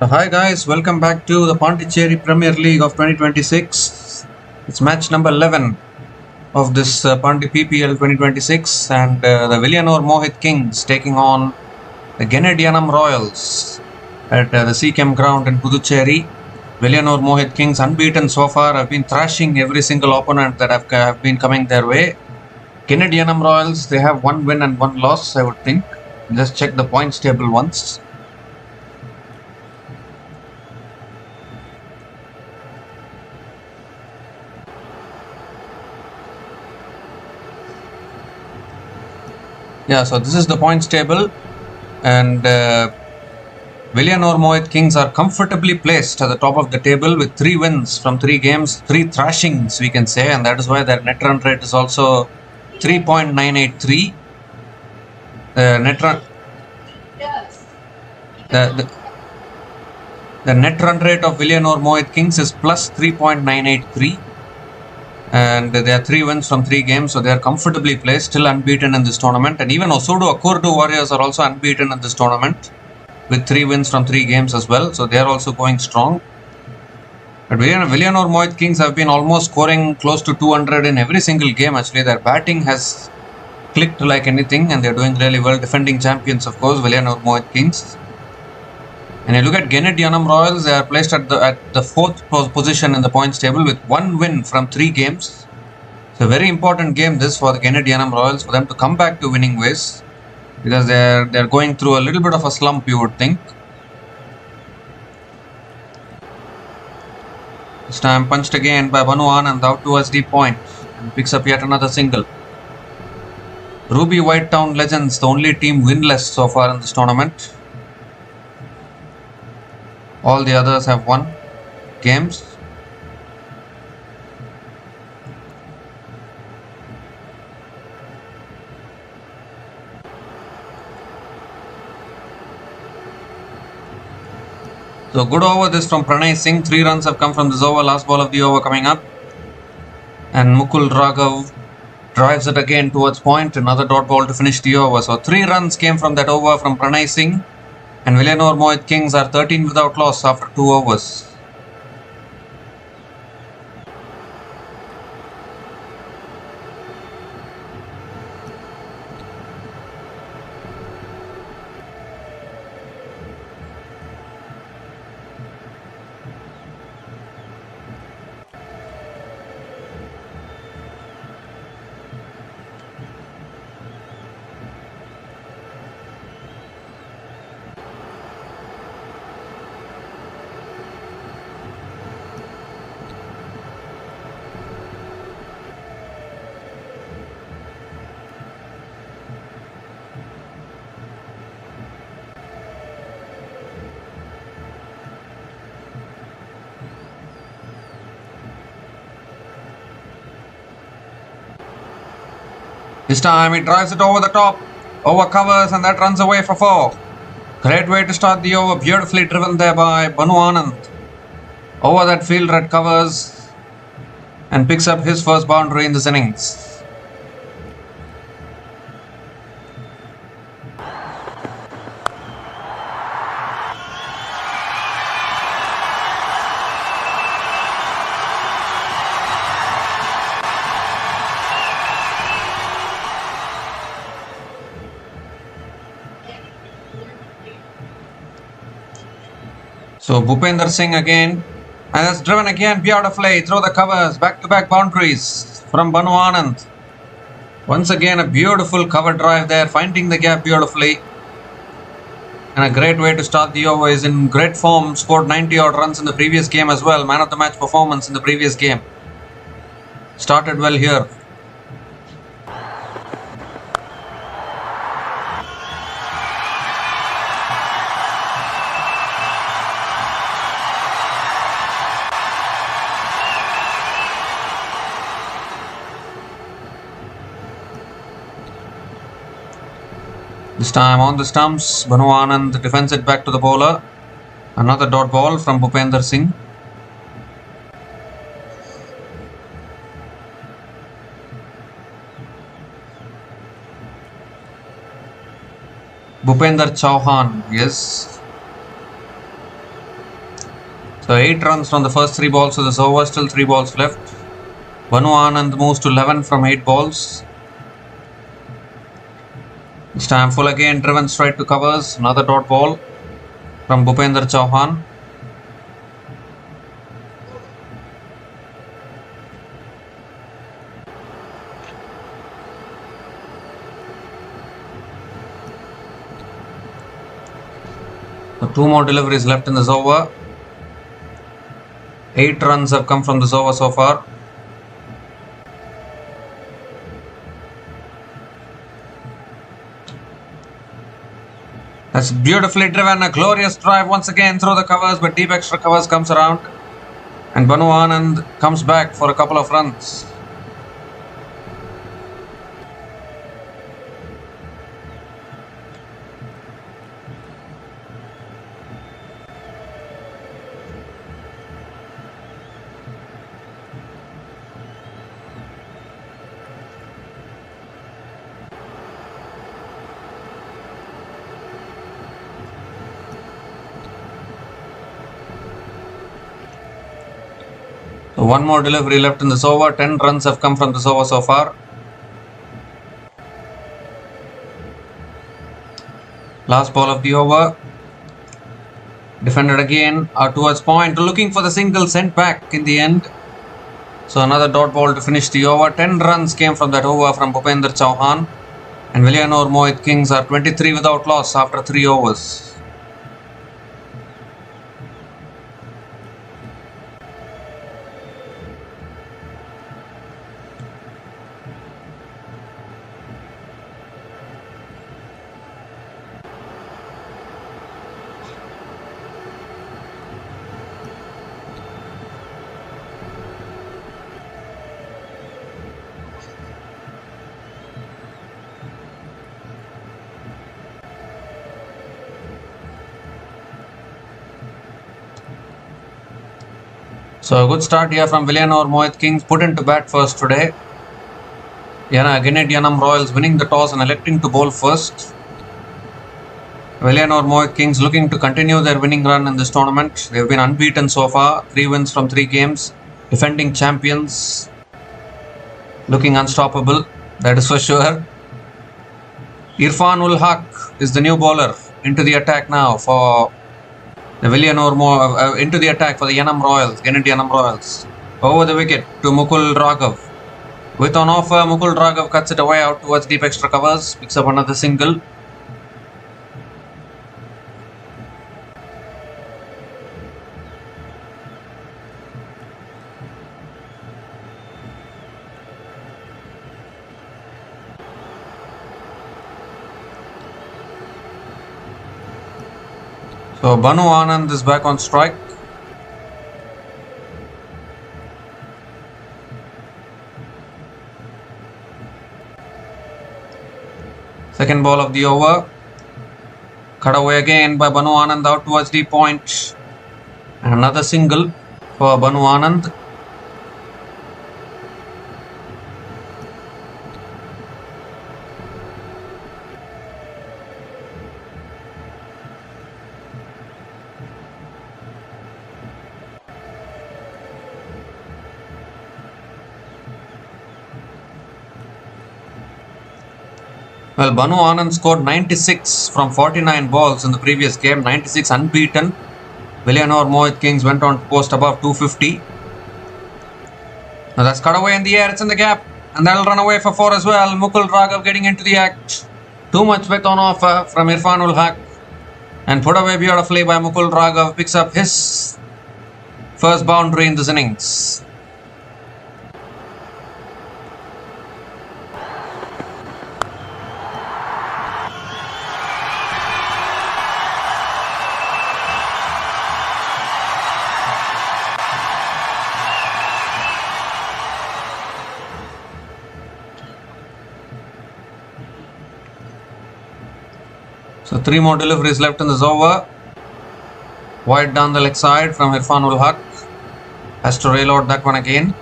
Hi guys, welcome back to the Pondicherry Premier League of 2026. It's match number 11 of this Pondi PPL 2026 and the Villianur Mohit Kings taking on the Genid Yanam Royals at the Seachem ground in Puducherry. Villianur Mohit Kings unbeaten so far, have been thrashing every single opponent that have been coming their way. Genid Yanam Royals, they have one win and one loss, I would think. Just check the points table once. Yeah, so this is the points table, and Villianur Mohit Kings are comfortably placed at the top of the table with 3 wins from 3 games, 3 thrashings we can say, and that is why their net run rate is also 3.983. The net run the net run rate of Villianur Mohit Kings is plus 3.983. And they are 3 wins from 3 games, so they are comfortably placed, still unbeaten in this tournament. And even ossuduaccorduwarriors are also unbeaten in this tournament with 3 wins from 3 games as well, so they are also going strong. But Villianur Mohit Kings have been almost scoring close to 200 in every single game. Actually, their batting has clicked like anything, and they're doing really well. Defending champions, of course, Villianur Mohit Kings. And you look at Genid Yanam Royals, they are placed at the 4th position in the points table with 1 win from 3 games. It's a very important game this for the Genid Yanam Royals, for them to come back to winning ways, because they're going through a little bit of a slump, you would think. This time punched again by Banu Anand out towards deep point and picks up yet another single. Rubywtlegends, the only team winless so far in this tournament. All the others have won games. So good over this from Pranay Singh. 3 runs have come from this over. Last ball of the over coming up. And Mukul Raghav drives it again towards point. Another dot ball to finish the over. So 3 runs came from that over from Pranay Singh. And Villianur Mohit Kings are 13 without loss after 2 overs. This time he drives it over the top, over covers, and that runs away for 4. Great way to start the over, beautifully driven there by Banu Anand. Over that field red covers and picks up his first boundary in this innings. So Bhupender Singh again, and that's driven again beautifully through the covers, back-to-back boundaries from Banu Anand. Once again a beautiful cover drive there, finding the gap beautifully. And a great way to start the over. Is in great form, scored 90 odd runs in the previous game as well, man of the match performance in the previous game. Started well here. This time on the stumps, Banu Anand defends it back to the bowler. Another dot ball from Bhupender Singh. Bhupender Chauhan, yes. So 8 runs from the first 3 balls of this over, still 3 balls left. Banu Anand moves to 11 from 8 balls. This time full again, driven straight to covers, another dot ball from Bhupender Chauhan. So 2 more deliveries left in this over. 8 runs have come from this over so far. That's beautifully driven, a glorious drive once again through the covers, but deep extra covers comes around. And Banu Anand comes back for a couple of runs. So 1 more delivery left in this over. 10 runs have come from this over so far. Last ball of the over. Defended again towards point. Looking for the single, sent back in the end. So another dot ball to finish the over. 10 runs came from that over from Bhupender Chauhan. And Villianur Mohit Kings are 23 without loss after 3 overs. So a good start here from Villianur Mohit Kings, put into bat first today. Genid Yanam Royals winning the toss and electing to bowl first. Villianur Mohit Kings looking to continue their winning run in this tournament. They have been unbeaten so far, 3 wins from 3 games. Defending champions. Looking unstoppable, that is for sure. Irfan-ul Haq is the new bowler into the attack now for the Villianur into the attack for the Yanam Royals, Genid Yanam Royals. Over the wicket to Mukul Raghav. With on offer, Mukul Raghav cuts it away out towards deep extra covers, picks up another single. So Banu Anand is back on strike. Second ball of the over. Cut away again by Banu Anand out towards the point. And another single for Banu Anand. Well, Banu Anand scored 96 from 49 balls in the previous game, 96 unbeaten. Villianur Mohit Kings went on to post above 250. Now that's cut away in the air, it's in the gap, and that'll run away for 4 as well. Mukul Raghav getting into the act. Too much width on offer from Irfan-ul Haq. And put away beautifully by Mukul Raghav, picks up his first boundary in this innings. So 3 more deliveries left in this over. Wide down the leg side from Irfan-ul Haq. Has to reload that one again.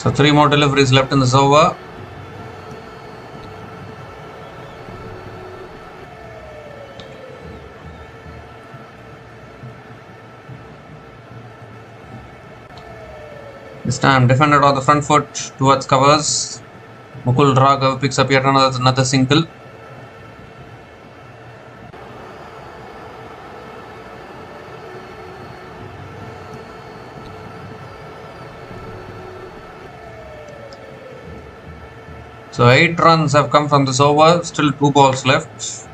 So 3 more deliveries left in this over. This time defended on the front foot towards covers. Mukul Raghav picks up yet another single. So 8 runs have come from this over, still 2 balls left.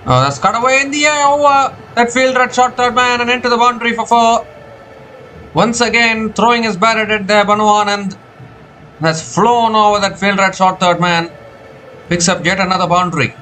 Oh, that's cut away in the air over. That fielder at short third man and into the boundary for 4. Once again, throwing his bat at it there, Banu Anand has flown over that fielder at short third man. Picks up yet another boundary.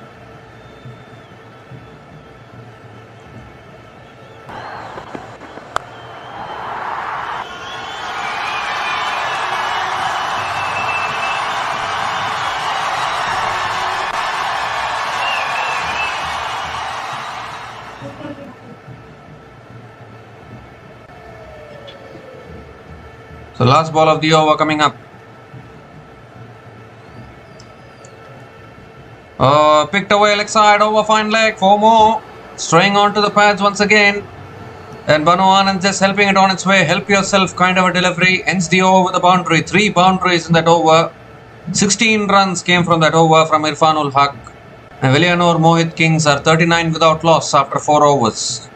So last ball of the over coming up. Picked away leg side over fine leg. 4 more. Straying onto the pads once again. And Banu Anand just helping it on its way. Help yourself kind of a delivery. Ends the over with a boundary. 3 boundaries in that over. 16 runs came from that over from Irfanul Haq. And Villianur Mohit Kings are 39 without loss after 4 overs.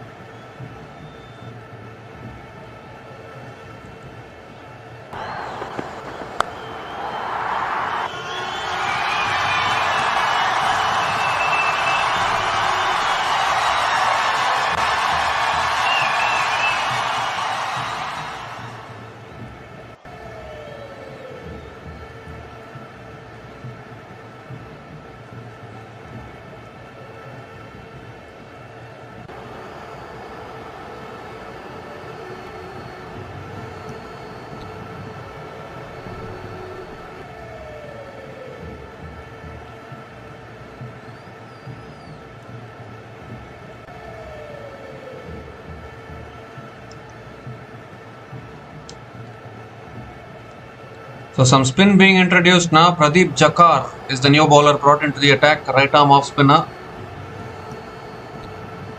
So some spin being introduced now. Pradeep Jakar is the new bowler brought into the attack. Right arm off spinner.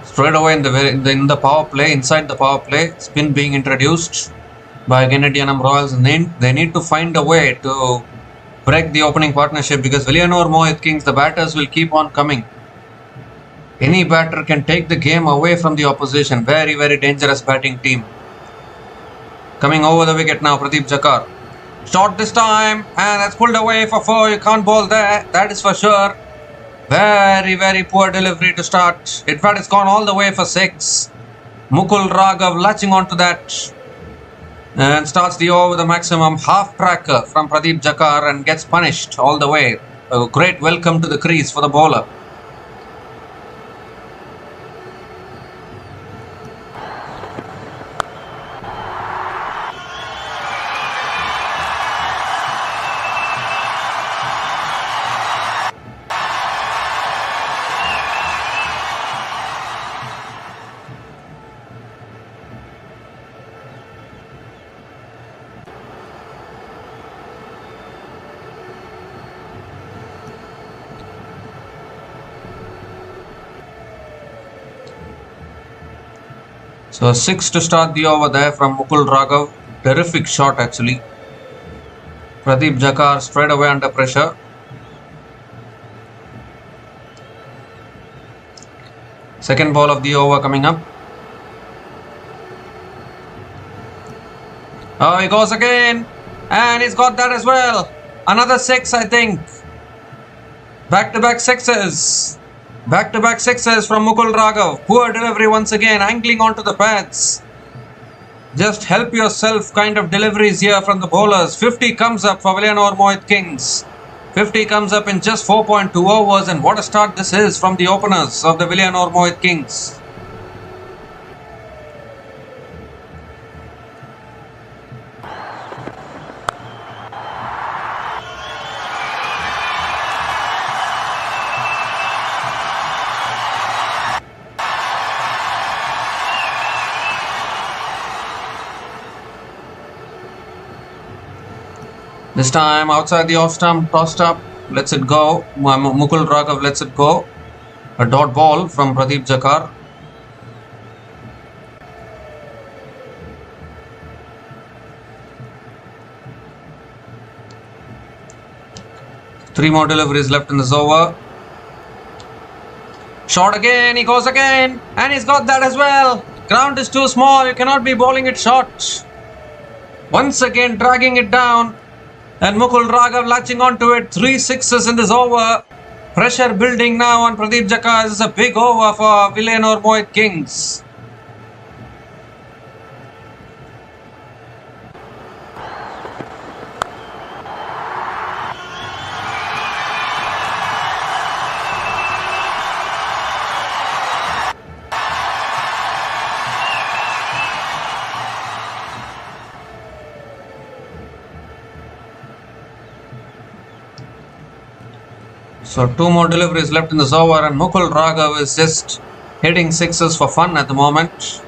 Straight away in the power play, inside the power play, spin being introduced by Genid Yanamroyals. They need to find a way to break the opening partnership because Villianur Mohit Kings, the batters will keep on coming. Any batter can take the game away from the opposition. Very, very dangerous batting team. Coming over the wicket now, Pradeep Jakar. Shot this time and that's pulled away for 4. You can't bowl there, that is for sure. Very, very poor delivery to start. In fact, it's gone all the way for 6. Mukul Raghav latching onto that and starts the over with a maximum half tracker from Pradeep Jakar and gets punished all the way. A great welcome to the crease for the bowler. So 6 to start the over there from Mukul Raghav. Terrific shot actually. Pradeep Jakar straight away under pressure. Second ball of the over coming up. Oh, he goes again. And he's got that as well. Another 6, I think. Back-to-back sixes. Back-to-back sixes from Mukul Raghav. Poor delivery once again, angling onto the pads. Just help yourself kind of deliveries here from the bowlers. 50 comes up for Villianur Mohit Kings. 50 comes up in just 4.2 overs, and what a start this is from the openers of the Villianur Mohit Kings. This time outside the off stump, tossed up, lets it go. Mukul Raghav lets it go. A dot ball from Pradeep Jakar. Three more deliveries left in this over. Shot again, he goes again, and he's got that as well. Ground is too small, you cannot be bowling it short. Once again dragging it down, and Mukul Raghav latching onto it. 3 sixes in this over. Pressure building now on Pradeep Jakar. This is a big over for Villianur Mohit Kings. So 2 more deliveries left in this over, and Mukul Raghav is just hitting sixes for fun at the moment.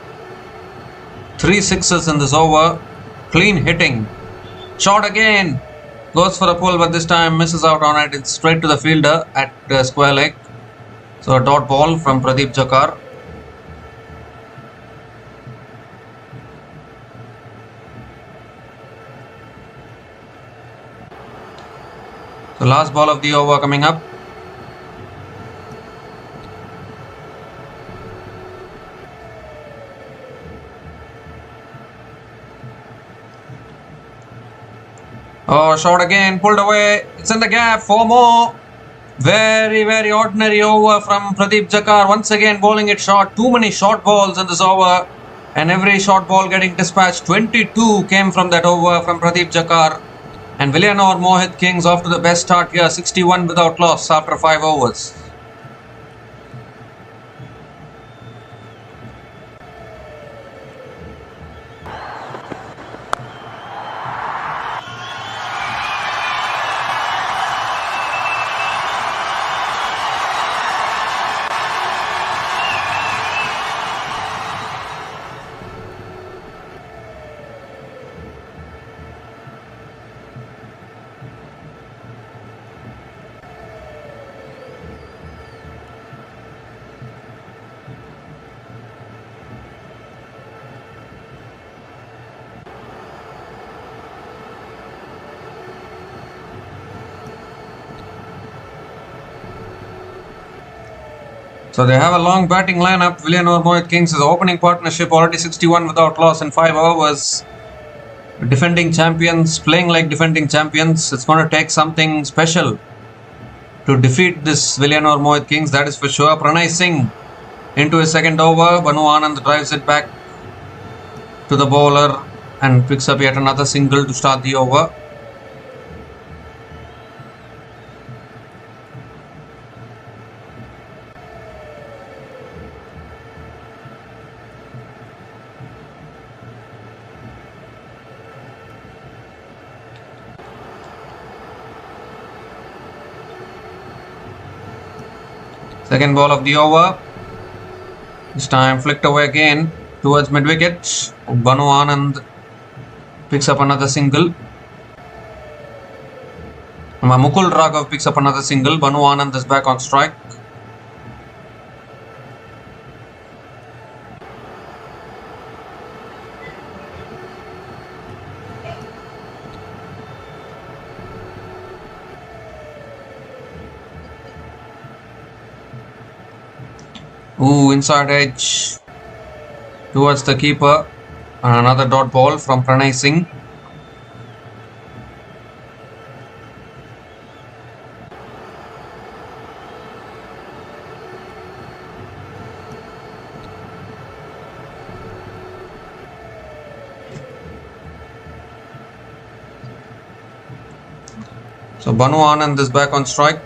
3 sixes in this over. Clean hitting. Shot again. Goes for a pull, but this time misses out on it. It's straight to the fielder at square leg. So a dot ball from Pradeep Jakar. So last ball of the over coming up. Oh, shot again, pulled away. It's in the gap. 4 more. Very, very ordinary over from Pradeep Jakar. Once again bowling it short. Too many short balls in this over. And every short ball getting dispatched. 22 came from that over from Pradeep Jakar. And Villianur Mohit Kings off to the best start here. 61 without loss after 5 overs. So they have a long batting lineup. Villianur Mohit Kings is opening partnership, already 61 without loss in 5 overs. Defending champions, playing like defending champions. It's going to take something special to defeat this Villianur Mohit Kings, that is for sure. Pranay Singh into his second over. Banu Anand drives it back to the bowler and picks up yet another single to start the over. Second ball of the over. This time flicked away again towards mid wicket. Banu Anand picks up another single. Mukul Raghav picks up another single. Banu Anand is back on strike. Ooh, inside edge towards the keeper. And another dot ball from Pranay Singh. So Banu Anand is back on strike.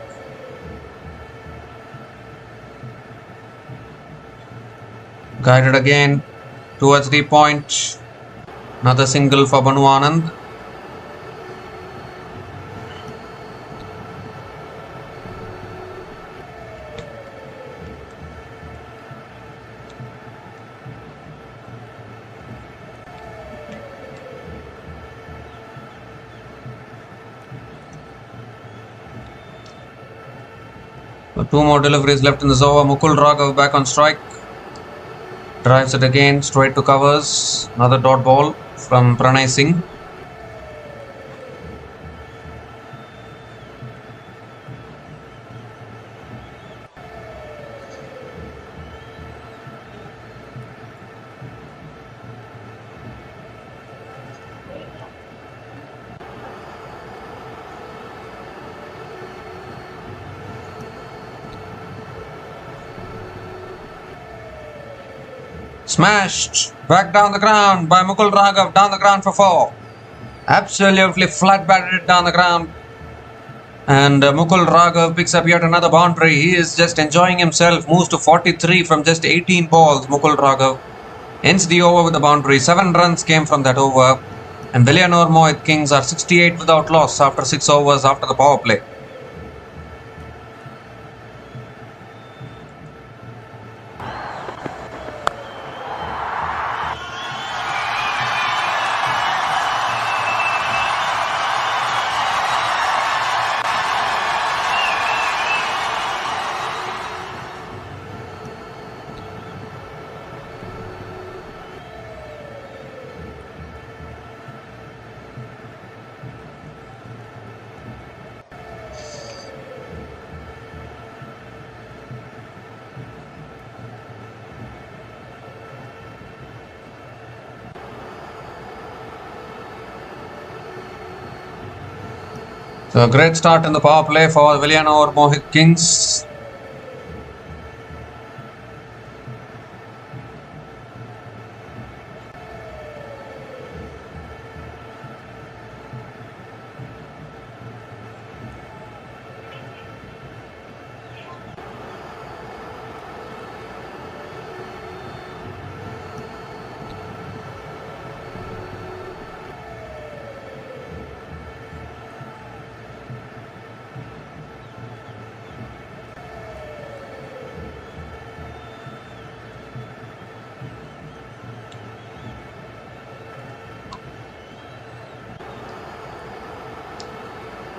Guided again towards the point. Another single for Banu Anand. So 2 more deliveries left in this over. Mukul Raghav back on strike. Drives it again, straight to covers. Another dot ball from Pranay Singh. Smashed back down the ground by Mukul Raghav, down the ground for 4. Absolutely flat batted it down the ground. And Mukul Raghav picks up yet another boundary. He is just enjoying himself. Moves to 43 from just 18 balls. Mukul Raghav ends the over with a boundary. 7 runs came from that over. And Villianur Mohit are 68 without loss after 6 overs after the power play. So a great start in the power play for Villianur Mohit.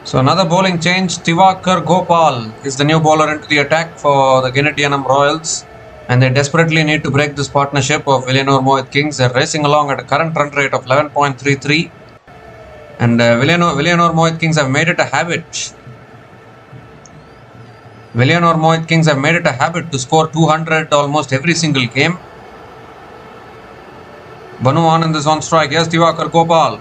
So another bowling change. Divakar Gopal is the new bowler into the attack for the Genid Yanamroyals, and they desperately need to break this partnership of Villianur Mohit. They're racing along at a current run rate of 11.33, and Villianur Mohit have made it a habit. Villianur Mohit have made it a habit to score 200 almost every single game. Banu Anand is on strike. Yes, Divakar Gopal.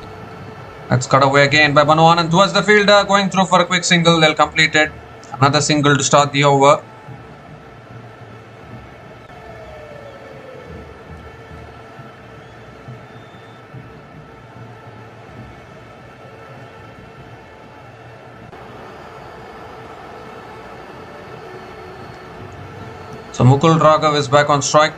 That's cut away again by Banu Anand towards the fielder, going through for a quick single. They'll complete it. Another single to start the over. So Mukul Raghav is back on strike.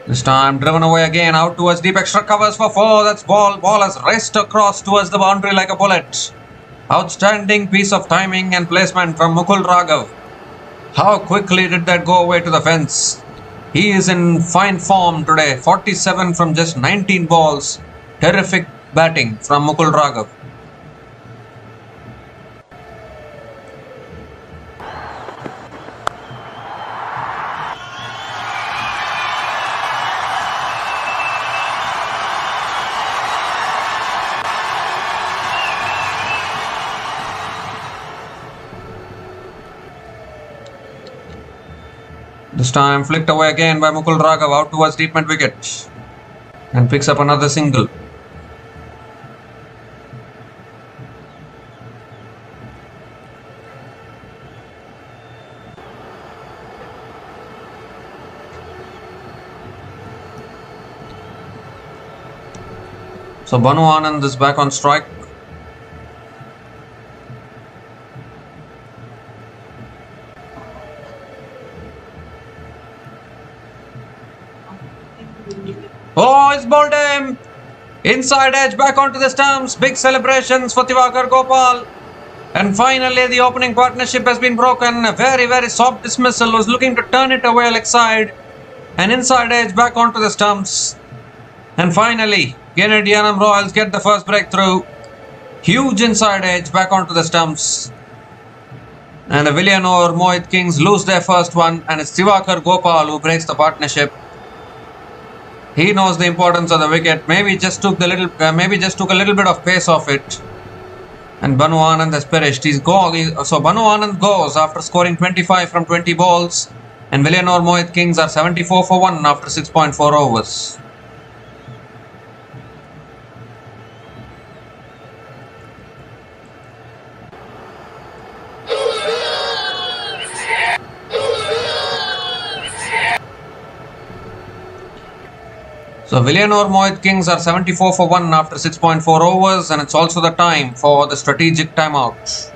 This time driven away again, out towards deep, extra covers for 4. That's ball. Ball has raced across towards the boundary like a bullet. Outstanding piece of timing and placement from Mukul Raghav. How quickly did that go away to the fence? He is in fine form today. 47 from just 19 balls. Terrific batting from Mukul Raghav. This time flicked away again by Mukul Raghav out towards deep mid wicket, and picks up another single. So Banu Anand is back on strike. Oh, it's bowled him! Inside edge, back onto the stumps. Big celebrations for Divakar Gopal. And finally, the opening partnership has been broken. A very, very soft dismissal. Was looking to turn it away leg side. And inside edge, back onto the stumps. And finally, Genid Yanamroyals get the first breakthrough. Huge inside edge back onto the stumps. And the Villianur Mohit Kings lose their first one, and it's Diwakar Gopal who breaks the partnership. He knows the importance of the wicket. Maybe just took a little bit of pace off it. And Banu Anand has perished. So Banu Anand goes after scoring 25 from 20 balls, and Villianur Mohit Kings are 74 for 1 after 6.4 overs. So Villianur Mohit Kings are 74 for 1 after 6.4 overs, and it's also the time for the strategic timeout.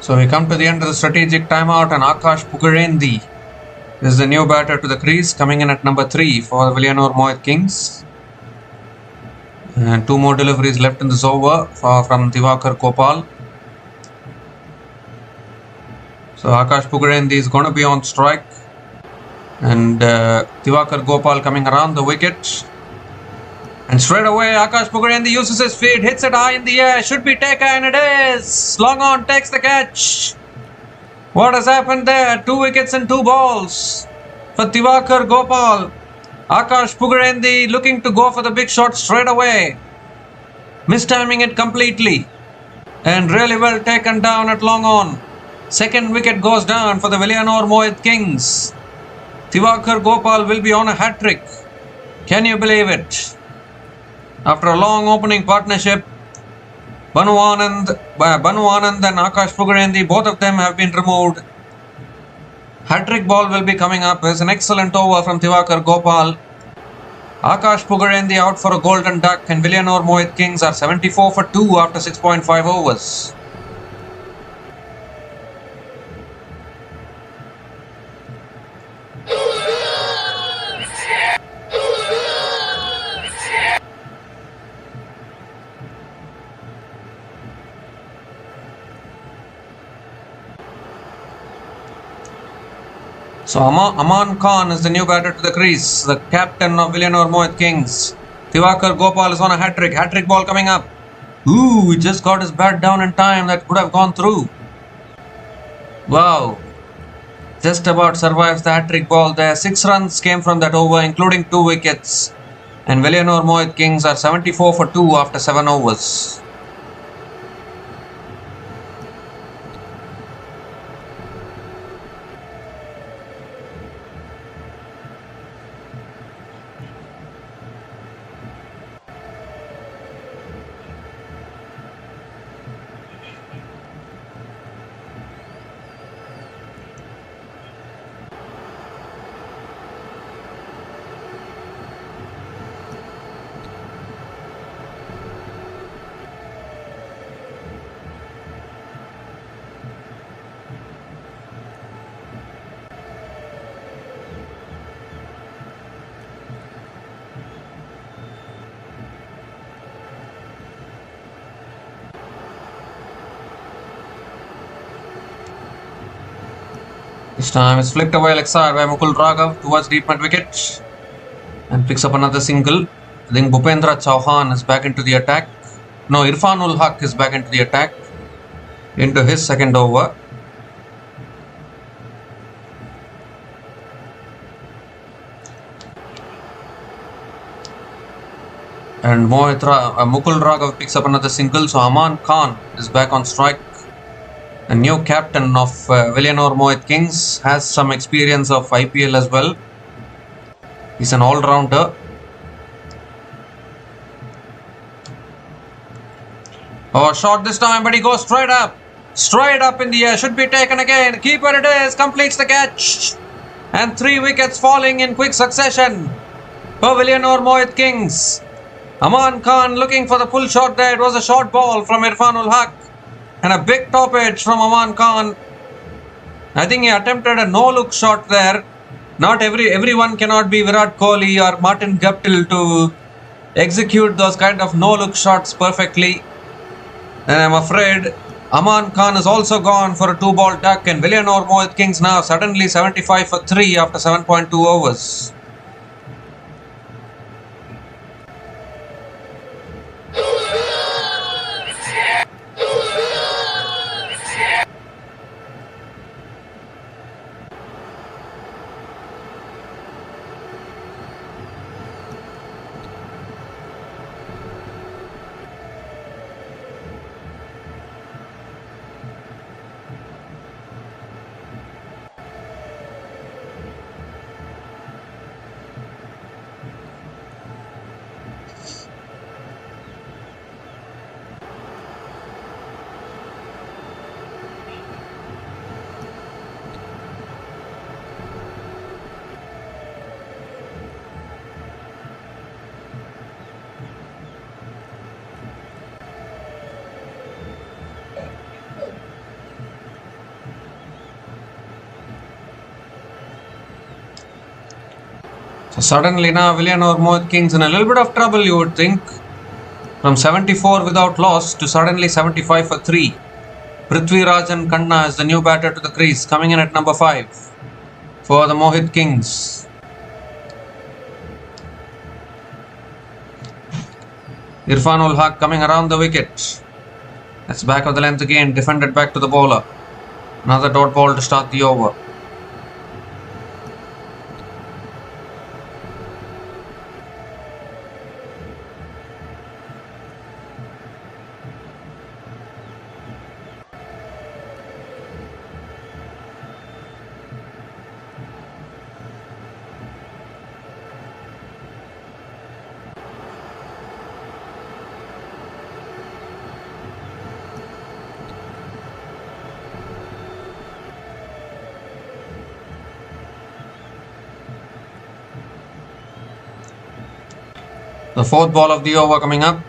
So we come to the end of the strategic timeout, and Akash Pugarendi is the new batter to the crease, coming in at number 3 for the Villianur Mohit Kings. And 2 more deliveries left in this over from Diwakar Gopal. So Akash Pugarendi is going to be on strike, and Diwakar Gopal coming around the wicket. And straight away, Akash Pugarendi uses his feet, hits it high in the air, should be taken, and it is! Long on takes the catch. What has happened there? 2 wickets and 2 balls for Diwakar Gopal. Akash Pugarendi looking to go for the big shot straight away, mistiming it completely, and really well taken down at long on. Second wicket goes down for the Villianur Mohit Kings. Diwakar Gopal will be on a hat-trick. Can you believe it? After a long opening partnership, Banu Anand and Akash Pugarendi, both of them have been removed. Hat-trick ball will be coming up. There's an excellent over from Diwakar Gopal. Akash Pugarendi out for a golden duck, and Villianur Mohit are 74 for 2 after 6.5 overs. So Aman Khan is the new batter to the crease, the captain of Villianur Mohit Kings. Diwakar Gopal is on a hat-trick. Hat-trick ball coming up. Ooh, he just got his bat down in time. That could have gone through. Wow. Just about survives the hat-trick ball there. 6 runs came from that over, including 2 wickets. And Villianur Mohit Kings are 74 for 2 after 7 overs. This time it's flicked away like side by Mukul Raghav towards deep mid wicket and picks up another single. I think Bhupendra Chauhan is back into the attack. No, Irfanul Haq is back into the attack into his second over. And Mukul Raghav picks up another single. So Aman Khan is back on strike. A new captain of Villianur Mohit Kings, has some experience of IPL as well. He's an all-rounder. Oh, shot this time, but he goes straight up. Straight up in the air. Should be taken again. Keeper it is. Completes the catch. And 3 wickets falling in quick succession for Villianur Mohit Kings. Aman Khan looking for the pull shot there. It was a short ball from Irfanul Haq. And a big top edge from Aman Khan. I think he attempted a no-look shot there. Not everyone cannot be Virat Kohli or Martin Guptill to execute those kind of no-look shots perfectly. And I'm afraid Aman Khan is also gone for a 2-ball duck, and Villianur Mohit Kings now suddenly 75 for 3 after 7.2 overs. So suddenly now Villianur Mohit Kings in a little bit of trouble, you would think. From 74 without loss to suddenly 75 for 3. Prithviraj Khanna is the new batter to the crease, coming in at number 5 for the Mohit Kings. Irfanul Haq coming around the wicket. That's back of the length again, defended back to the bowler. Another dot ball to start the over. The fourth ball of the over coming up.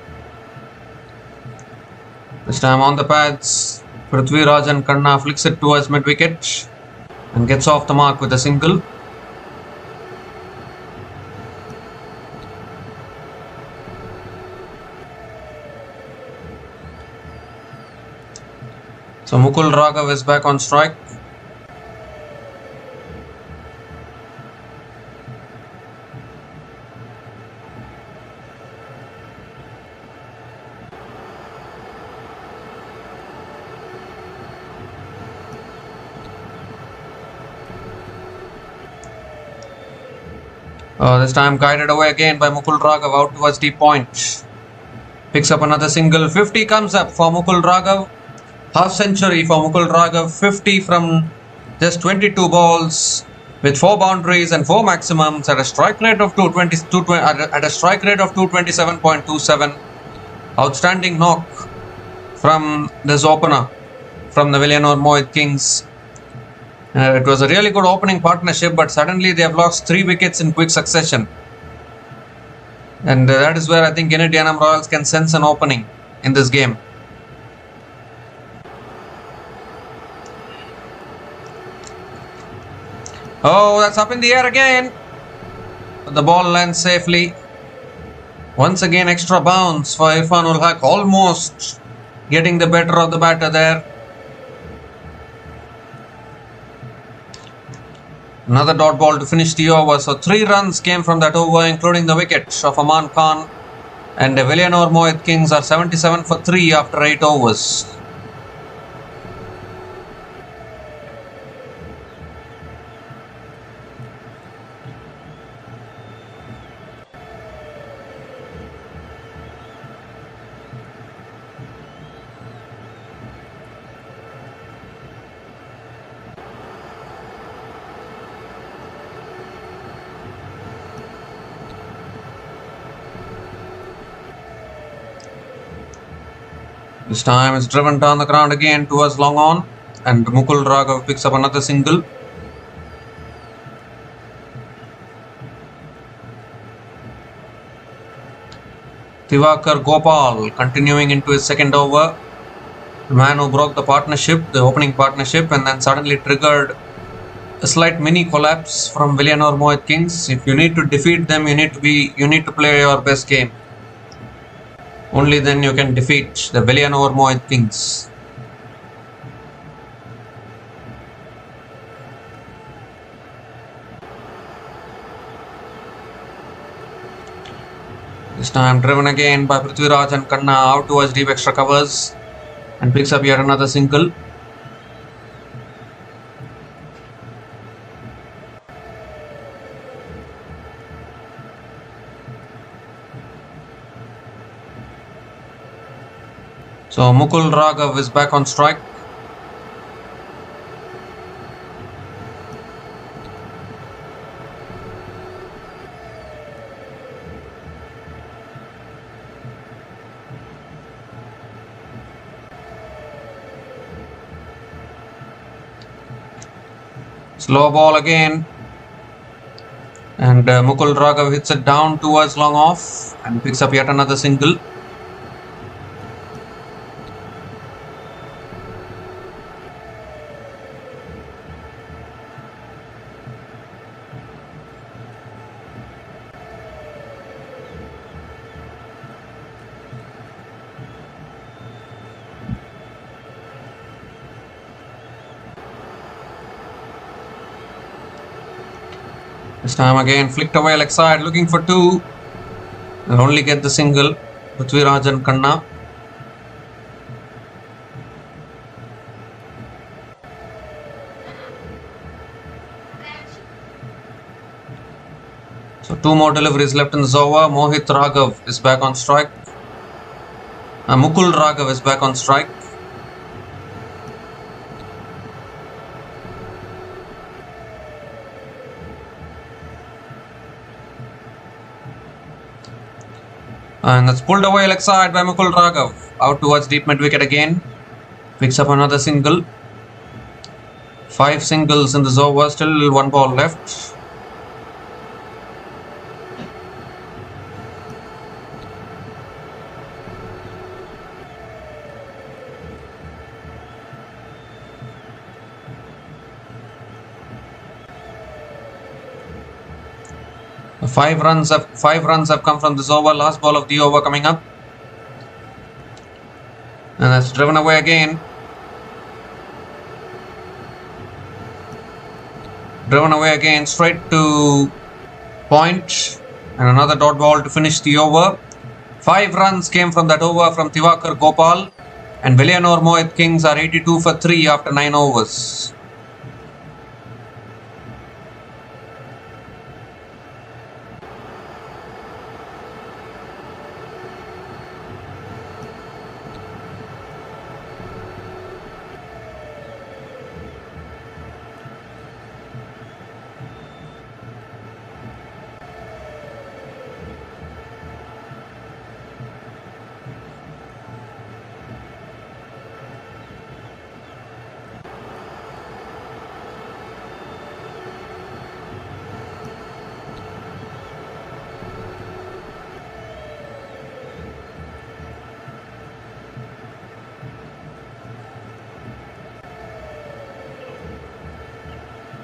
This time on the pads, Prithviraj Kanna flicks it towards mid-wicket and gets off the mark with a single. So Mukul Raghav is back on strike. This time guided away again by Mukul Raghav out towards deep point. Picks up another single. 50 comes up for Mukul Raghav. Half century for Mukul Raghav. 50 from just 22 balls with 4 boundaries and 4 maximums at a strike rate of 227.27. Outstanding knock from this opener from the Villianur Mohit. It was a really good opening partnership, but suddenly they have lost 3 wickets in quick succession. And that is where I think Genid Yanamroyals can sense an opening in this game. Oh, that's up in the air again. The ball lands safely. Once again, extra bounce for Irfan ul Haq, almost getting the better of the batter there. Another dot ball to finish the over. So 3 runs came from that over, including the wicket of Aman Khan. And the Villianur Mohit are 77 for 3 after 8 overs. This time it's driven down the ground again towards long on, and Mukul Raghav picks up another single. Tivakar Gopal continuing into his second over. The man who broke the partnership, the opening partnership, and then suddenly triggered a slight mini collapse from Villianur Mohit. If you need to defeat them, you need to play your best game. Only then you can defeat the Villianur Mohit. This time driven again by Prithviraj Kanna out towards deep extra covers and picks up yet another single. So Mukul Raghav is back on strike. Slow ball again, and Mukul Raghav hits it down towards long off and picks up yet another single. This time again flicked away leg side, looking for 2 and only get the single. Prithviraj Kanna. So 2 more deliveries left in the over. Mohit Raghav is back on strike. Mukul Raghav is back on strike. And that's pulled away leg side by Mukul Raghav. Out towards deep mid wicket again. Picks up another single. 5 singles in this over. Still 1 ball left. Five runs have come from this over. Last ball of the over coming up. And that's driven away again. Driven away again, straight to point. And another dot ball to finish the over. 5 runs came from that over from Tivakar Gopal. And Villianur Mohit Kings are 82 for 3 after 9 overs.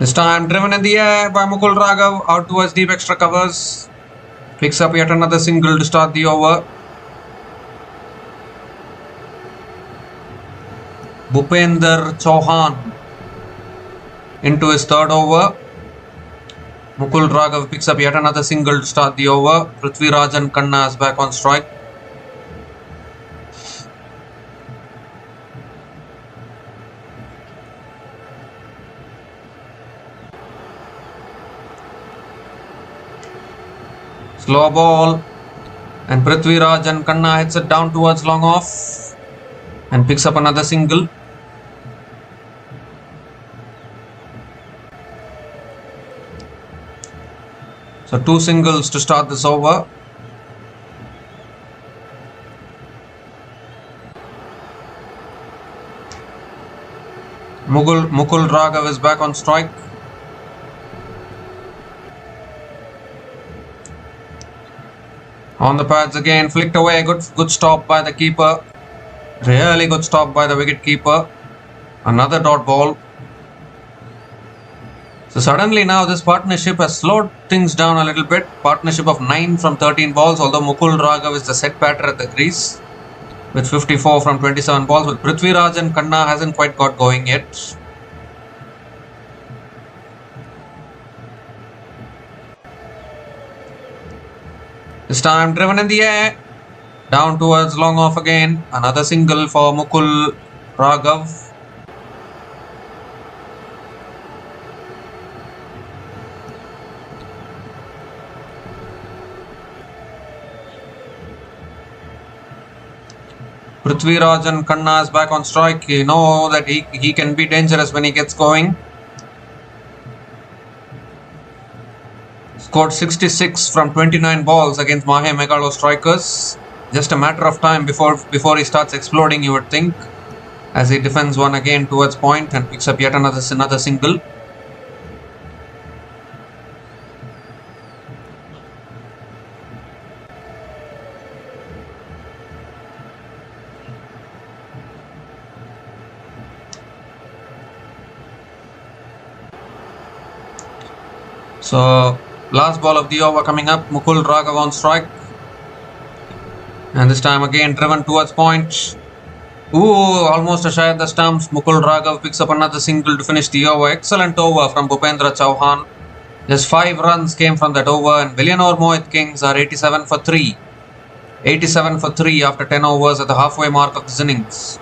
This time driven in the air by Mukul Raghav out towards deep extra covers. Picks up yet another single to start the over. Bhupender Chauhan into his third over. Mukul Raghav picks up yet another single to start the over. Prithvirajan Khanna is back on strike. Slow ball, and Prithvirajan Khanna hits it down towards long off and picks up another single. So 2 singles to start this over. Mukul Raghav is back on strike. On the pads again, flicked away. Good stop by the keeper. Really good stop by the wicket keeper. Another dot ball. So suddenly now this partnership has slowed things down a little bit. Partnership of 9 from 13 balls, although Mukul Raghav is the set batter at the crease with 54 from 27 balls. But Prithvirajan Khanna hasn't quite got going yet. This time driven in the air, down towards long off again. Another single for Mukul Raghav. Prithvirajan Khanna is back on strike. You know that he can be dangerous when he gets going. Scored 66 from 29 balls against Mahemegalostrikers. Just a matter of time before he starts exploding, you would think, as he defends one again towards point and picks up yet another single. So last ball of the over coming up. Mukul Raghav on strike. And this time again driven towards point. Almost a shy at the stumps. Mukul Raghav picks up another single to finish the over. Excellent over from Bhupendra Chauhan. Just 5 runs came from that over, and Villianur Mohit Kings are 87 for 3. 87 for 3 after 10 overs at the halfway mark of this innings.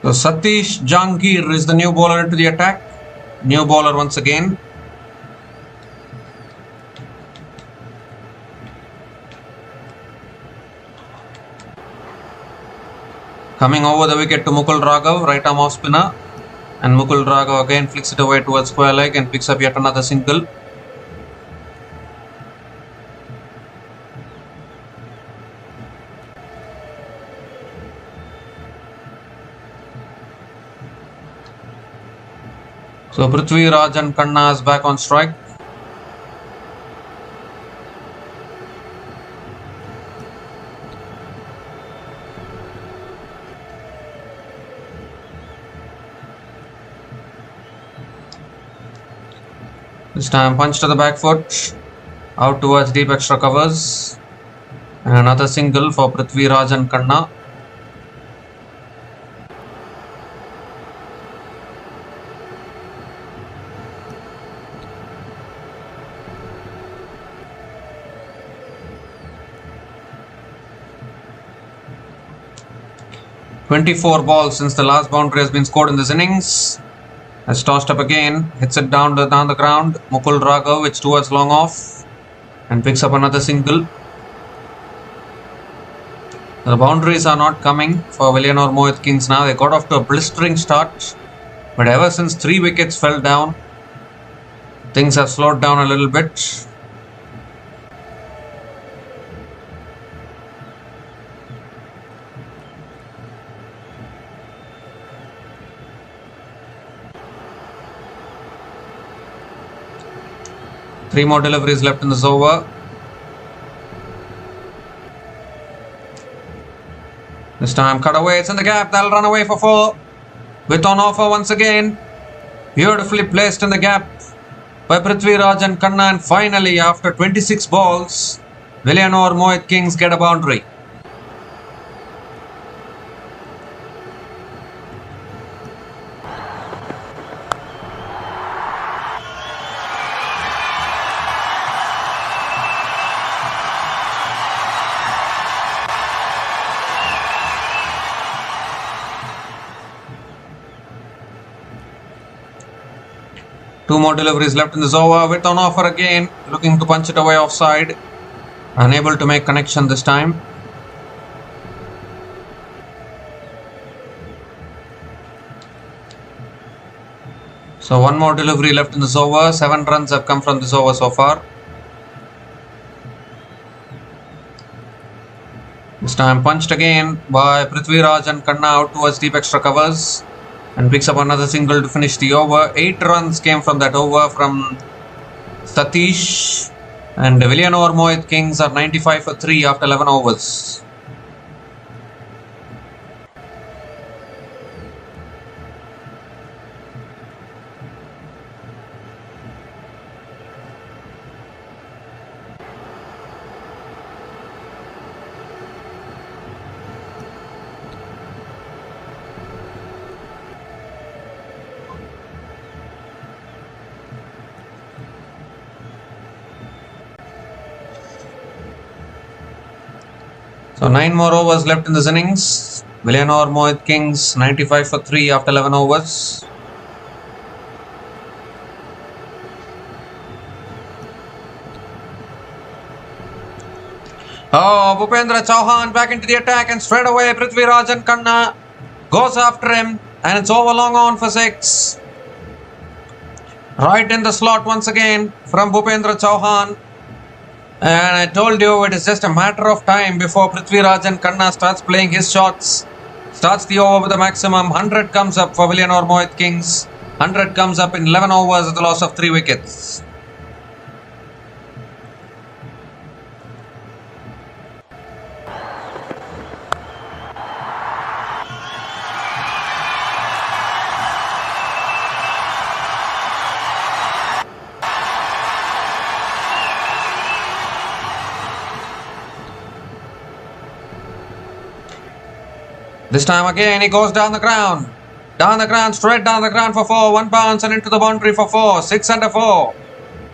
So Satish Jangir is the new bowler into the attack. New bowler once again. Coming over the wicket to Mukul Raghav, right arm off spinner. And Mukul Raghav again flicks it away towards square leg and picks up yet another single. So Prithvi Raj and Khanna is back on strike. This time punch to the back foot, out towards deep extra covers, and another single for Prithvi Raj and Khanna. "24 balls since the last boundary has been scored in this innings." Has tossed up again, hits it down the ground. Mukul Raghav, it's towards long off and picks up another single. The boundaries are not coming for Villianur Mohit now. They got off to a blistering start, but ever since 3 wickets fell down, things have slowed down a little bit. Three more deliveries left in this over. This time cut away, it's in the gap, they'll run away for 4. With on offer once again. Beautifully placed in the gap by Prithvi Raj and Khanna, and finally after 26 balls, Villianur Mohit get a boundary. Two more deliveries left in this over. With on offer again, looking to punch it away offside. Unable to make connection this time. So one more delivery left in this over. 7 runs have come from this over so far. This time punched again by Prithvi Raj and Khanna out towards deep extra covers. And picks up another single to finish the over. 8 runs came from that over from Satish. And Villianur Mohit are 95 for 3 after 11 overs. So 9 more overs left in this innings. Villianur Mohit 95 for 3 after 11 overs. Oh, Bhupendra Chauhan back into the attack and straight away Prithvi Raj and Khanna goes after him, and it's over long on for 6. Right in the slot once again from Bhupendra Chauhan. And I told you it is just a matter of time before Prithvi Raj and Khanna starts playing his shots. Starts the over with a maximum. 100 comes up for Villianur Mohit 100 comes up in 11 overs at the loss of 3 wickets. This time again he goes down the ground. Straight down the ground for 4. 1 bounce and into the boundary for 4. 6 under 4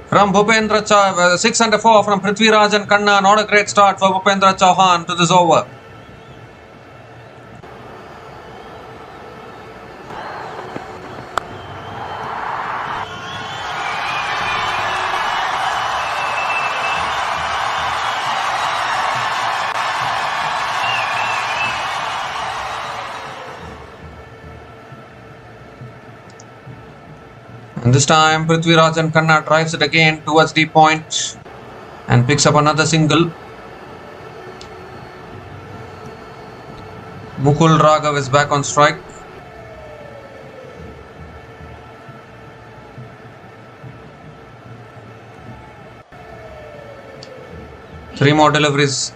from Bhupendra Chauhan. 6 under 4 from Prithvi Raj and Khanna. Not a great start for Bhupendra Chauhan to this over. And this time Prithviraj Khanna drives it again towards the point and picks up another single. Mukul Raghav is back on strike. Three more deliveries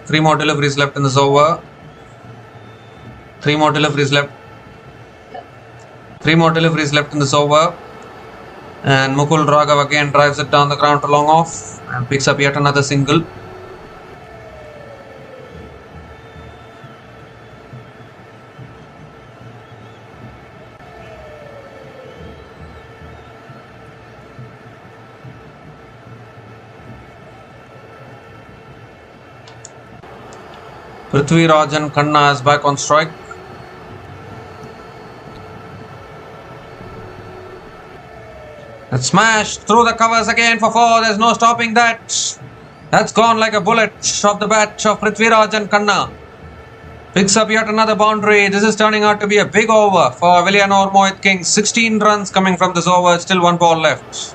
left in this over. Three more deliveries left in this over. And Mukul Raghav again drives it down the ground to long off and picks up yet another single. Prithviraj Khanna is back on strike. It's smashed through the covers again for 4. There's no stopping that. That's gone like a bullet off the bat of Prithviraj Khanna. Picks up yet another boundary. This is turning out to be a big over for Villianur Mohit. 16 runs coming from this over. Still one ball left.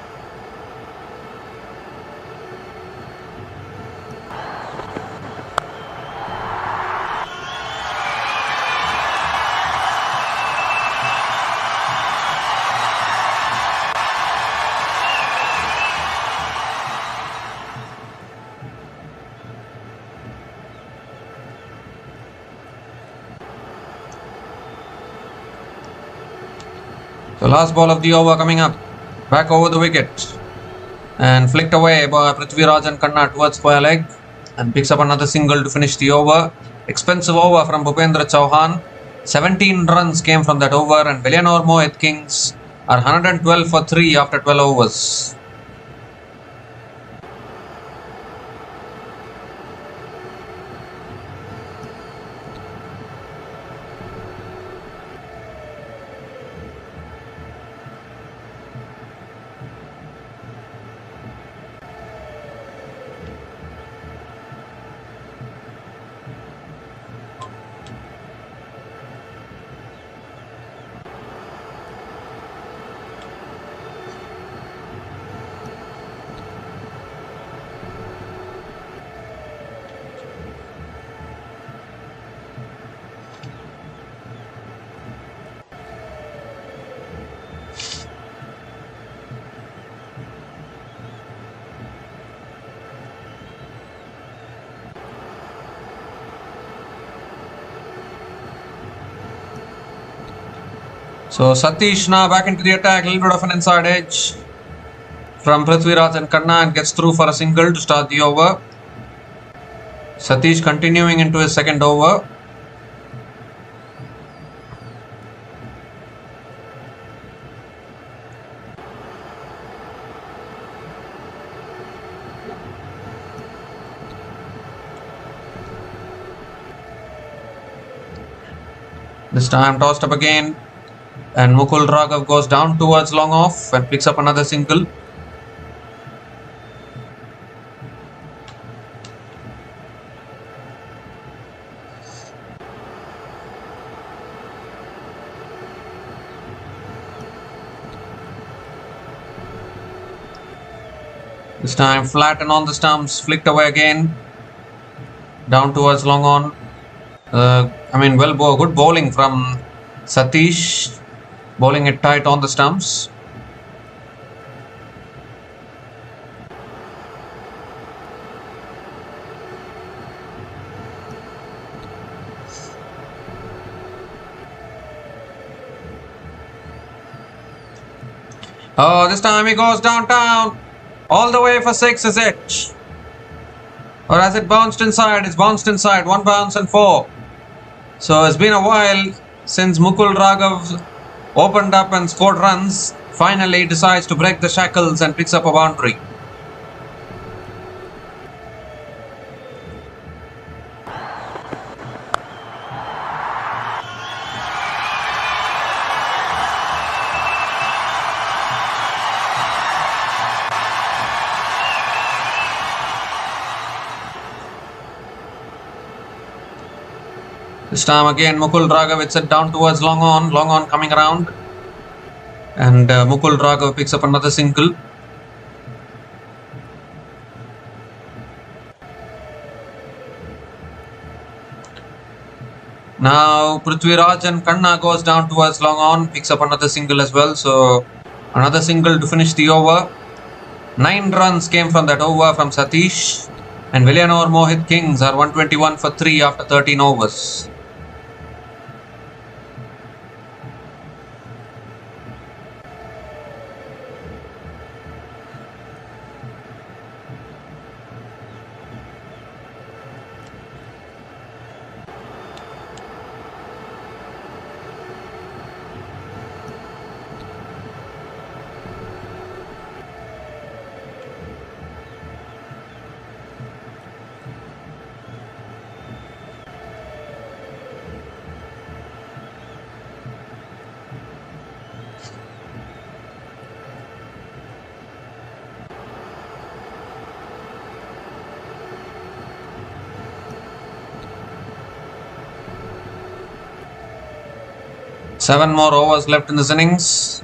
The last ball of the over coming up. Back over the wicket. And flicked away by Prithviraj Khanna towards square leg. And picks up another single to finish the over. Expensive over from Bhupendra Chauhan. 17 runs came from that over. And Villianur Mohit are 112 for 3 after 12 overs. So Satish now back into the attack, a little bit of an inside edge from Prithviraj Khanna and gets through for a single to start the over. Satish continuing into his second over. This time tossed up again. And Mukul Raghav goes down towards long off and picks up another single. This time flat and on the stumps, flicked away again. Down towards long on. Good bowling from Satish. Bowling it tight on the stumps. Oh, this time he goes downtown. All the way for 6 is it? Or has it bounced inside? It's bounced inside. 1 bounce and 4. So it's been a while since Mukul Raghav opened up and scored runs. Finally decides to break the shackles and picks up a boundary. This time again Mukul Raghav, it's it down towards long on coming around. And Mukul Raghav picks up another single. Now Prithviraj Kanna goes down towards long on, picks up another single as well. So another single to finish the over. 9 runs came from that over from Satish. And Villianur Mohit Kings are 121 for 3 after 13 overs. Seven more overs left in this innings.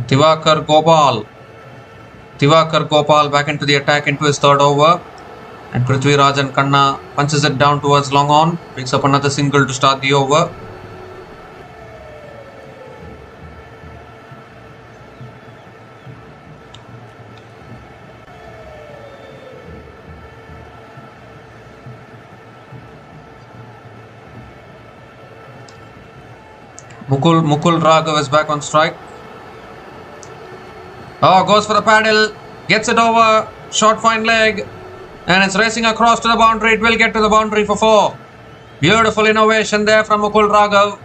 Tivakar Gopal back into the attack into his third over. And Prithviraj Kanna punches it down towards long on. Picks up another single to start the over. Mukul Raghav is back on strike. Oh, goes for the paddle. Gets it over. Short fine leg. And it's racing across to the boundary. It will get to the boundary for 4. Beautiful innovation there from Mukul Raghav.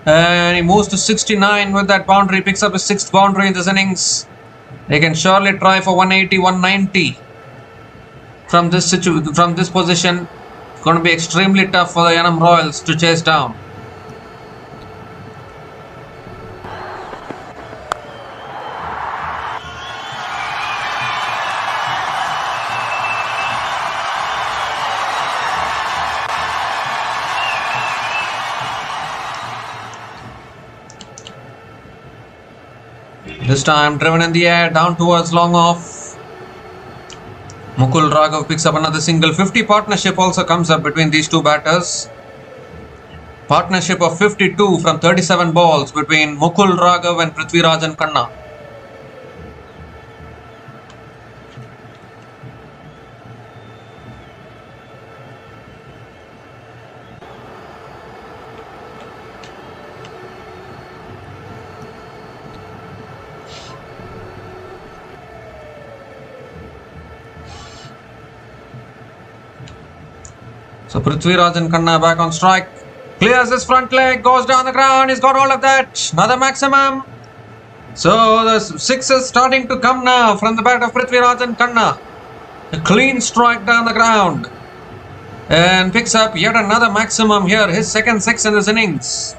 And he moves to 69 with that boundary. Picks up his 6th boundary in this innings. They can surely try for 180, 190 from this position. It's going to be extremely tough for the Yanam Royals to chase down. This time driven in the air, down towards long off. Mukul Raghav picks up another single. 50 partnership also comes up between these two batters. Partnership of 52 from 37 balls between Mukul Raghav and Prithviraj Kanna. So Prithviraj Kanna back on strike. Clears his front leg, goes down the ground. He's got all of that. Another maximum. So the 6 is starting to come now from the bat of Prithviraj Kanna. A clean strike down the ground. And picks up yet another maximum here. His second 6 in this innings.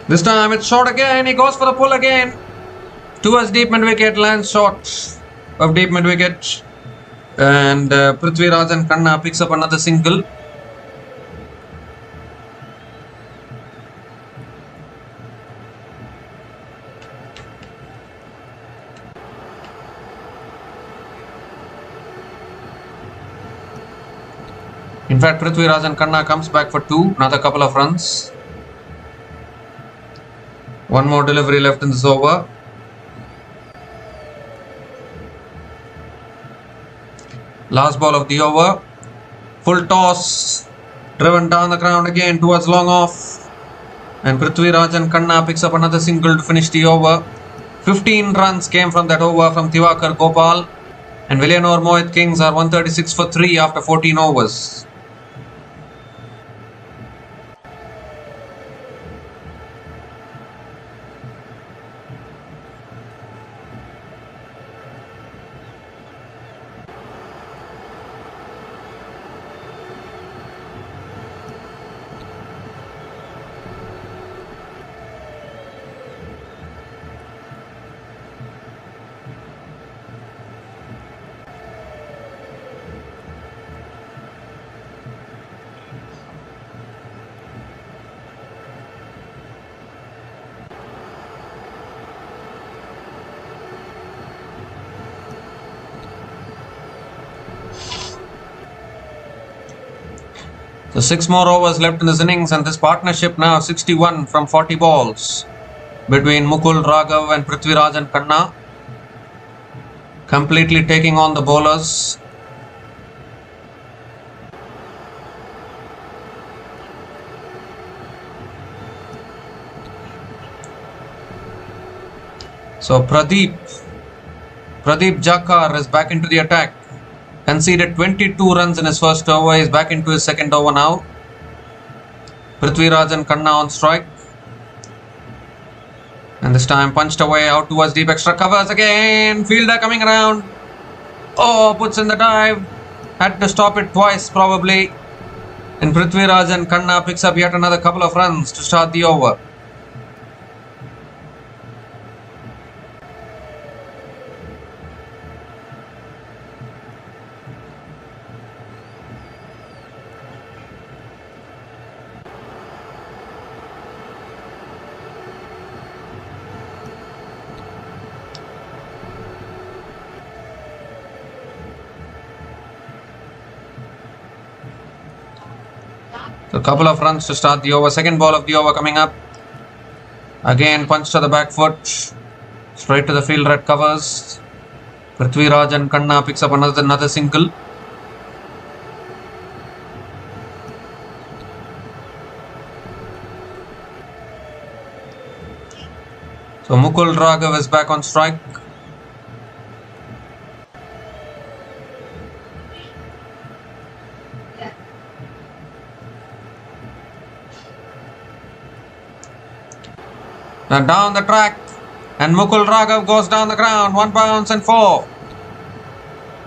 This time it's short again. He goes for the pull again. Towards deep mid wicket, lands short of deep mid wicket. And Prithviraj Kanna picks up another single. In fact, Prithviraj Kanna comes back for 2, another couple of runs. One more delivery left in this over. Last ball of the over. Full toss. Driven down the ground again towards long off. And Prithviraj Kanna picks up another single to finish the over. 15 runs came from that over from Tivakar Gopal. And Villianur Mohit Kings are 136 for 3 after 14 overs. So 6 more overs left in this innings, and this partnership now 61 from 40 balls between Mukul Raghav and Prithviraj Khanna, completely taking on the bowlers. So Pradeep Jakar is back into the attack. Conceded 22 runs in his first over. He's back into his second over now. Prithviraj Khanna on strike. And this time punched away out towards deep extra covers again. Fielder coming around. Oh, puts in the dive. Had to stop it twice probably. And Prithviraj Khanna picks up yet another couple of runs to start the over. So a couple of runs to start the over. Second ball of the over coming up. Again punch to the back foot. Straight to the field, red covers. Prithviraj Khanna picks up another single. So Mukul Raghav is back on strike. Now down the track, and Mukul Raghav goes down the ground. 1 bounce and 4.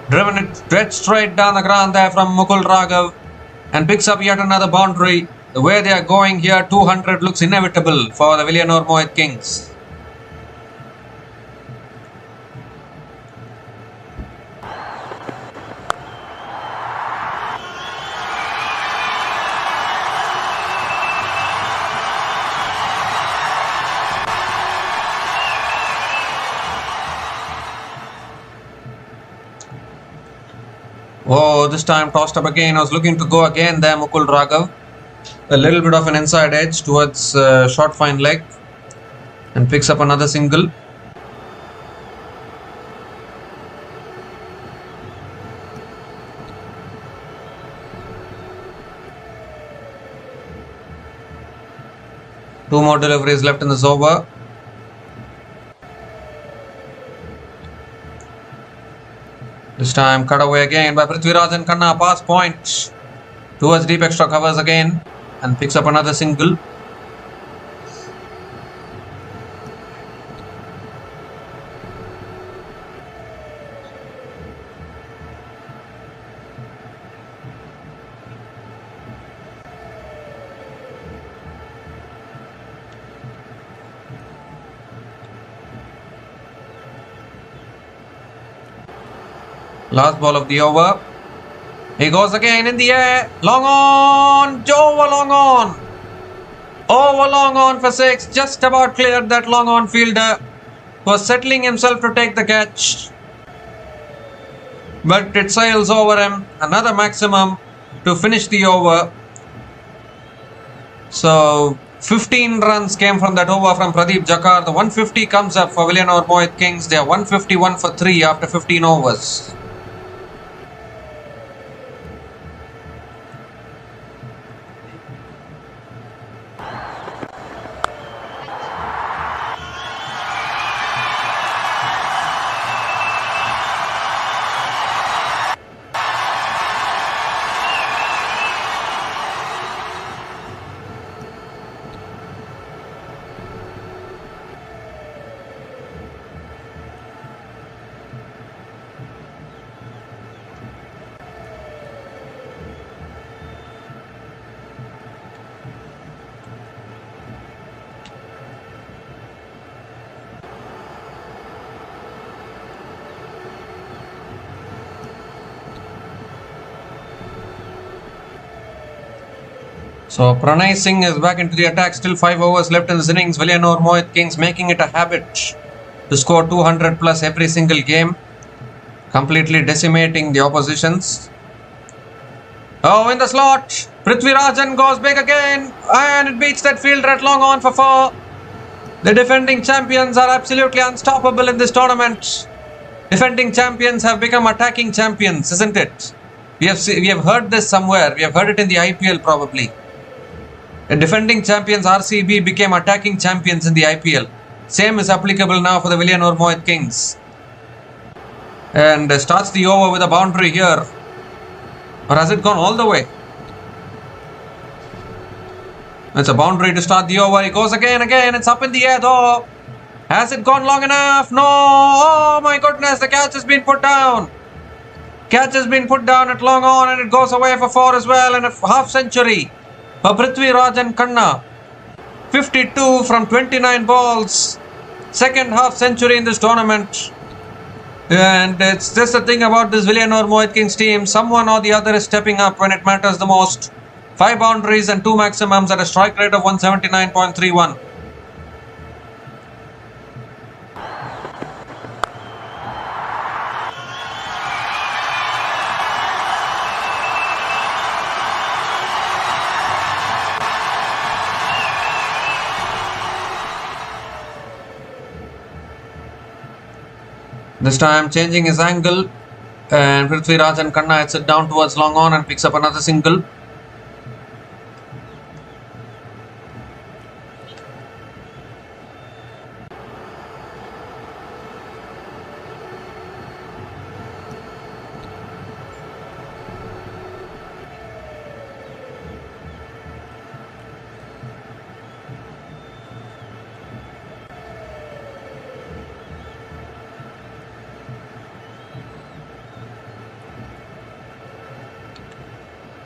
Driven it dead straight down the ground there from Mukul Raghav, and picks up yet another boundary. The way they are going here, 200 looks inevitable for the Villianur Mohit Kings. Oh, this time tossed up again. I was looking to go again there, Mukul Raghav. A little bit of an inside edge towards short fine leg, and picks up another single. Two more deliveries left in this over. This time cut away again by Prithviraj Khanna. Pass point towards deep extra covers again, and picks up another single. Last ball of the over. He goes again in the air. Long on. Over long on. Over long on for 6. Just about cleared that long on fielder. Was settling himself to take the catch. But it sails over him. Another maximum to finish the over. So 15 runs came from that over from Pradeep Jakar. The 150 comes up for Villianur Mohit Kings. They are 151 for 3 after 15 overs. So Pranay Singh is back into the attack. Still 5 overs left in this innings. Villianur Mohit Kings making it a habit to score 200 plus every single game, completely decimating the oppositions. Oh, in the slot, Prithvirajan goes big again, and it beats that fielder at long on for 4. The defending champions are absolutely unstoppable in this tournament. Defending champions have become attacking champions, isn't it? We have heard this somewhere. We have heard it in the IPL probably. The defending champions RCB became attacking champions in the IPL. Same is applicable now for the Villianur Mohit Kings. And starts the over with a boundary here. Or has it gone all the way? It's a boundary to start the over. He goes again. It's up in the air though. Has it gone long enough? No. Oh my goodness. The catch has been put down. Catch has been put down at long on, and it goes away for 4 as well. And a half century for Prithvirajan Khanna. 52 from 29 balls. Second half century in this tournament. And it's just the thing about this Villianur Mohit Kings team. Someone or the other is stepping up when it matters the most. 5 boundaries and 2 maximums at a strike rate of 179.31. This time changing his angle, and Prithvirajan Khanna hits it down towards long on and picks up another single.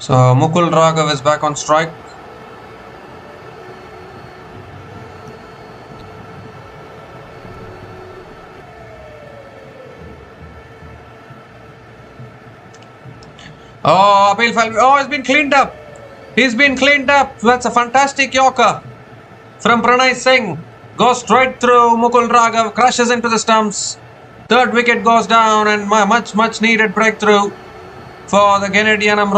So Mukul Raghav is back on strike. Oh, appeal file. Oh, he's been cleaned up. He's been cleaned up. That's a fantastic Yorker from Pranay Singh. Goes straight through Mukul Raghav, crashes into the stumps. Third wicket goes down, and much needed breakthrough for the Genid Yanam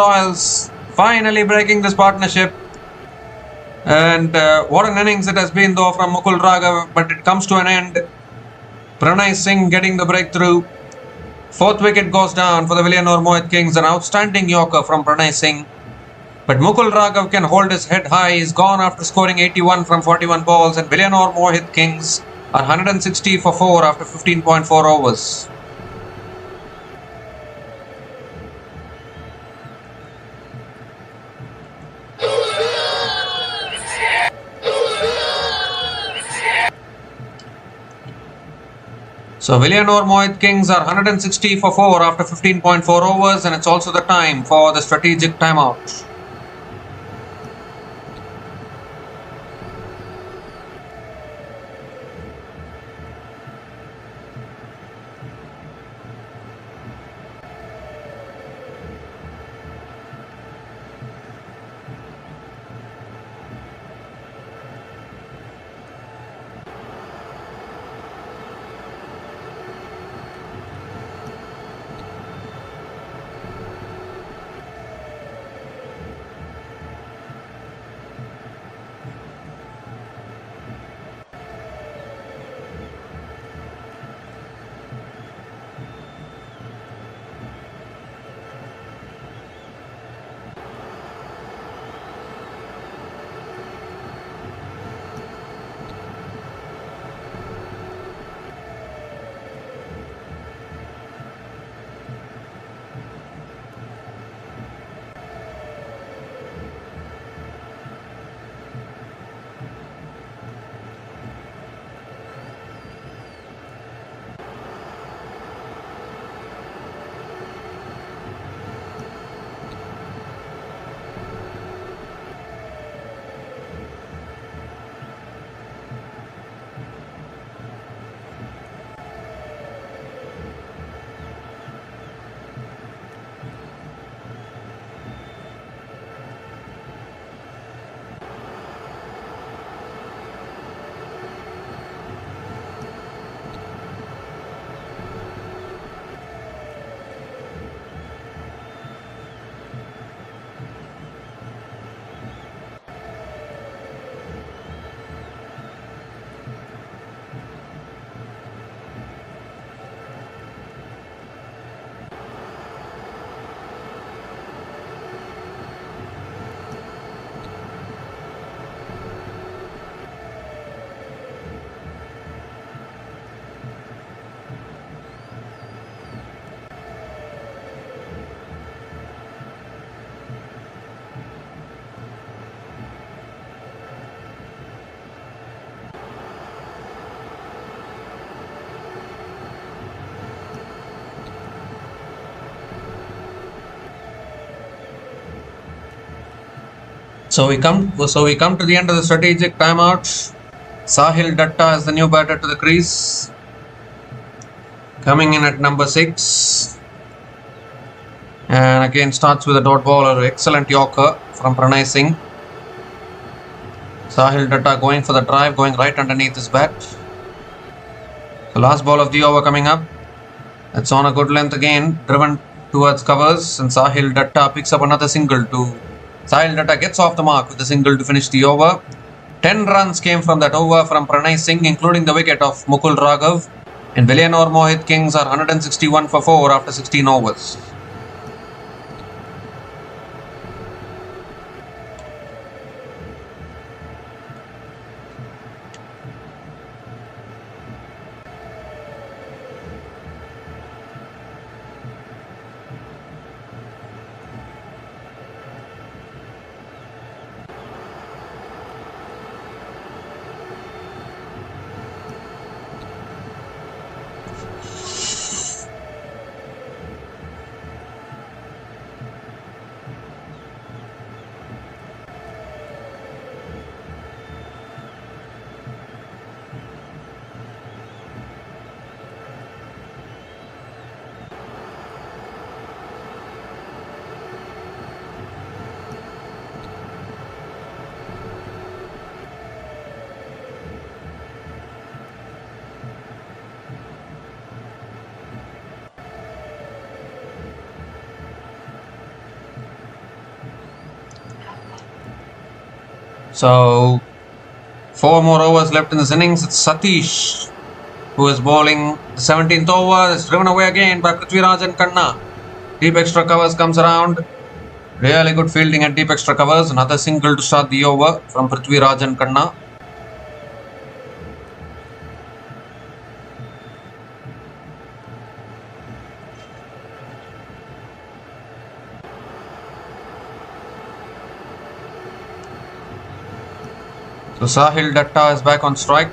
finally breaking this partnership. And what an innings it has been though from Mukul Raghav, but it comes to an end. Pranay Singh getting the breakthrough. Fourth wicket goes down for the Villianur Mohit Kings, an outstanding Yorker from Pranay Singh. But Mukul Raghav can hold his head high. He's gone after scoring 81 from 41 balls, and Villianur Mohit Kings are 160 for 4 after 15.4 overs. So Villianur Mohit Kings are 160 for 4 after 15.4 overs, and it's also the time for the strategic timeout. So we come to the end of the strategic timeout. Sahil Datta is the new batter to the crease. Coming in at number 6. And again starts with a dot ball or excellent Yorker from Pranay Singh. Sahil Datta going for the drive, going right underneath his bat. The last ball of the over coming up. It's on a good length again, driven towards covers, and Sahil Datta picks up another single. Sahil Datta gets off the mark with a single to finish the over. 10 runs came from that over from Pranay Singh, including the wicket of Mukul Raghav. And Villianur Mohit Kings are 161 for 4 after 16 overs. So 4 more overs left in this innings. It's Satish who is bowling the 17th over. It's driven away again by Prithviraj Khanna. Deep extra covers comes around. Really good fielding at deep extra covers. Another single to start the over from Prithviraj Khanna. So Sahil Datta is back on strike.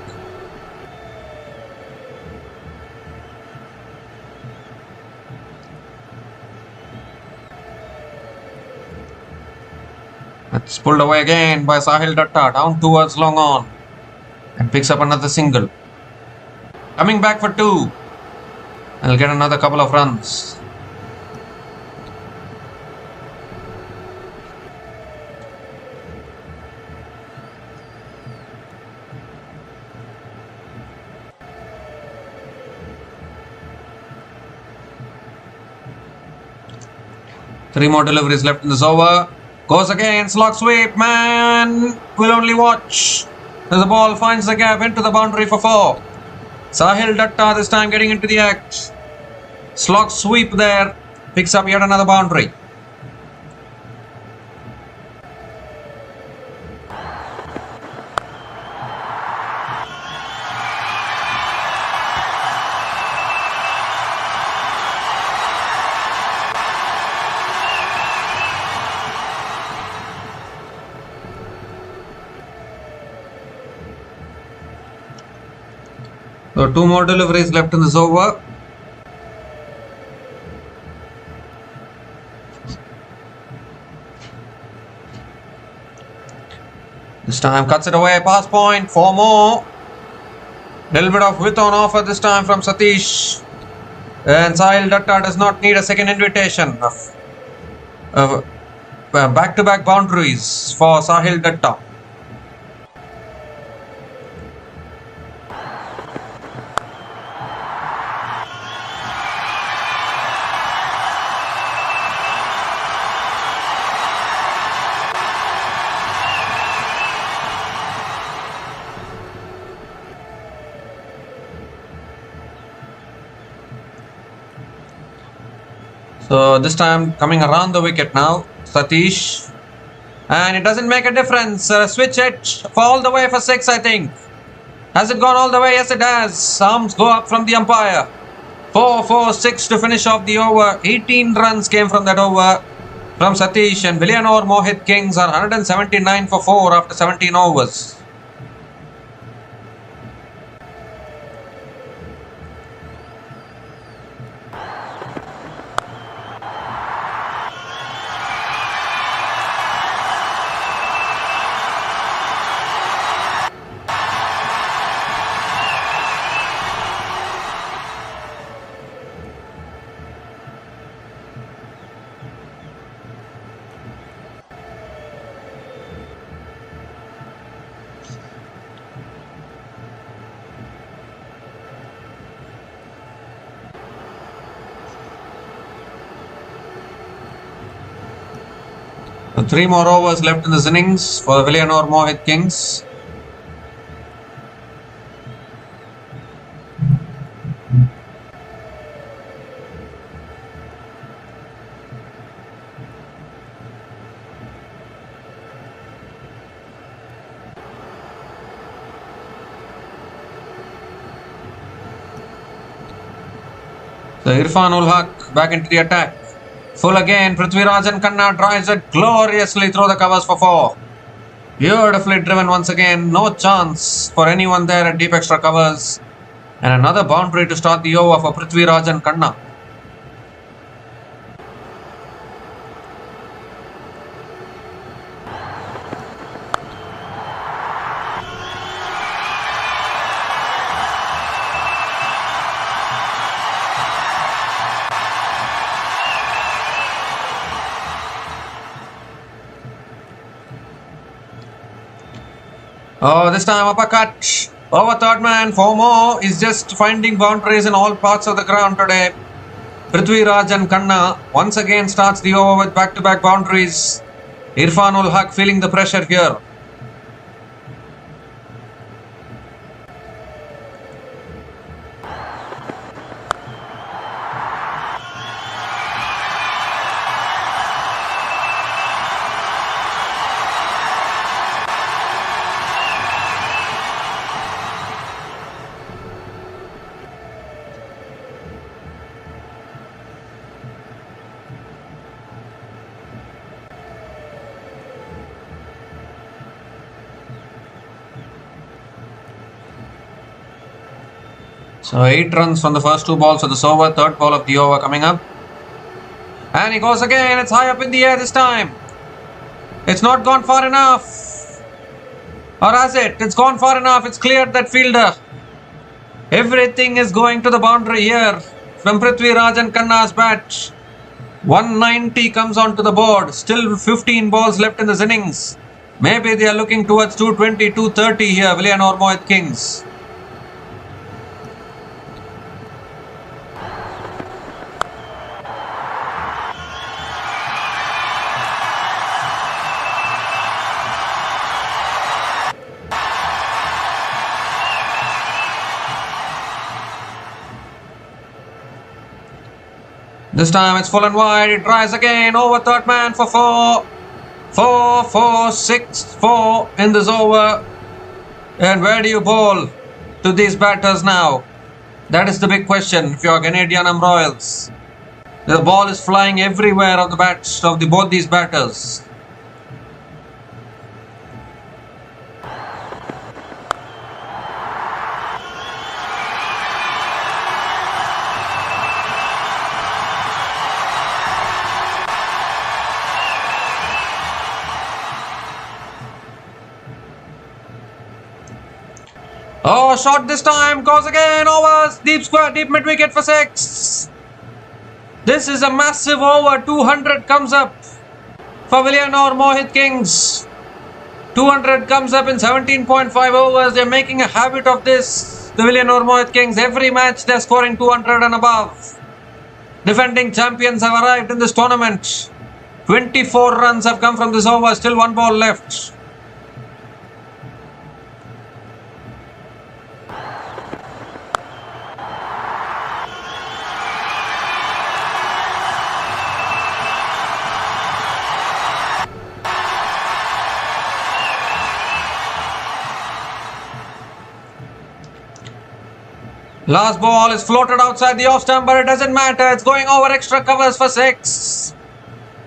It's pulled away again by Sahil Datta, down towards long on, and picks up another single. Coming back for 2. He'll get another couple of runs. Three more deliveries left in this over. Goes again, slog sweep, man will only watch as the ball finds the gap into the boundary for 4. Sahil Datta this time getting into the act. Slog sweep there, picks up yet another boundary. So 2 more deliveries left in this over. This time cuts it away, pass point, 4 more. Little bit of width on offer this time from Satish. And Sahil Datta does not need a second invitation. Back-to-back boundaries for Sahil Datta. So this time coming around the wicket now, Satish. And it doesn't make a difference. Switch it for all the way for 6, I think. Has it gone all the way? Yes, it has. Arms go up from the umpire. 4-4-6 to finish off the over. 18 runs came from that over from Satish. And Villianur Mohit Kings are 179 for 4 after 17 overs. So 3 more overs left in this innings for the Villianur Mohit Kings. So Irfan-ul-Haq back into the attack. Full again. Prithviraj Khanna drives it gloriously through the covers for 4. Beautifully driven once again. No chance for anyone there at deep extra covers. And another boundary to start the over for Prithviraj Khanna. Oh, this time uppercut. Over third man. 4 more is just finding boundaries in all parts of the ground today. Prithviraj Khanna once again starts the over with back-to-back boundaries. Irfan-ul-Haq feeling the pressure here. So 8 runs from the first 2 balls of this over. Third ball of the over coming up. And he goes again. It's high up in the air this time. It's not gone far enough. Or has it? It's gone far enough. It's cleared that fielder. Everything is going to the boundary here from Prithviraj Khanna's bat. 190 comes onto the board. Still 15 balls left in this innings. Maybe they are looking towards 220, 230 here. Villianur Mohit Kings. This time it's full and wide. It tries again. Over third man for 4. 4, 4, 6, 4 in this over. And where do you bowl to these batters now? That is the big question if you are Genid Yanam-royals. The ball is flying everywhere of the bats of both these batters. Oh, shot this time, goes again, overs, deep square, deep mid wicket for 6. This is a massive over, 200 comes up for Villianur Mohit Kings. 200 comes up in 17.5 overs, they're making a habit of this. The Villianur Mohit Kings, every match they're scoring 200 and above. Defending champions have arrived in this tournament. 24 runs have come from this over, still 1 ball left. Last ball is floated outside the off stump, but it doesn't matter. It's going over extra covers for 6.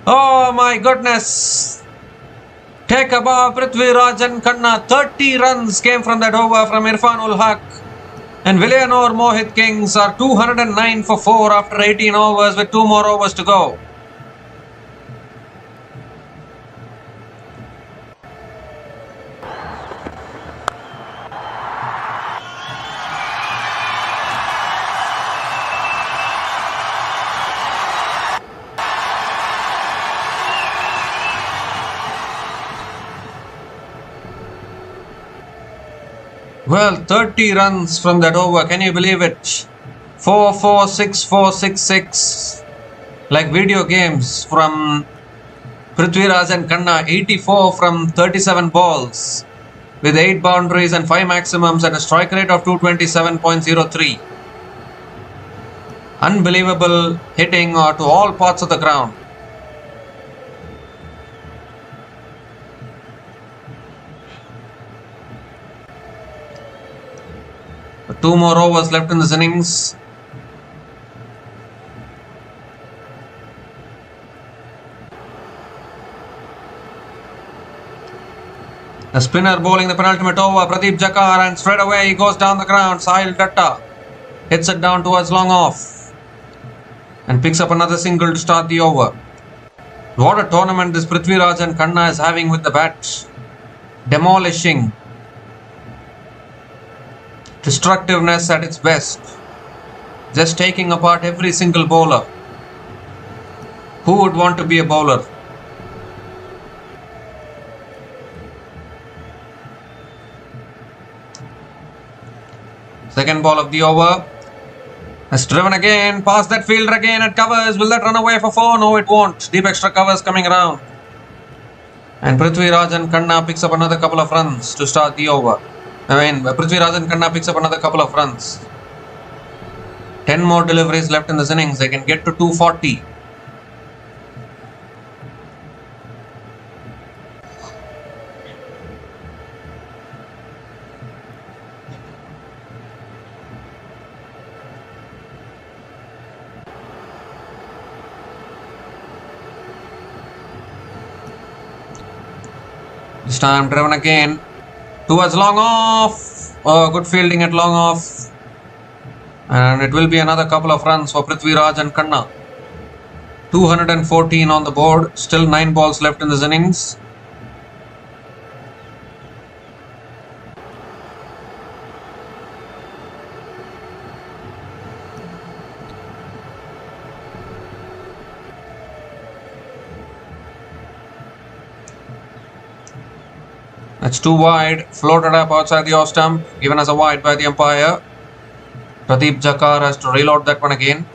Oh my goodness. Take above Prithviraj Khanna. 30 runs came from that over from Irfan-ul-Haq. And Villianur Mohit Kings are 209 for 4 after 18 overs with 2 more overs to go. Well, 30 runs from that over. Can you believe it? 4, 4, 6, 4, 6, 6. Like video games from Prithviraj and Khanna 84 from 37 balls with 8 boundaries and 5 maximums at a strike rate of 227.03. Unbelievable hitting to all parts of the ground. Two more overs left in this innings. The spinner bowling the penultimate over, Pradeep Jakar, and straight away he goes down the ground. Sahil Datta hits it down towards long off and picks up another single to start the over. What a tournament this Prithviraj and Khanna is having with the bat. Demolishing. Destructiveness at its best. Just taking apart every single bowler. Who would want to be a bowler? Second ball of the over. Has driven again, past that fielder again at covers. Will that run away for 4? No, it won't. Deep extra covers coming around. And Prithviraj and Khanna picks up another couple of runs to start the over. Prithviraj and Khanna picks up another couple of runs. 10 more deliveries left in this innings. They can get to 240. This time driven again towards long off. Oh, good fielding at long off. And it will be another couple of runs for Prithviraj and Khanna. 214 on the board. Still 9 balls left in this innings. That's too wide, floated up outside the off stump, given as a wide by the umpire. Pradeep Jakar has to reload that one again.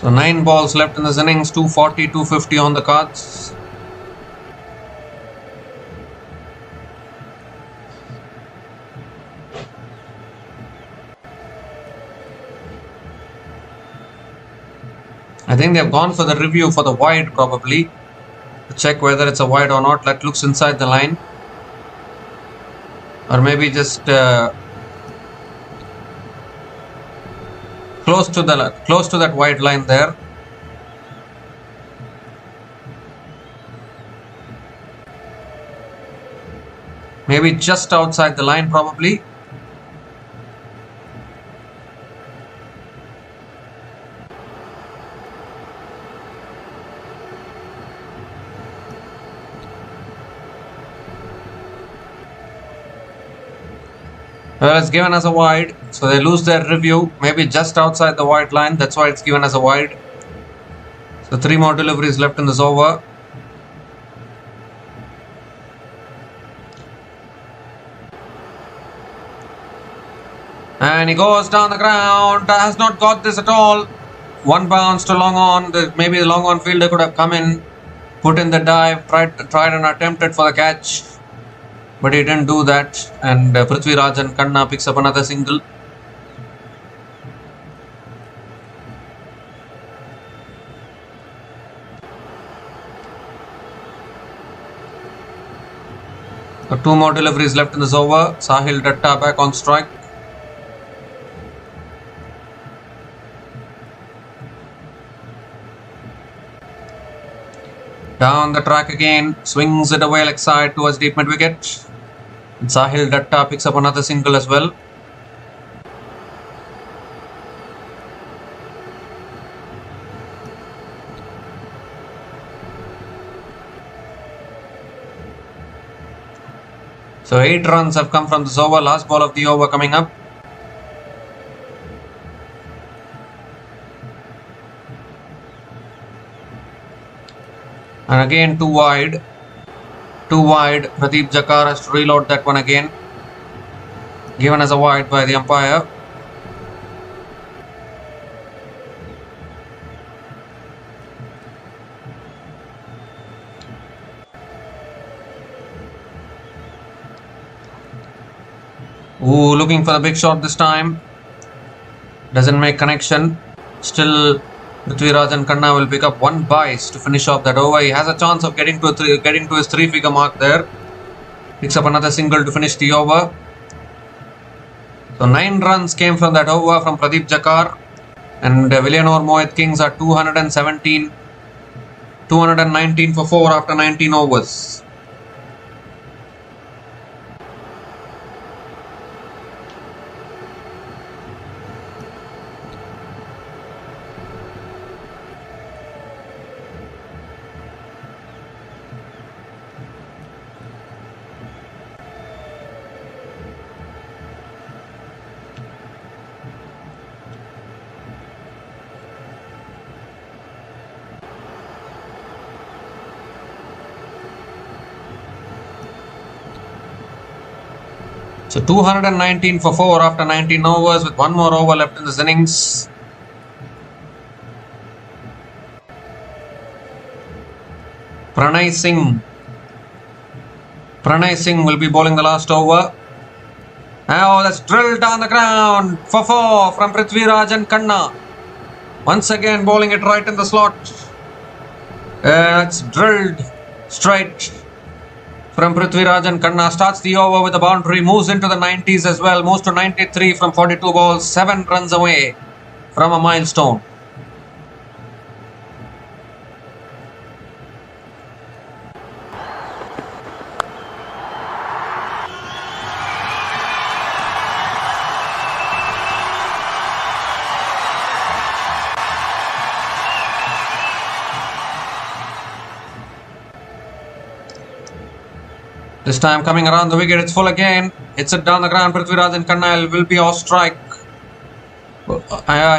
So 9 balls left in this innings, 240, 250 on the cards. I think they've gone for the review for the wide probably, to check whether it's a wide or not. That looks inside the line. Or maybe just close to that white line there. Maybe just outside the line probably. Well, it's given as a wide, so they lose their review, maybe just outside the white line. That's why it's given as a wide. So 3 more deliveries left in this over. And he goes down the ground, has not got this at all. 1 bounce to long on. Maybe the long on fielder could have come in, put in the dive, tried and attempted for the catch. But he didn't do that, and Prithviraj and Khanna picks up another single. So 2 more deliveries left in this over. Sahil Datta back on strike. Down the track again, swings it away leg side towards deep mid wicket. And Sahil Datta picks up another single as well. So 8 runs have come from this over. Last ball of the over coming up. And again 2 wide. 2 wide. Pradeep Jakar has to reload that one again. Given as a wide by the umpire. Ooh, looking for the big shot this time. Doesn't make connection. Still, Prithviraj Khanna will pick up 1 base to finish off that over. He has a chance of getting to his 3-figure mark there. Picks up another single to finish the over. So 9 runs came from that over from Pradeep Jakar. And Villianur Mohit are 219 for 4 after 19 overs. So 219 for 4 after 19 overs with 1 more over left in this innings. Pranay Singh will be bowling the last over. Oh, that's drilled down the ground for 4 from Prithviraj Khanna. Once again bowling it right in the slot. It's drilled straight from Prithviraj Khanna. Starts the over with a boundary, moves into the 90s as well, moves to 93 from 42 balls, 7 runs away from a milestone. This time coming around the wicket, it's full again. Hits it down the ground. Prithviraj Khanna will be off strike.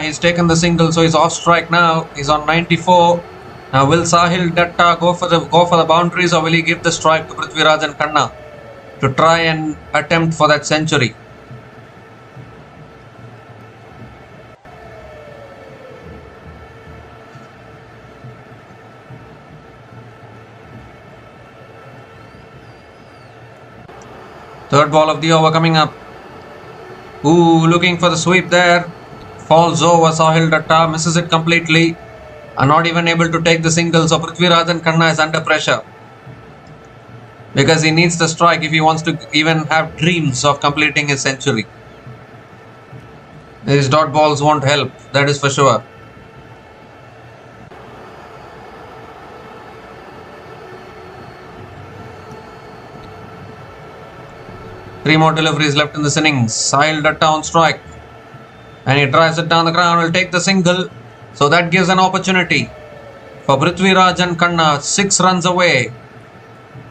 He's taken the single, so he's off strike now. He's on 94. Now will Sahil Datta go for the boundaries, or will he give the strike to Prithviraj Khanna to try and attempt for that century? Third ball of the over coming up. Ooh, looking for the sweep there. Falls over. Sahil Datta misses it completely. And not even able to take the single. So Prithviraj Khanna is under pressure. Because he needs the strike if he wants to even have dreams of completing his century. These dot balls won't help. That is for sure. Three more deliveries left in this innings. Sahil Datta on strike. And he drives it down the ground. Will take the single. So that gives an opportunity for Prithviraj Khanna. 6 runs away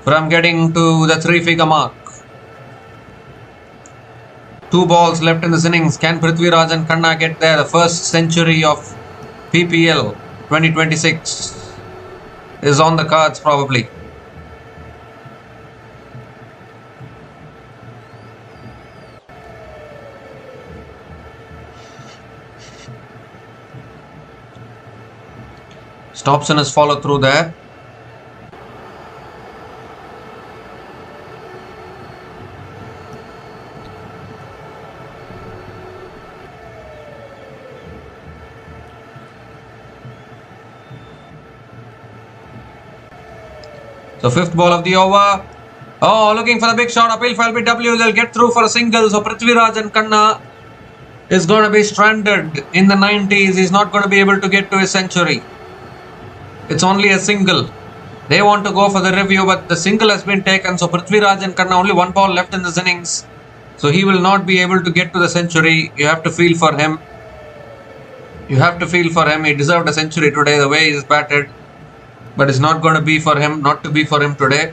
from getting to the 3-figure mark. 2 balls left in this innings. Can Prithviraj Khanna get there? The first century of PPL 2026 is on the cards probably. Stops in his follow through there. So 5th ball of the over. Oh, looking for the big shot. Appeal for LBW. They'll get through for a single. So Prithviraj Khanna is going to be stranded in the 90s. He's not going to be able to get to his century. It's only a single. They want to go for the review, but the single has been taken. So Prithviraj Khanna, only 1 ball left in this innings. So he will not be able to get to the century. You have to feel for him. He deserved a century today, the way he's batted. But it's not going to be for him, not to be for him today.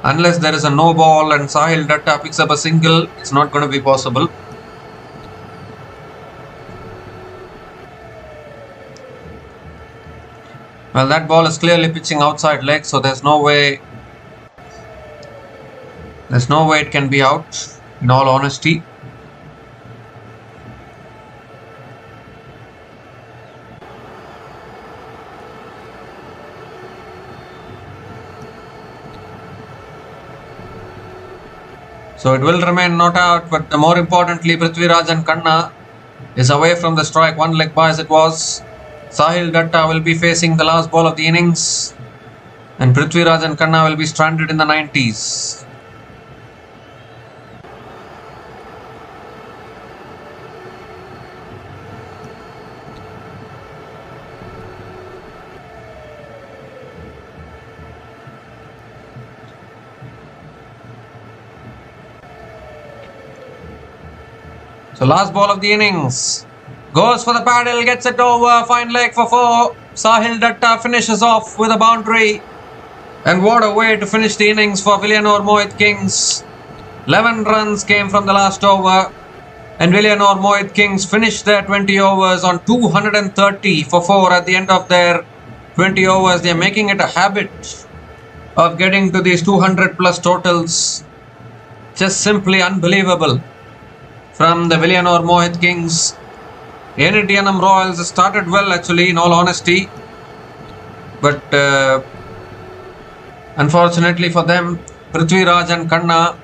Unless there is a no ball and Sahil Datta picks up a single, it's not going to be possible. Well, that ball is clearly pitching outside leg, so there's no way it can be out, in all honesty. So it will remain not out, but more importantly, Prithviraj Khanna is away from the strike, one leg by as it was. Sahil Datta will be facing the last ball of the innings, and Prithviraj Khanna will be stranded in the 90s. So last ball of the innings. Goes for the paddle, gets it over, fine leg for 4. Sahil Datta finishes off with a boundary. And what a way to finish the innings for Villianur Mohit. 11 runs came from the last over. And Villianur Mohit finished their 20 overs on 230 for 4 at the end of their 20 overs. They are making it a habit of getting to these 200 plus totals. Just simply unbelievable from the Villianur Mohit Kings. Genid Yanam Royals started well, actually, in all honesty, but unfortunately for them, Prithviraj Khanna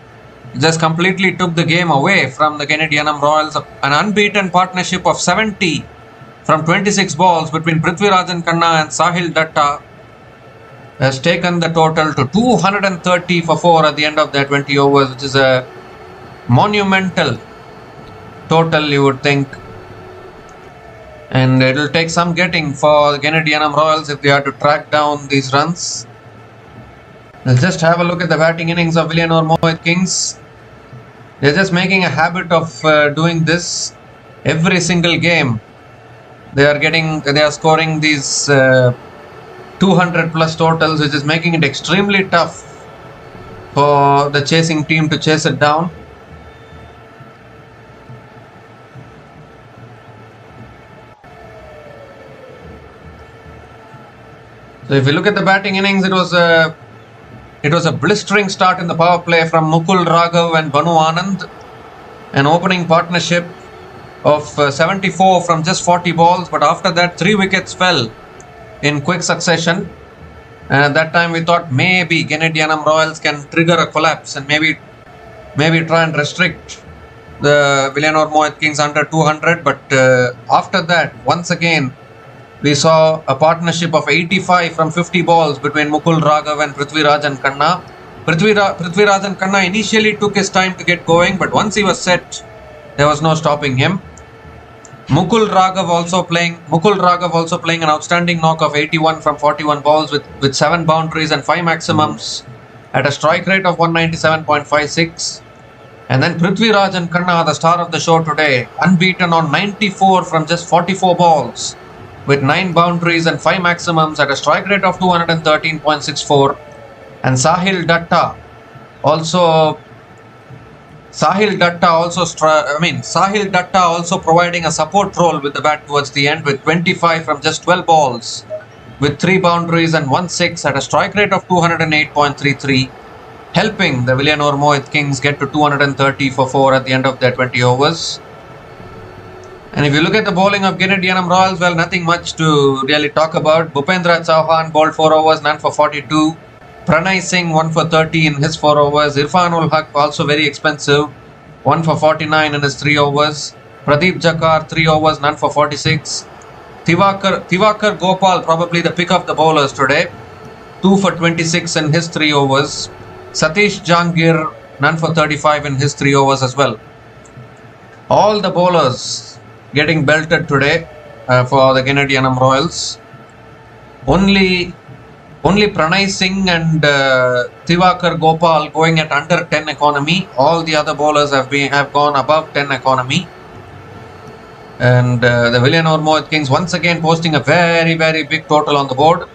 just completely took the game away from the Genid Yanam Royals. An unbeaten partnership of 70 from 26 balls between Prithviraj Khanna and Sahil Datta has taken the total to 230 for 4 at the end of their 20 overs, which is a monumental total, you would think. And it will take some getting for the Genid Yanam Royals if they are to track down these runs. Let's just have a look at the batting innings of Villianur Mohit Kings. They're just making a habit of doing this every single game. They are scoring these 200 plus totals, which is making it extremely tough for the chasing team to chase it down. So if you look at the batting innings, it was a blistering start in the power play from Mukul Raghav and Banu Anand. An opening partnership of 74 from just 40 balls, but after that 3 wickets fell in quick succession. And at that time we thought maybe Genid Yanam Royals can trigger a collapse and maybe try and restrict the Villianur Mohit Kings under 200. But after that, once again, we saw a partnership of 85 from 50 balls between Mukul Raghav and Prithviraj Khanna. Prithviraj Khanna initially took his time to get going, but once he was set, there was no stopping him. Mukul Raghav also playing an outstanding knock of 81 from 41 balls with 7 boundaries and 5 maximums at a strike rate of 197.56. And then Prithviraj Khanna, the star of the show today, unbeaten on 94 from just 44 balls, with 9 boundaries and 5 maximums at a strike rate of 213.64. And Sahil Datta also providing a support role with the bat towards the end, with 25 from just 12 balls, with 3 boundaries and 1 6 at a strike rate of 208.33, helping the Villianur Mohit Kings get to 230 for 4 at the end of their 20 overs. And if you look at the bowling of Genid Yanam Royals, well, nothing much to really talk about. Bhupendra Chauhan bowled 4 overs, none for 42. Pranay Singh 1 for 30 in his 4 overs. Irfanul Haq also very expensive, 1 for 49 in his 3 overs. Pradeep Jakar 3 overs, none for 46. Thivakar Gopal, probably the pick of the bowlers today, 2 for 26 in his 3 overs. Satish Jangir none for 35 in his 3 overs as well. All the bowlers getting belted today for the Genid Yanam Royals. Only Pranay Singh and Thivakar Gopal going at under 10 economy. All the other bowlers have gone above 10 economy. And the Villianur Mohit Kings once again posting a very, very big total on the board.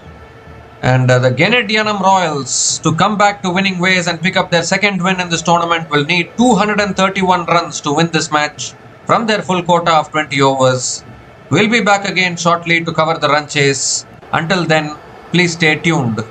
And the Genid Yanam Royals, to come back to winning ways and pick up their second win in this tournament, will need 231 runs to win this match from their full quota of 20 overs. We'll be back again shortly to cover the run chase. Until then, please stay tuned.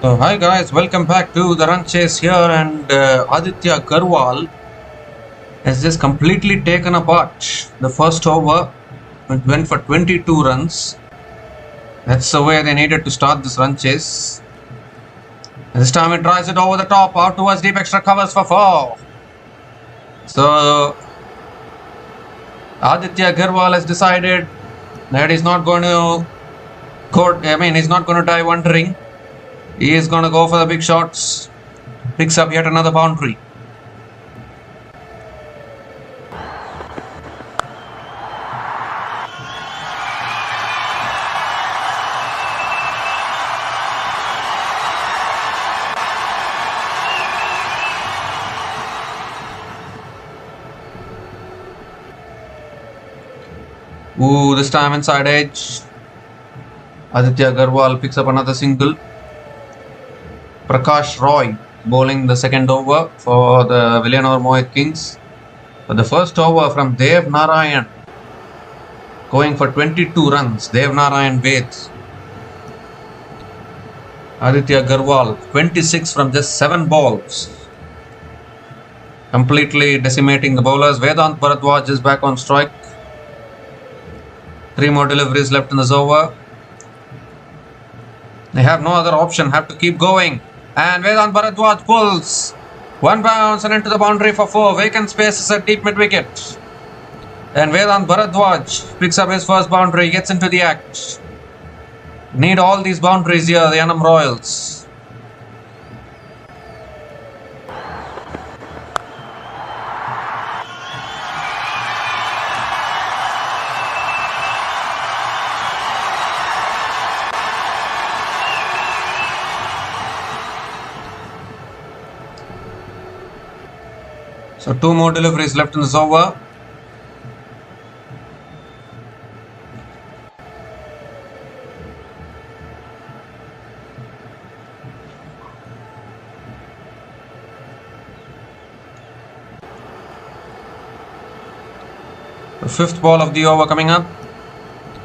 So hi guys, welcome back to the run chase here, and Aditya Garwal has just completely taken apart the first over. It went for 22 runs. That's the way they needed to start this run chase. And this time it drives it over the top, out towards deep extra covers for 4. So Aditya Garwal has decided that he's not going to he's not going to die wondering. He is going to go for the big shots. Picks up yet another boundary. Ooh, this time inside edge. Aditya Garwal picks up another single. Prakash Roy bowling the second over for the Villianur Mohit Kings. But the first over from Dev Narayan, going for 22 runs. Dev Narayan Ved. Aditya Garwal 26 from just 7 balls. Completely decimating the bowlers. Vedant Bharadwaj is back on strike. 3 more deliveries left in this over. They have no other option, have to keep going. And Vedant Bharadwaj pulls. 1 bounce and into the boundary for 4. Vacant spaces at deep mid wicket. And Vedant Bharadwaj picks up his first boundary, gets into the act. Need all these boundaries here, the Yanam Royals. So 2 more deliveries left in this over. The 5th ball of the over coming up.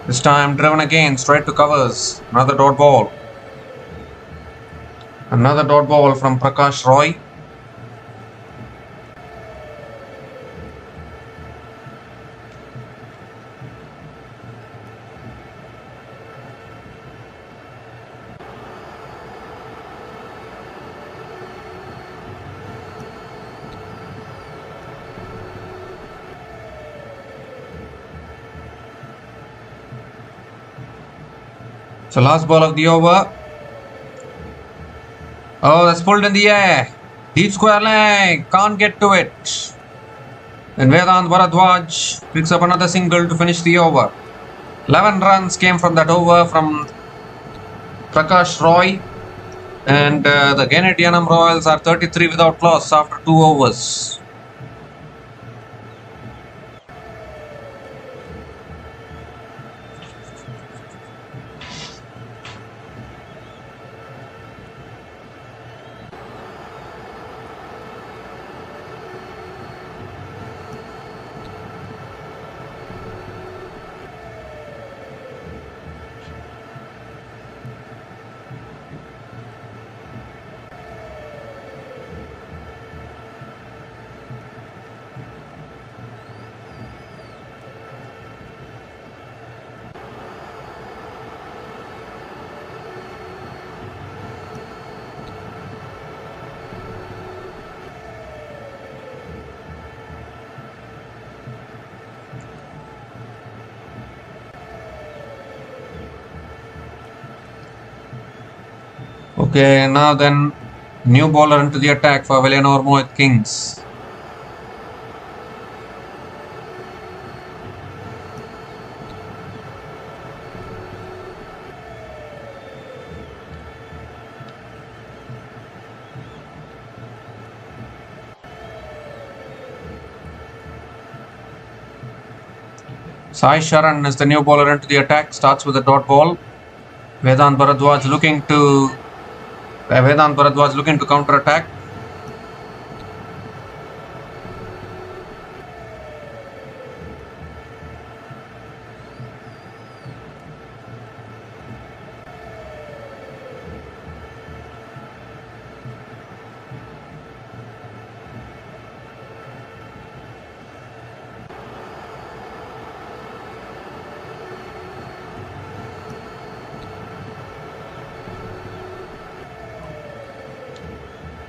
This time driven again, straight to covers. Another dot ball. Another dot ball from Prakash Roy. So last ball of the over. Oh, that's pulled in the air. Deep square leg. Can't get to it. And Vedant Bharadwaj picks up another single to finish the over. 11 runs came from that over from Prakash Roy. And the Genid Yanam Royals are 33 without loss after 2 overs. Okay, now then, new bowler into the attack for Villianur Mohit Kings. Sai Sharan is the new bowler into the attack, starts with a dot ball. Vedant Bharadwaj looking to counter attack.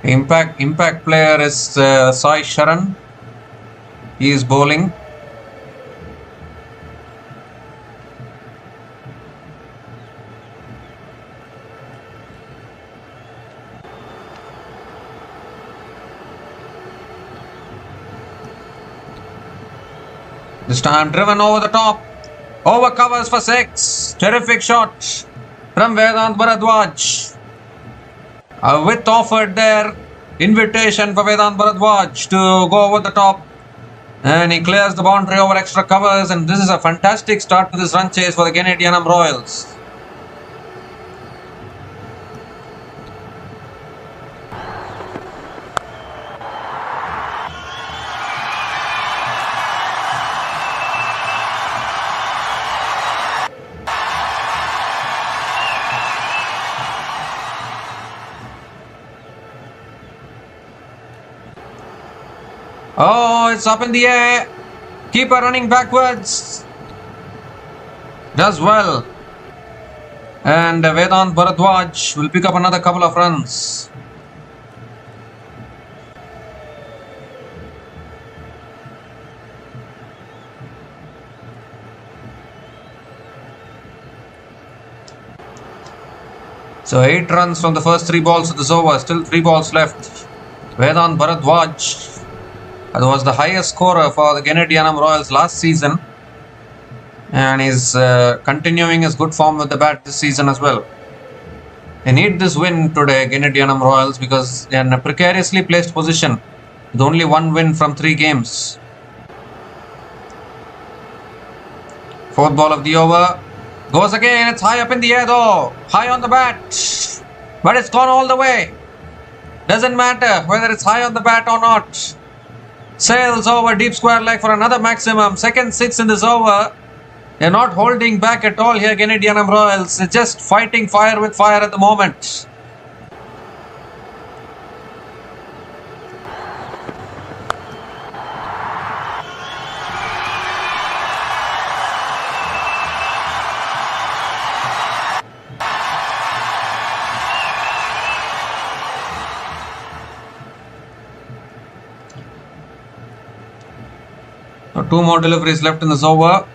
Impact player is Sai Sharan. He is bowling. This time driven over the top. Over covers for 6. Terrific shot from Vedant Bharadwaj. A width offered there. Invitation for Vedant Bharadwaj to go over the top. And he clears the boundary over extra covers. And this is a fantastic start to this run chase for the Genid Yanam Royals. Oh, it's up in the air. Keeper running backwards. Does well. And Vedant Bharadwaj will pick up another couple of runs. So 8 runs from the first 3 balls of this over. Still 3 balls left. Vedant Bharadwaj. That was the highest scorer for the Genid Yanam Royals last season. And is continuing his good form with the bat this season as well. They need this win today, Genid Yanam Royals, because they are in a precariously placed position with only 1 win from 3 games. 4th ball of the over. Goes again. It's high up in the air though. High on the bat. But it's gone all the way. Doesn't matter whether it's high on the bat or not. Sails over deep square leg for another maximum. Second 6 in this over. They're not holding back at all here, Genid Yanam Royals. They're just fighting fire with fire at the moment. So 2 more deliveries left in this over.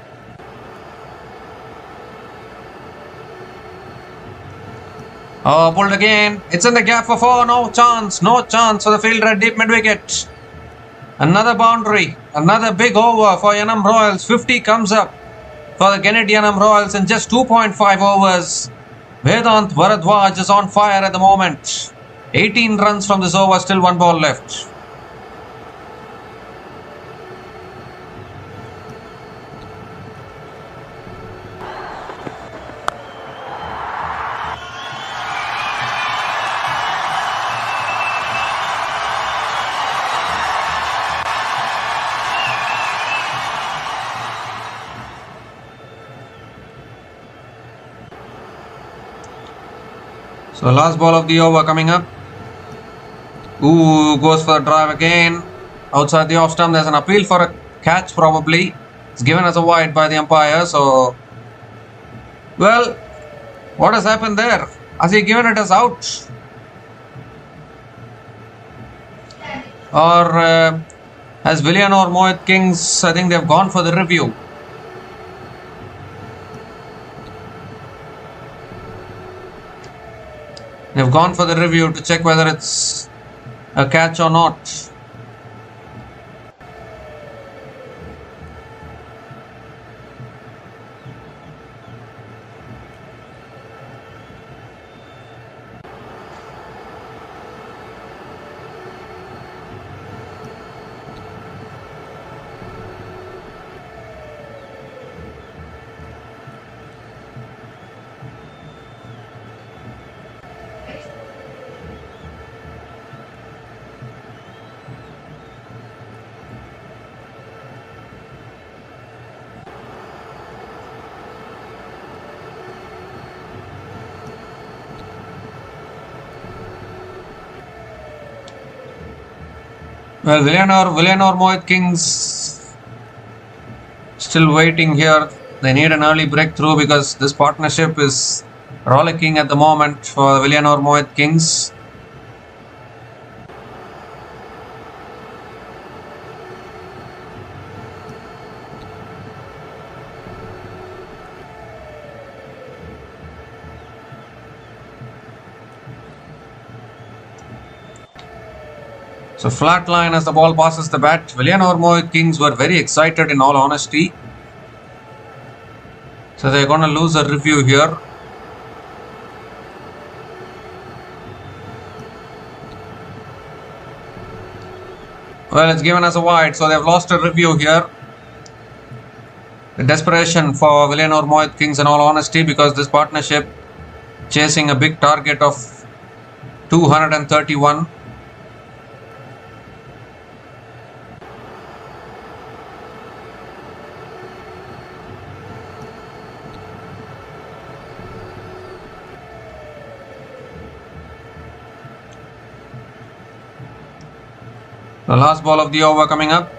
Oh, pulled again. It's in the gap for 4. No chance. No chance for the fielder at deep mid wicket. Another boundary. Another big over for Yanam Royals. 50 comes up for the Genid Yanam Royals in just 2.5 overs. Vedant Bharadwaj is on fire at the moment. 18 runs from this over. Still 1 ball left. So last ball of the over coming up. Ooh, goes for the drive again. Outside the off stump, there's an appeal for a catch probably. It's given as a wide by the umpire. So, well, what has happened there? Has he given it as out? Or has Villianur Mohit, I think they've gone for the review. They've gone for the review to check whether it's a catch or not. Well, Villianur Mohit still waiting here. They need an early breakthrough because this partnership is rollicking at the moment for Villianur Mohit. So flat line as the ball passes the bat. Villianur Mohit Kings were very excited in all honesty. So they're going to lose a review here. Well, it's given as a wide, so they've lost a review here. The desperation for Villianur Mohit Kings in all honesty, because this partnership chasing a big target of 231. The last ball of the over coming up.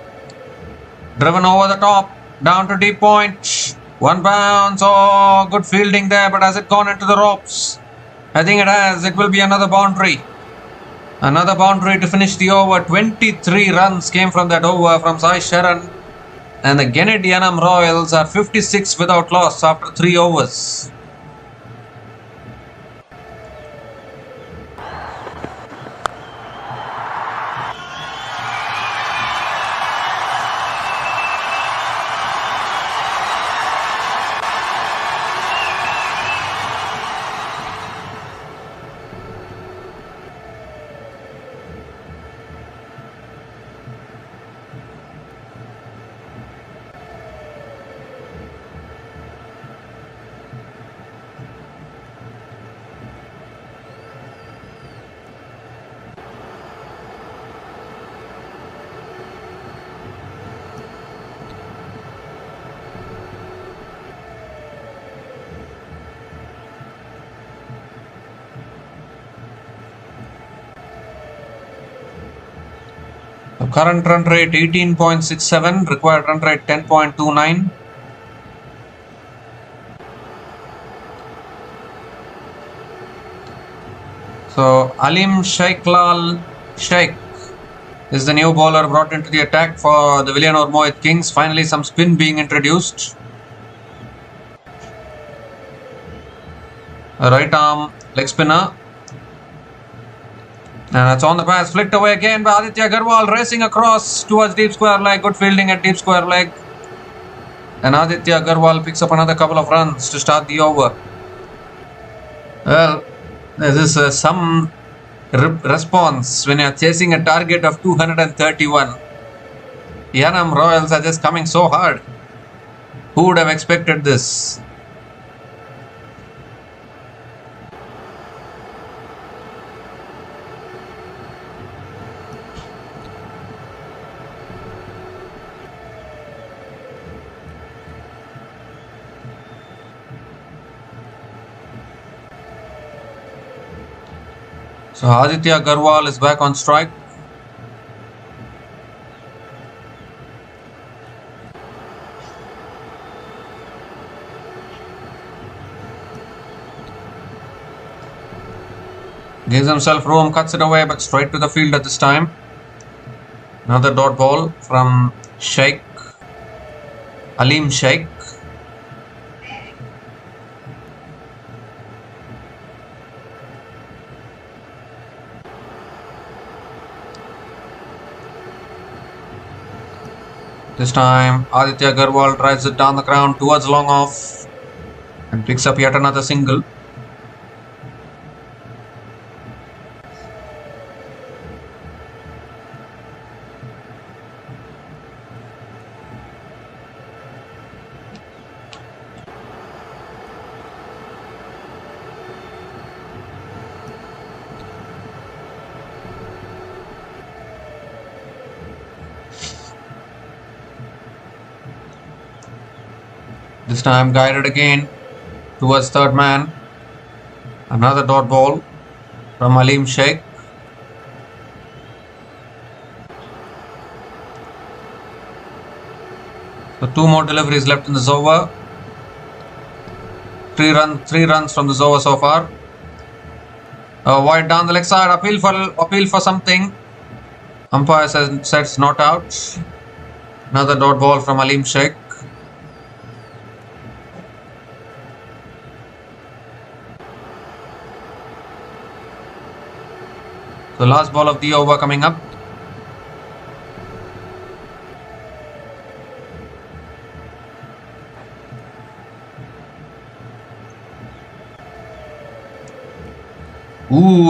Driven over the top, down to deep point. One bounce. Oh, good fielding there, but has it gone into the ropes? I think it has. It will be another boundary. Another boundary to finish the over. 23 runs came from that over from Sai Sharan. And the Genid Yanam Royals are 56 without loss after 3 overs. The current run rate 18.67, required run rate 10.29. So Alim Sheiklal Sheikh is the new bowler brought into the attack for the Villianur Mohit Kings. Finally some spin being introduced. A right arm leg spinner. And it's on the pass, flicked away again by Aditya Agarwal, racing across towards deep square leg. Good fielding at deep square leg. And Aditya Agarwal picks up another couple of runs to start the over. Well, this is some response when you're chasing a target of 231. Yanam Royals are just coming so hard. Who would have expected this? So Aditya Agarwal is back on strike. Gives himself room, cuts it away, but straight to the field at this time. Another dot ball from Sheikh, Alim Sheikh. This time Aditya Agarwal drives it down the ground towards long off and picks up yet another single. This time guided again towards third man. Another dot ball from Alim Sheikh. So 2 more deliveries left in this over. 3 runs from this over so far. Wide down the leg side. Appeal for something. Umpire says not out. Another dot ball from Alim Sheikh. The last ball of the over coming up.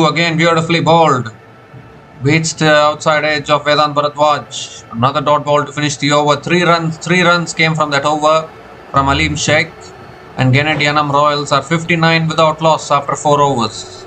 Again beautifully bowled. Beats the outside edge of Vedant Bharadwaj. Another dot ball to finish the over. 3 runs. 3 runs came from that over from Aleem Sheikh. And Genid Yanam Royals are 59 without loss after 4 overs.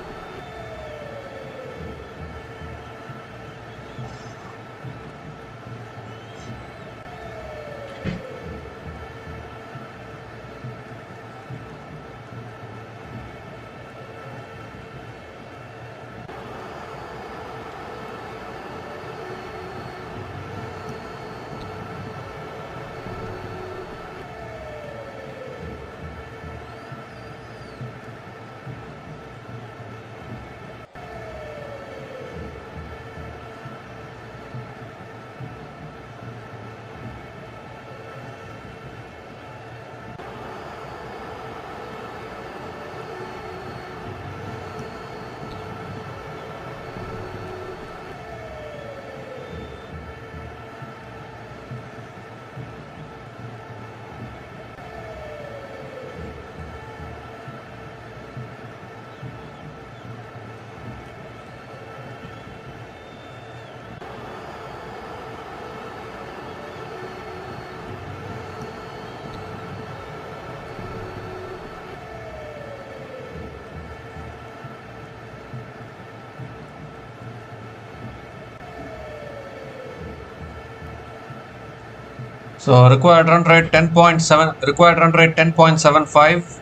So required run rate 10.7, required run rate 10.75.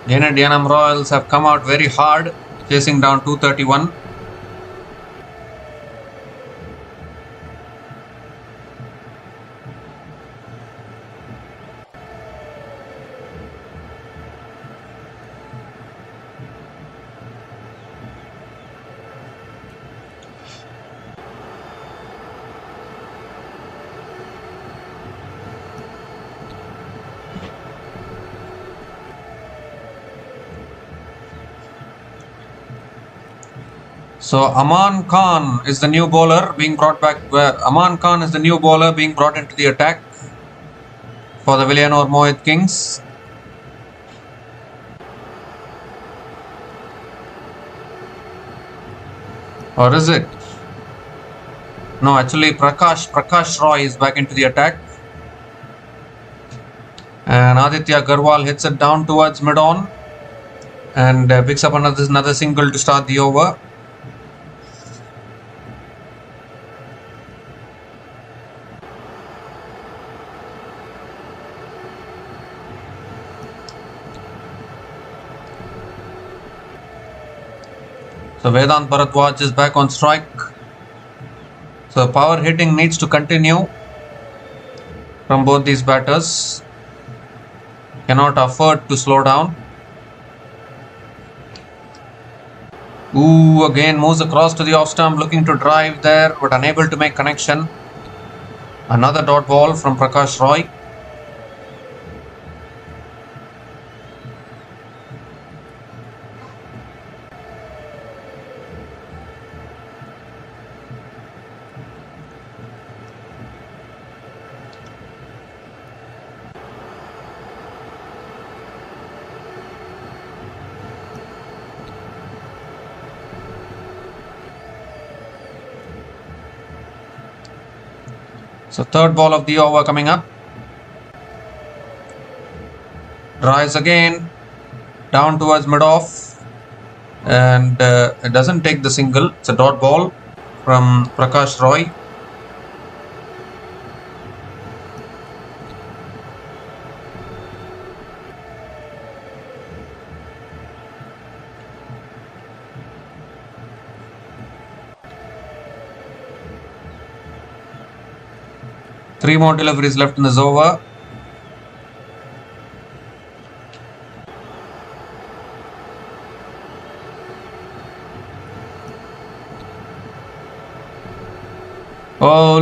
Genid Yanam Royals have come out very hard, chasing down 231. So Aman Khan is the new bowler being brought back. Aman Khan is the new bowler being brought into the attack for the Villianur Mohit Kings. Or is it? No, actually Prakash Roy is back into the attack. And Aditya Garwal hits it down towards mid-on and picks up another single to start the over. So Vedant Bharadwaj is back on strike. So power hitting needs to continue from both these batters. Cannot afford to slow down. Again moves across to the off stump, looking to drive there but unable to make connection. Another dot ball from Prakash Roy. So third ball of the over coming up. Drives again down towards mid-off and it doesn't take the single. It's a dot ball from Prakash Roy. Three more deliveries left in this over.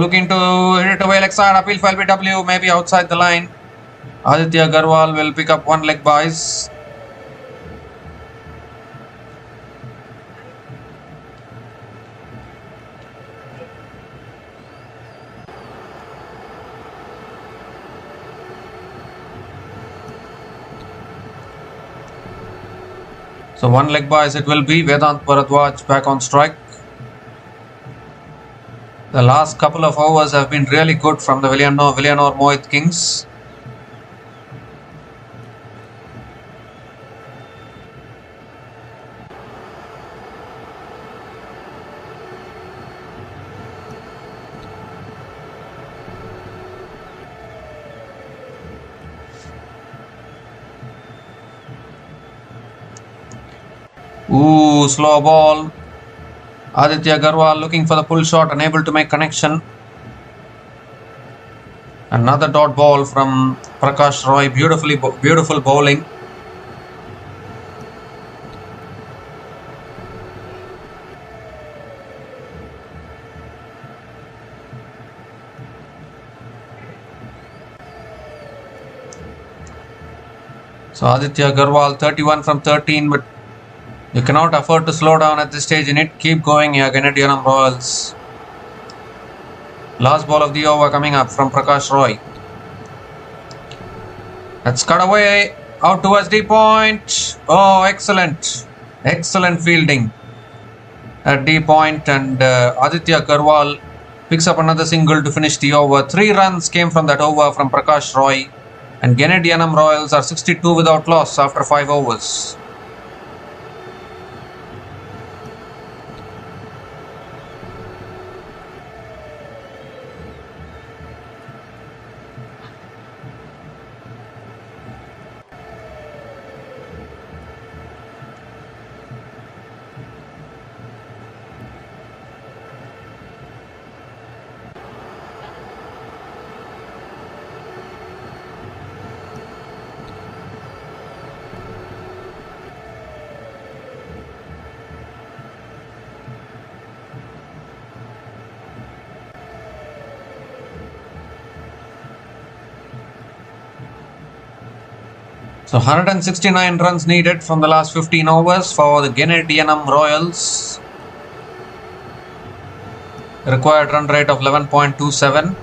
Looking to hit it away leg side. Appeal for LBW, maybe outside the line. Aditya Garwal will pick up one leg byes. So one leg buys it will be Vedant Bharadwaj back on strike. The last couple of overs have been really good from the Villianur Mohit Kings. Ooh, slow ball. Aditya Agarwal looking for the pull shot, unable to make connection. Another dot ball from Prakash Roy. Beautiful bowling. So Aditya Agarwal 31 from 13, but you cannot afford to slow down at this stage in it. Keep going here, Genid Yanam. Last ball of the over coming up from Prakash Roy. That's cut away out towards the point. Oh, excellent. Excellent fielding at D point, and Aditya Agarwal picks up another single to finish the over. 3 runs came from that over from Prakash Roy, and Genid Yanam are 62 without loss after 5 overs. So 169 runs needed from the last 15 overs for the Genid Yanam Royals. Required run rate of 11.27.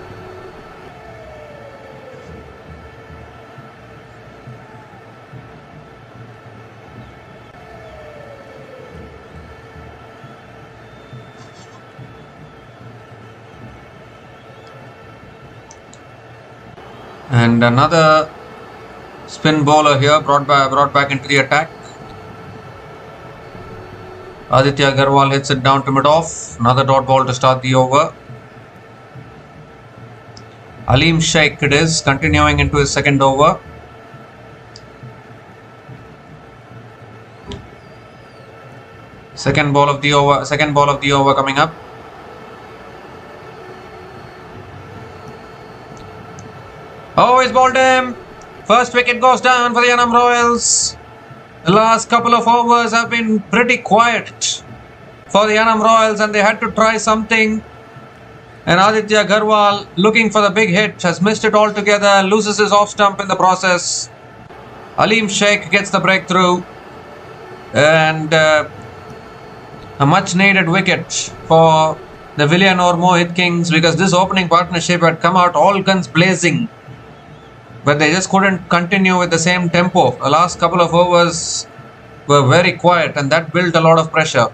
And another spin bowler here brought back into the attack. Aditya Agarwal hits it down to mid-off. Another dot ball to start the over. Aleem Sheikh it is, continuing into his second over. Second ball of the over coming up. Oh, he's bowled him. First wicket goes down for the Yanam Royals. The last couple of overs have been pretty quiet for the Yanam Royals, and they had to try something. And Aditya Agarwal, looking for the big hit, has missed it altogether, loses his off stump in the process. Aleem Sheikh gets the breakthrough, and a much needed wicket for the Villianur Mohit Kings, because this opening partnership had come out all guns blazing, but they just couldn't continue with the same tempo. The last couple of overs were very quiet, and that built a lot of pressure.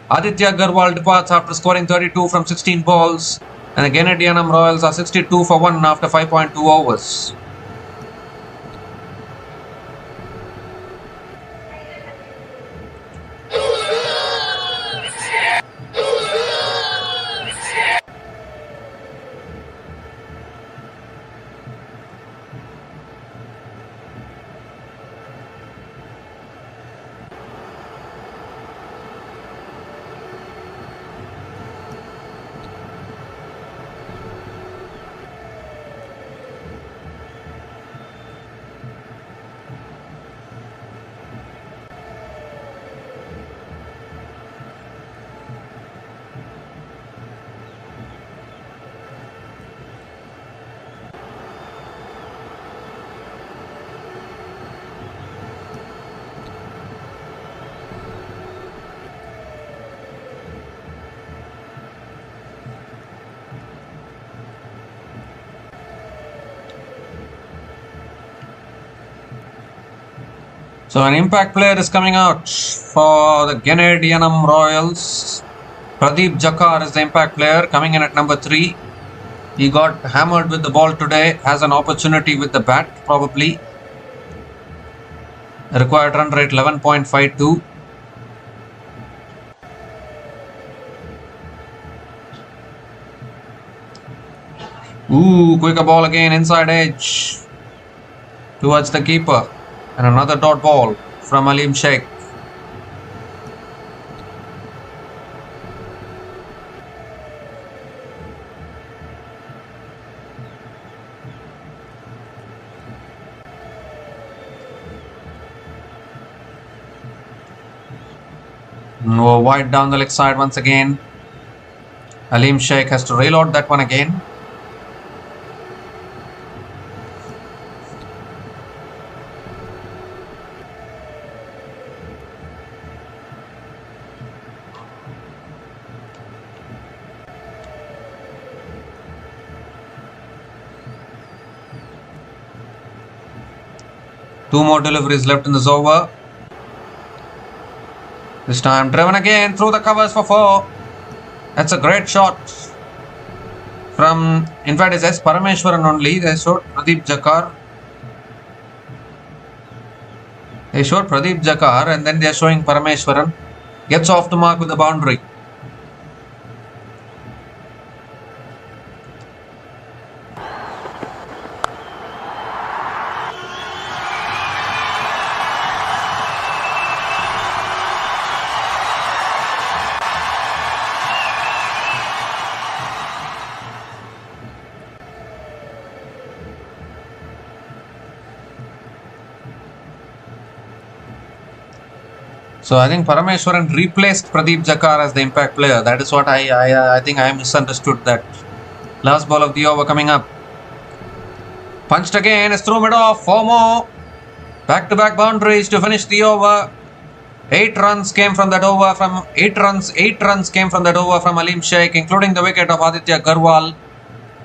Aditya Agarwal departs after scoring 32 from 16 balls, and the Genid Yanam Royals are 62 for 1 after 5.2 overs. So an impact player is coming out for the Genid Yanam Royals. Pradeep Jakar is the impact player coming in at number 3. He got hammered with the ball today, has an opportunity with the bat probably. Required run rate 11.52. Ooh, quicker ball again inside edge towards the keeper. And another dot ball from Aleem Sheikh. No, wide down the leg side once again. Aleem Sheikh has to reload that one again. Two more deliveries left in this over. This time driven again through the covers for 4. That's a great shot from, in fact, it's S. Parameshwaran only. They showed Pradeep Jakar. They showed Pradeep Jakar and then they are showing Parameshwaran. Gets off the mark with the boundary. So I think Parameshwaran replaced Pradeep Jakar as the impact player. That is what I think I misunderstood that. Last ball of the over coming up. Punched again, is through mid off. 4 more. Back-to-back boundaries to finish the over. 8 runs came from that over from 8 runs came from that over from Aleem Sheikh, including the wicket of Aditya Garwal.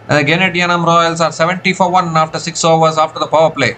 And the Genid Yanam Royals are 70 for 1 after 6 overs after the power play.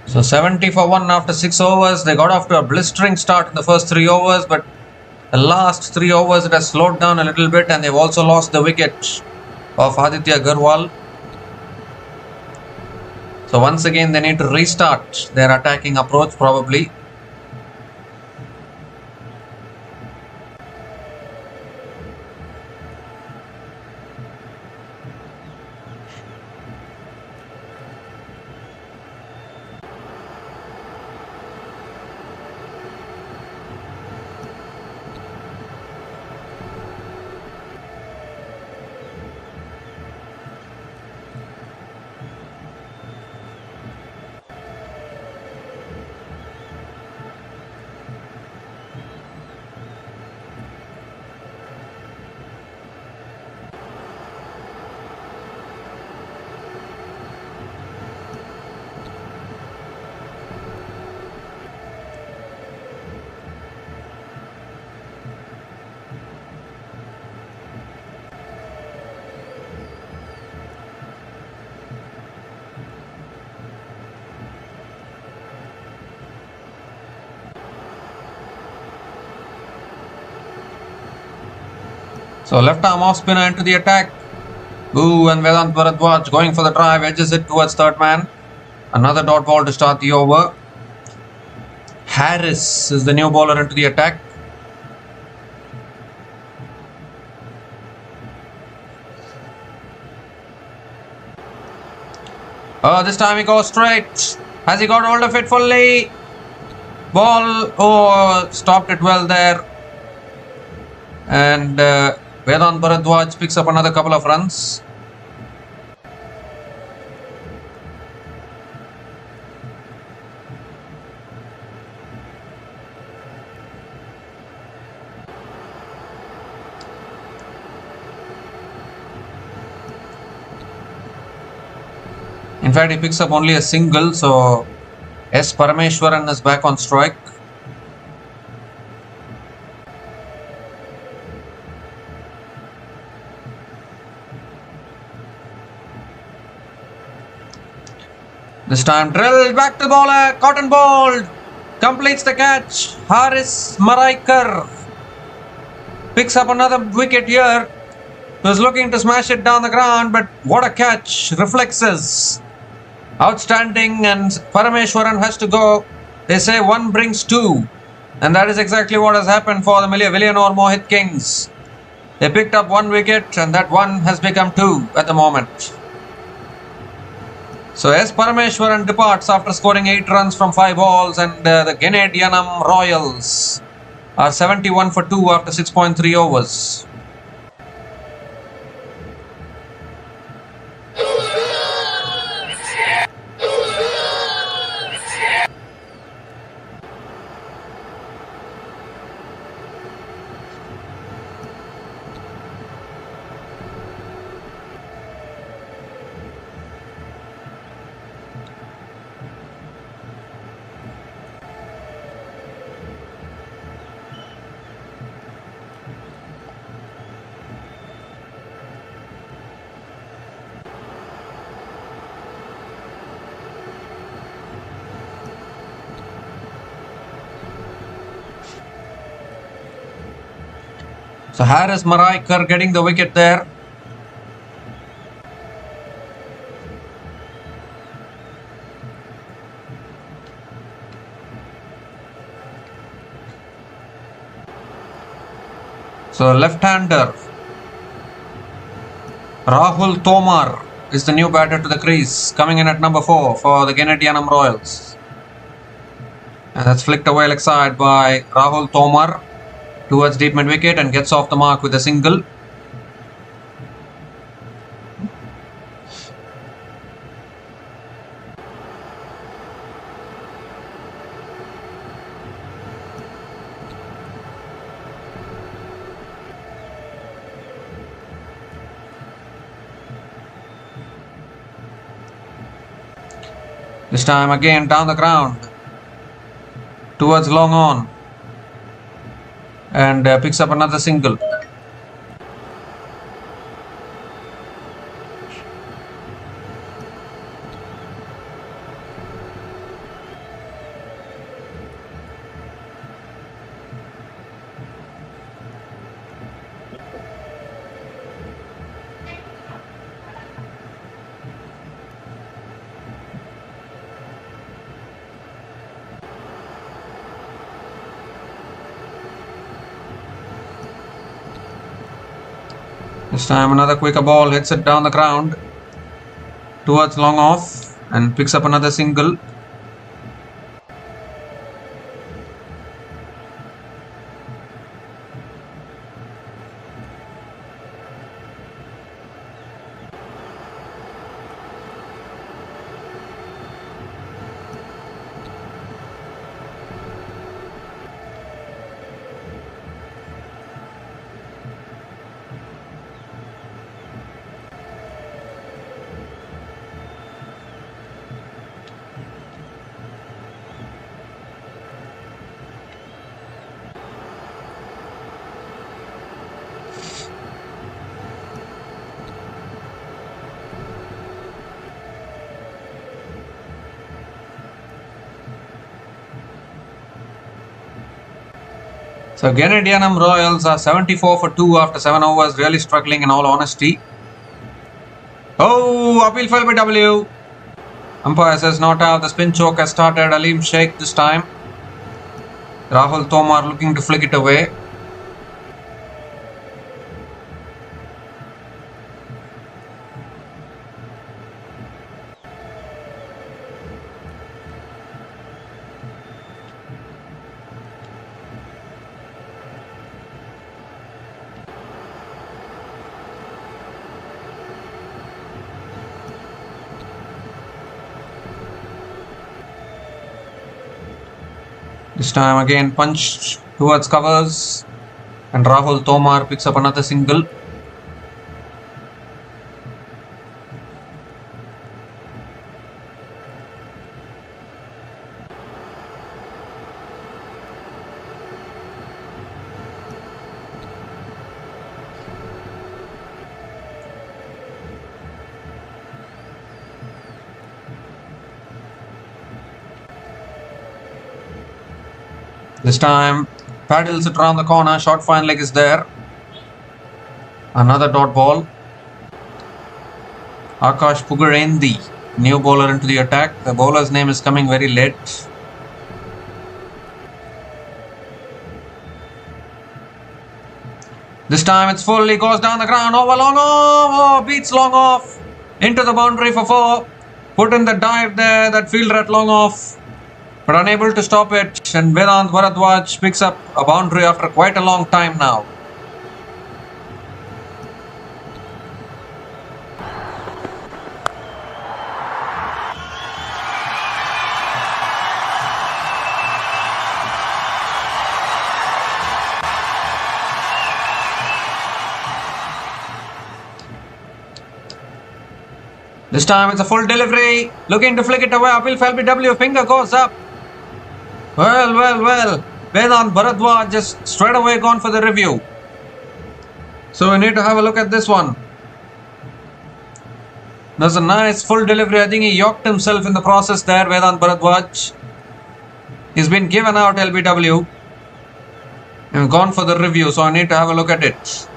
So 70 for 1 after 6 overs. They got off to a blistering start in the first 3 overs, but the last 3 overs it has slowed down a little bit, and they've also lost the wicket of Aditya Garwal. So once again they need to restart their attacking approach probably. So left arm off spinner into the attack. Ooh, and Vedant Bharadwaj going for the drive, edges it towards third man. Another dot ball to start the over. Harris is the new bowler into the attack. Oh, this time he goes straight. Has he got hold of it fully? Ball, oh, stopped it well there. And Vedant Bharadwaj picks up another couple of runs. In fact, he picks up only a single, so S. Parameshwaran is back on strike. This time drilled back to the bowler, cotton bowled, completes the catch. Haris Maraikar picks up another wicket here. He was looking to smash it down the ground, but what a catch! Reflexes. Outstanding, and Parameshwaran has to go. They say one brings two, and that is exactly what has happened for the Villianur Mohit Kings. They picked up one wicket, and that one has become two at the moment. So S. Parameshwaran departs after scoring 8 runs from 5 balls, and the Genid Yanam Royals are 71 for 2 after 6.3 overs. So Haris Maraikar getting the wicket there. So left-hander Rahul Tomar is the new batter to the crease, coming in at number 4 for the Genid Yanam Royals. And that's flicked away leg side by Rahul Tomar towards deep mid wicket and gets off the mark with a single. This time again down the ground towards long on, and picks up another single. This time another quicker ball hits it down the ground towards long off and picks up another single. So Genid Yanam Royals are 74 for 2 after 7 overs, really struggling in all honesty. Oh, appeal for LBW. Umpire says not out. The spin choke has started. Aleem Sheikh this time. Rahul Tomar looking to flick it away. This time again punched towards covers, and Rahul Tomar picks up another single. This time paddles it around the corner, short fine leg is there. Another dot ball. Akash Pugarendi, new bowler into the attack. The bowler's name is coming very late. This time it's full, he goes down the ground, over long off, beats long off, into the boundary for 4. Put in the dive there, that fielder at long off, but unable to stop it, and Vedant Bharadwaj picks up a boundary after quite a long time now. This time it's a full delivery, looking to flick it away, uphill for LBW, finger goes up. Well, Vedant Bharadwaj just straight away gone for the review. So we need to have a look at this one. There's a nice full delivery, I think he yorked himself in the process there, Vedant Bharadwaj. He's been given out LBW and gone for the review, so I need to have a look at it.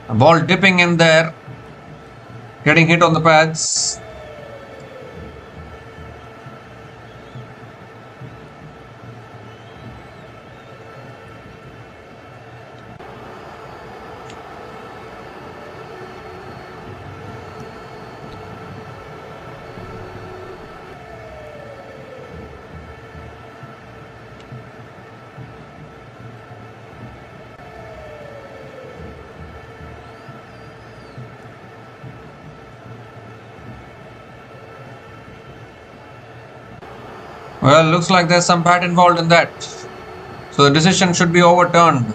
A ball dipping in there, getting hit on the pads. Well, looks like there's some bat involved in that. So the decision should be overturned.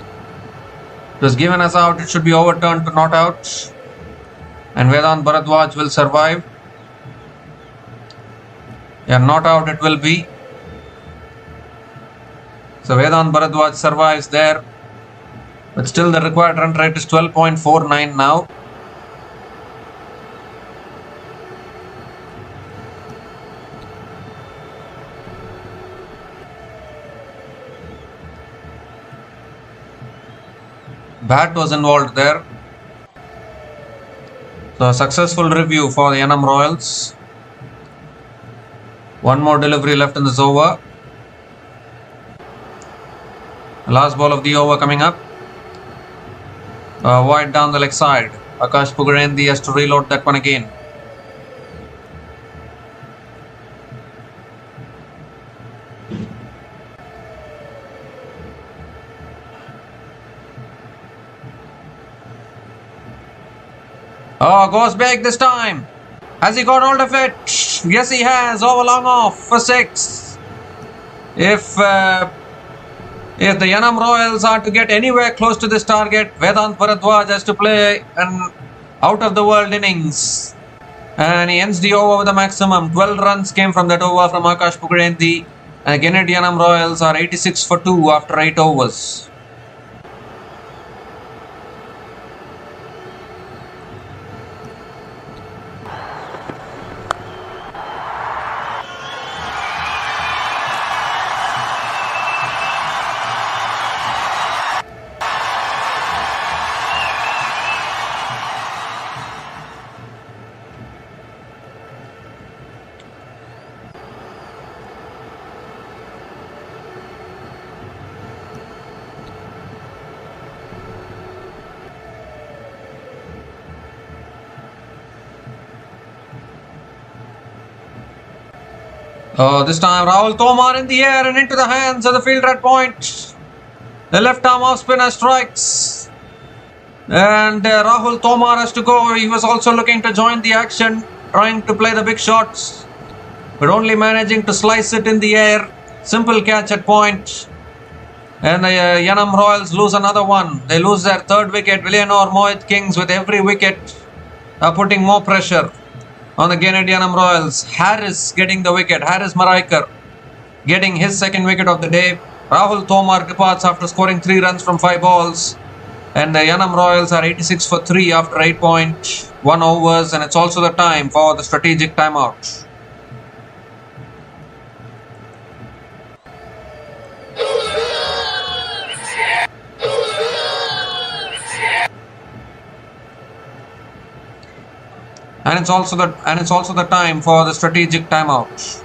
It was given as out, it should be overturned to not out. And Vedant Bharadwaj will survive. Yeah, not out it will be. So Vedant Bharadwaj survives there. But still the required run rate is 12.49 now. Bat was involved there. So a successful review for the Yanam Royals. One more delivery left in this over. Last ball of the over coming up. Wide down the leg side. Akash Pugarendi has to reload that one again. Oh, goes big this time. Has he got hold of it? Yes, he has. Over long off for 6. If the Yanam Royals are to get anywhere close to this target, Vedant Bharadwaj has to play an out-of-the-world innings. And he ends the over with a maximum. 12 runs came from that over from Akash Pugarendi. And Genid Yanam Royals are 86 for 2 after 8 overs. This time Rahul Tomar in the air and into the hands of the fielder at point. The left arm off spinner strikes. And Rahul Tomar has to go. He was also looking to join the action, trying to play the big shots, but only managing to slice it in the air. Simple catch at point. And the Yanam Royals lose another one. They lose their third wicket. Villianur Mohit Kings with every wicket are putting more pressure on the Genid Yanam Royals. Harris getting the wicket. Harris Maraikar getting his second wicket of the day. Rahul Tomar departs after scoring 3 runs from 5 balls. And the Yanam Royals are 86 for 3 after 8.1 overs. And it's also the time for the strategic timeout. And it's also the time for the strategic timeout.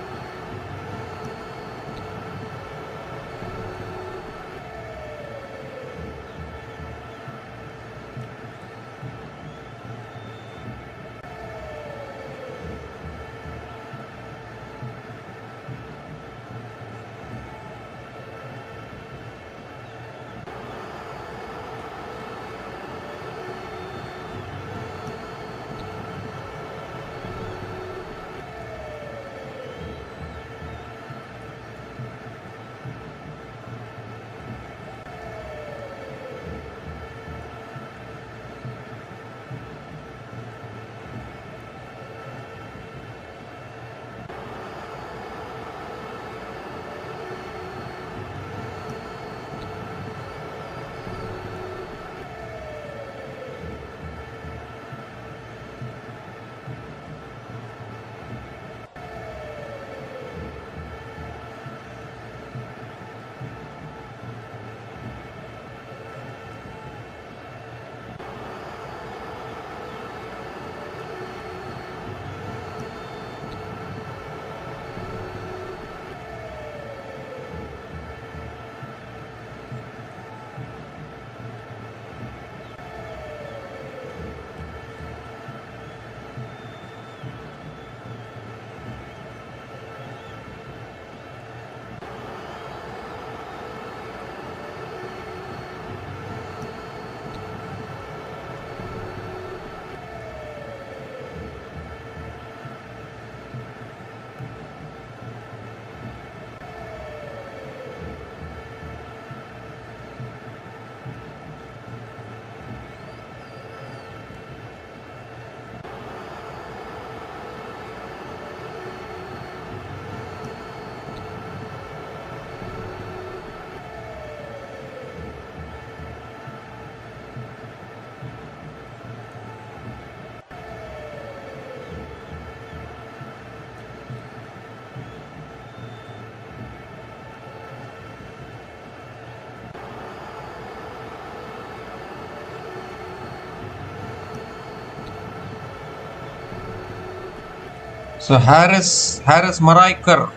So Harris Maraikar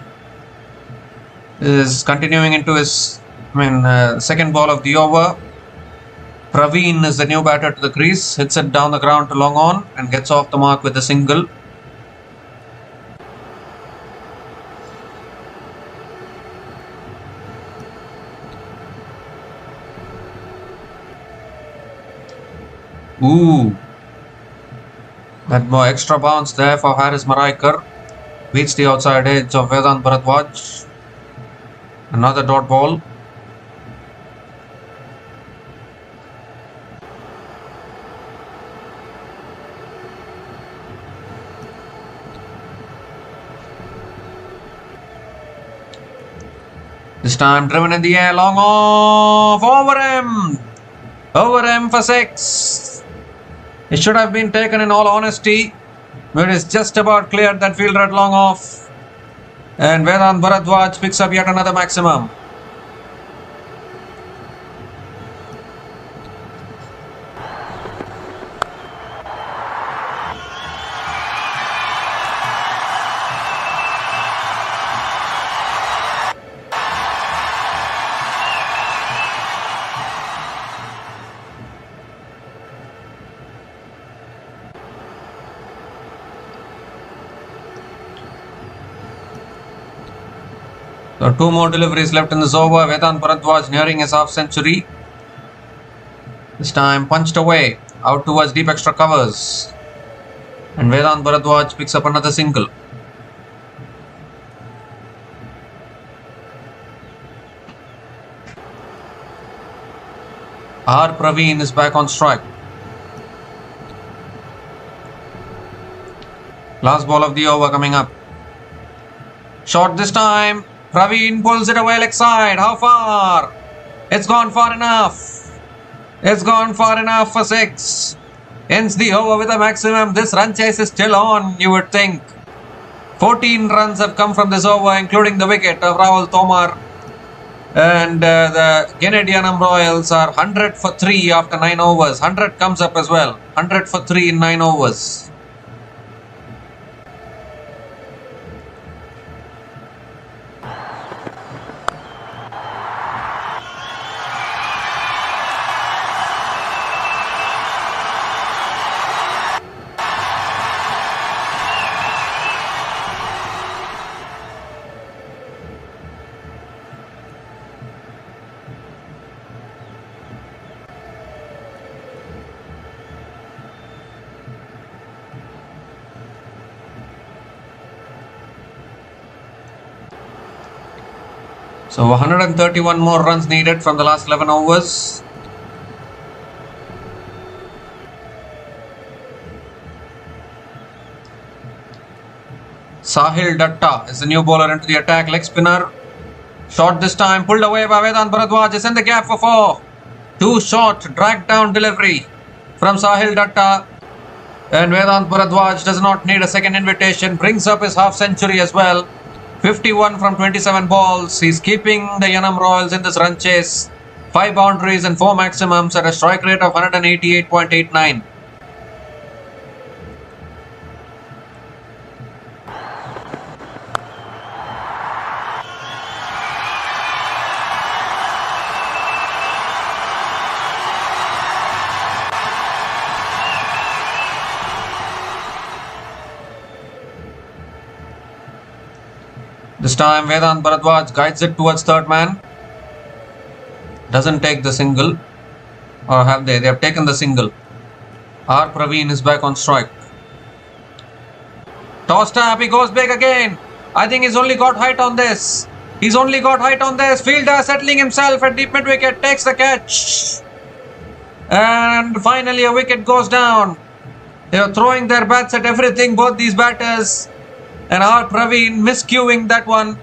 is continuing into his second ball of the over. Praveen is the new batter to the crease, hits it down the ground to long on and gets off the mark with a single. Ooh. That more extra bounce there for Harris Maraikar. Beats the outside edge of Vedant Bharadwaj. Another dot ball. This time driven in the air, long off, over him for 6. It should have been taken in all honesty, but it's just about cleared that fielder at long off. And Vedant Bharadwaj picks up yet another maximum. So 2 more deliveries left in this over. Vedant Bharadwaj nearing his half century. This time punched away, out towards deep extra covers. And Vedant Bharadwaj picks up another single. R. Praveen is back on strike. Last ball of the over coming up. Shot this time. Praveen pulls it away leg side. How far? It's gone far enough. It's gone far enough for 6. Ends the over with a maximum. This run chase is still on, you would think. 14 runs have come from this over, including the wicket of Rahul Tomar. And the Genid Yanam Royals are 100 for 3 after 9 overs. 100 comes up as well. 100 for 3 in 9 overs. So 131 more runs needed from the last 11 overs. Sahil Datta is the new bowler into the attack. Leg spinner. Shot this time. Pulled away by Vedant Bharadwaj. Is in the gap for 4. Too short. Dragged down delivery from Sahil Datta. And Vedant Bharadwaj does not need a second invitation. Brings up his half century as well. 51 from 27 balls. He's keeping the Yanam Royals in this run chase. 5 boundaries and 4 maximums at a strike rate of 188.89. This time Vedant Bharadwaj guides it towards third man. Doesn't take the single. Or have they? They have taken the single. R. Praveen is back on strike. Tossed up. He goes big again. I think he's only got height on this. He's only got height on this. Fielder settling himself at deep mid wicket. Takes the catch. And finally a wicket goes down. They are throwing their bats at everything, both these batters. And R. Praveen miscuing that one.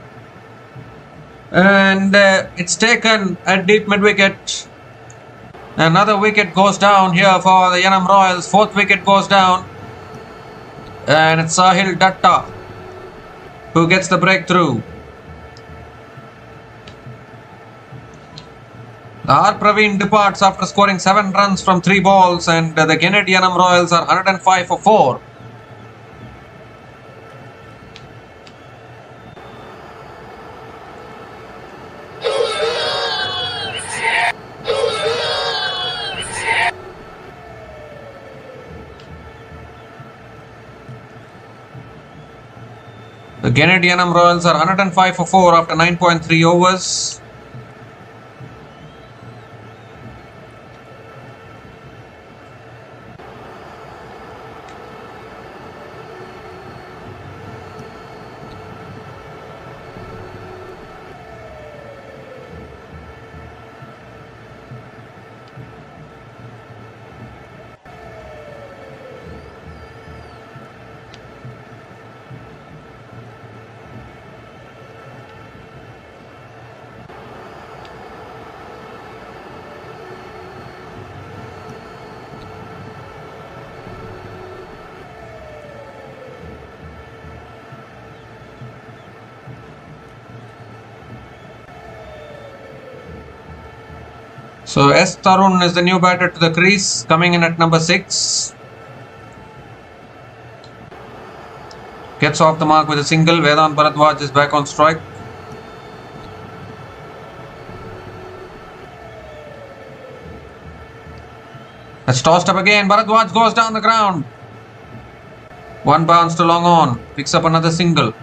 And it's taken at deep mid wicket. Another wicket goes down here for the Yanam Royals. 4th wicket goes down. And it's Sahil Datta who gets the breakthrough. The R. Praveen departs after scoring 7 runs from 3 balls. And the Genid Yanam Royals are 105 for 4. The Genid Yanam Royals are 105 for 4 after 9.3 overs. So S. Tarun is the new batter to the crease, coming in at number 6. Gets off the mark with a single. Vedant Bharadwaj is back on strike. That's tossed up again. Bharadwaj goes down the ground. 1 bounce to long on. Picks up another single.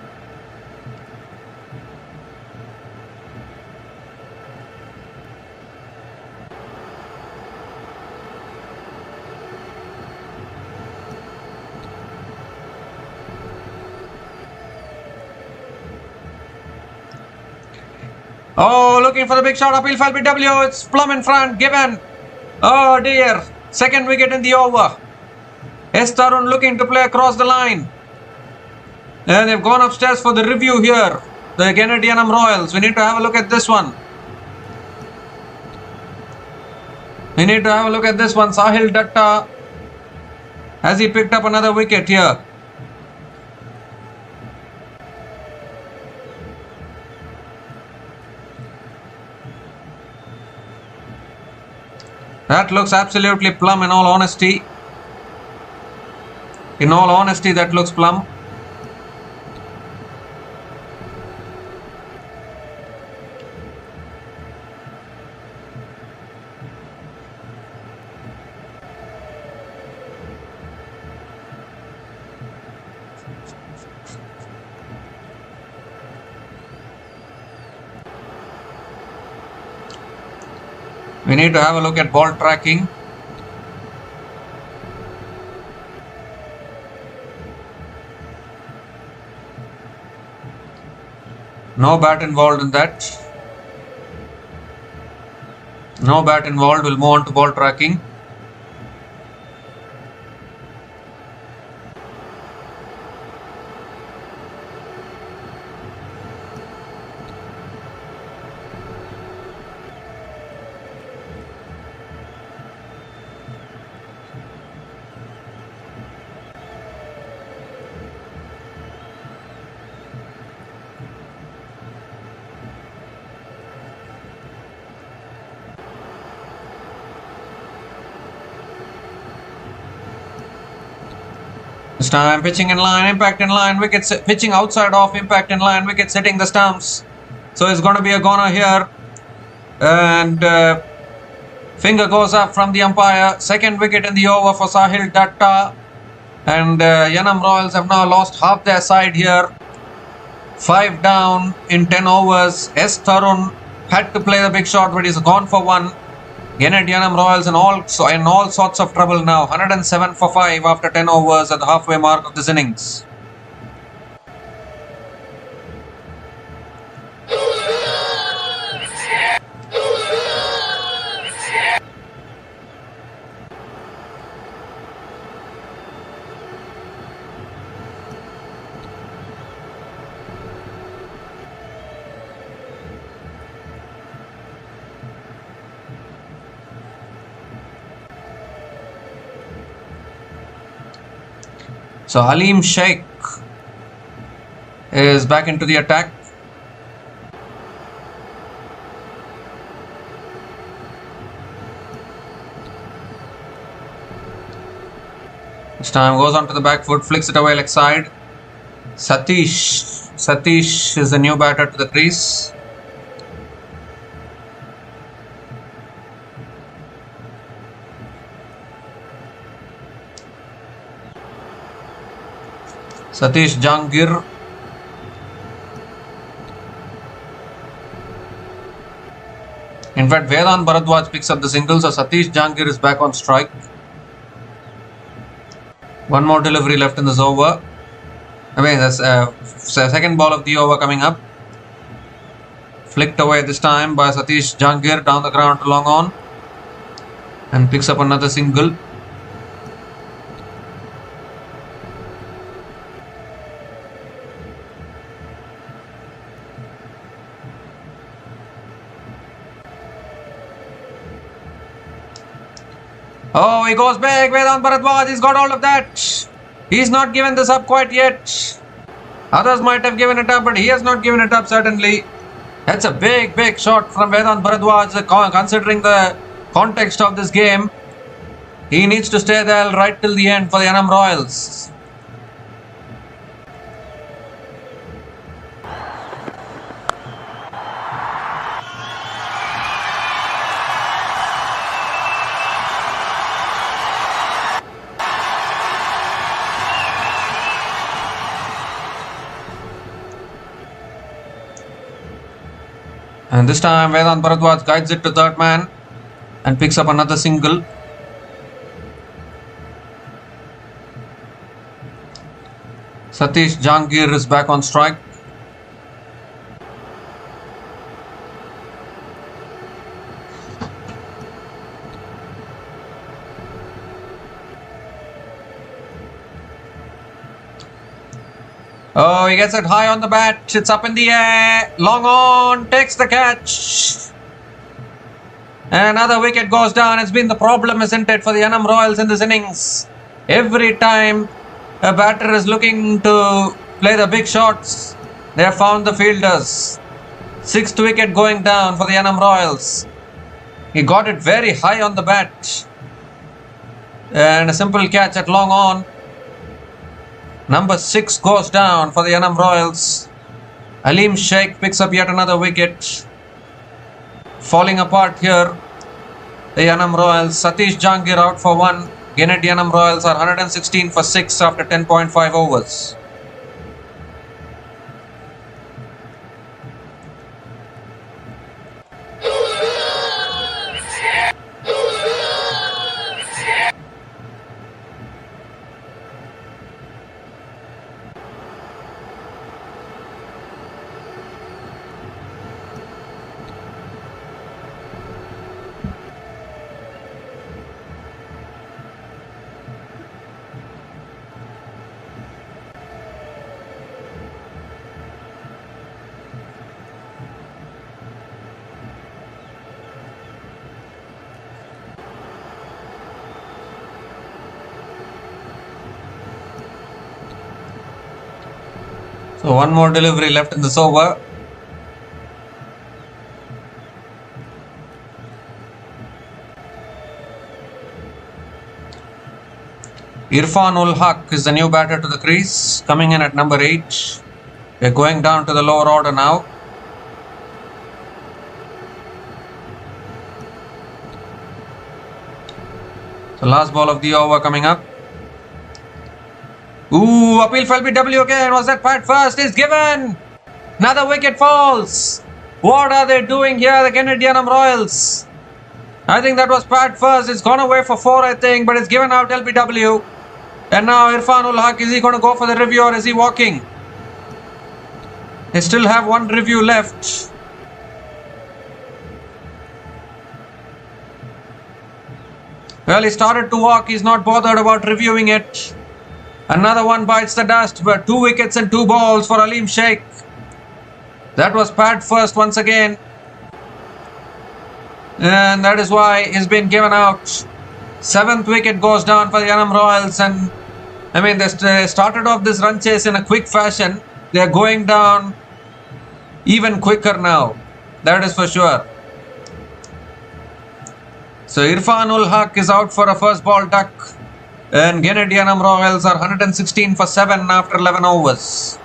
Oh, looking for the big shot. Appeal for LBW. It's plumb in front. Given. Oh dear. Second wicket in the over. S. Tarun looking to play across the line. And they've gone upstairs for the review here. The Genid Yanam Royals. We need to have a look at this one. We need to have a look at this one. Sahil Datta. Has he picked up another wicket here? That looks absolutely plumb in all honesty. In all honesty, that looks plumb. We need to have a look at ball tracking. No bat involved in that. No bat involved. We'll move on to ball tracking. This time pitching in line, impact in line, wickets pitching outside off, impact in line, wickets hitting the stumps. So it's going to be a goner here. And finger goes up from the umpire. Second wicket in the over for Sahil Datta. And Yanam Royals have now lost half their side here. 5 down in 10 overs. S. Tarun had to play the big shot, but he's gone for one. Genid Yanam Royals in all sorts of trouble now. 107 for 5 after 10 overs at the halfway mark of this innings. So Halim Sheikh is back into the attack. This time goes onto the back foot, flicks it away leg side. Satish is the new batter to the crease. Satish Jangir. In fact, Vedant Bharadwaj picks up the single, so Satish Jangir is back on strike. One more delivery left in this over. I mean, that's second ball of the over coming up. Flicked away this time by Satish Jangir down the ground to long on. And picks up another single. Oh, he goes big. Vedant Bharadwaj, he's got all of that. He's not given this up quite yet. Others might have given it up, but he has not given it up certainly. That's a big shot from Vedant Bharadwaj, considering the context of this game. He needs to stay there right till the end for the Yanam Royals. And this time Vedant Bharadwaj guides it to third man and picks up another single. Satish Jangir is back on strike. Oh, he gets it high on the bat. It's up in the air. Long on, takes the catch. Another wicket goes down. It's been the problem, isn't it, for the Yanam Royals in this innings? Every time a batter is looking to play the big shots, they have found the fielders. Sixth wicket going down for the Yanam Royals. He got it very high on the bat. And a simple catch at long on. Number 6 goes down for the Yanam Royals. Aleem Sheikh picks up yet another wicket. Falling apart here, the Yanam Royals. Satish Jangir out for 1. Genid Yanam Royals are 116 for 6 after 10.5 overs. So one more delivery left in this over. Irfan-ul Haq is the new batter to the crease, coming in at number 8. We're going down to the lower order now. The last ball of the over coming up. Ooh, appeal for LBW again. Was that Pat first? Is given. Another wicket falls. What are they doing here, the Genid Yanam Royals? I think that was Pat first. It's gone away for 4, I think, but it's given out LBW. And now Irfan-ul Haq, is he going to go for the review or is he walking? They still have one review left. Well, he started to walk. He's not bothered about reviewing it. Another one bites the dust, but 2 wickets and 2 balls for Aleem Sheikh. That was Pat first once again. And that is why he's been given out. 7th wicket goes down for the Yanam Royals. And I mean, they started off this run chase in a quick fashion. They're going down even quicker now. That is for sure. So Irfan-ul Haq is out for a first ball duck. And Genid Yanam Royals are 116 for 7 after 11 overs.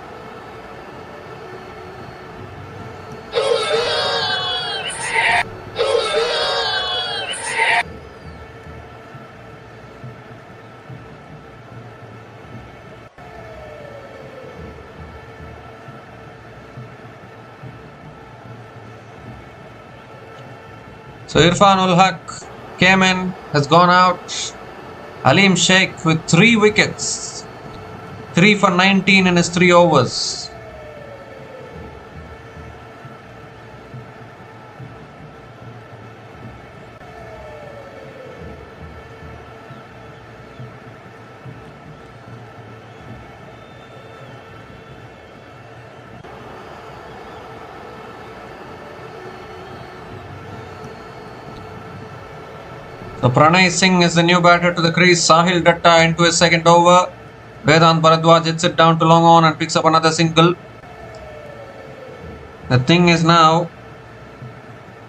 So Irfan-ul Haq came in, has gone out. Aleem Sheikh with 3 wickets. 3 for 19 in his 3 overs. So Pranay Singh is the new batter to the crease. Sahil Datta into his 2nd over. Vedant Bharadwaj hits it down to long on and picks up another single. The thing is now,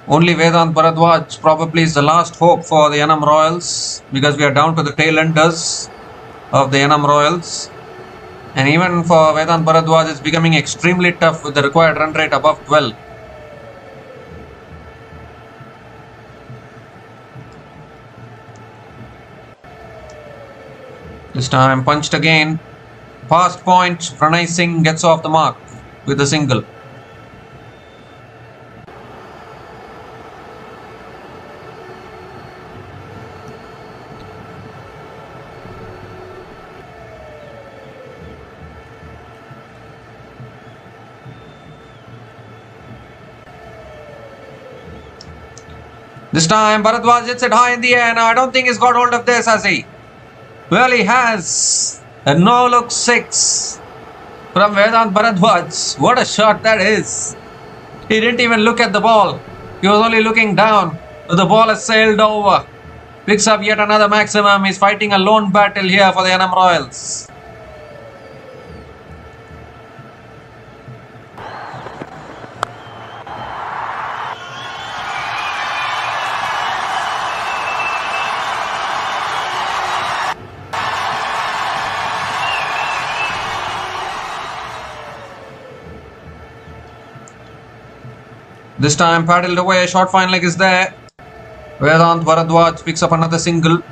only Vedant Bharadwaj probably is the last hope for the Yanam Royals, because we are down to the tail enders of the Yanam Royals. And even for Vedant Bharadwaj, it's becoming extremely tough with the required run rate above 12. This time punched again. Past point. Pranay Singh gets off the mark with a single. This time Bharadwaj hits it high in the air. Now I don't think he's got hold of this, has he? Well, he has. A no-look 6 from Vedant Bharadwaj. What a shot that is. He didn't even look at the ball. He was only looking down. The ball has sailed over. Picks up yet another maximum. He's fighting a lone battle here for the Yanam Royals. This time paddled away, short fine leg is there. Vedant Bharadwaj picks up another single.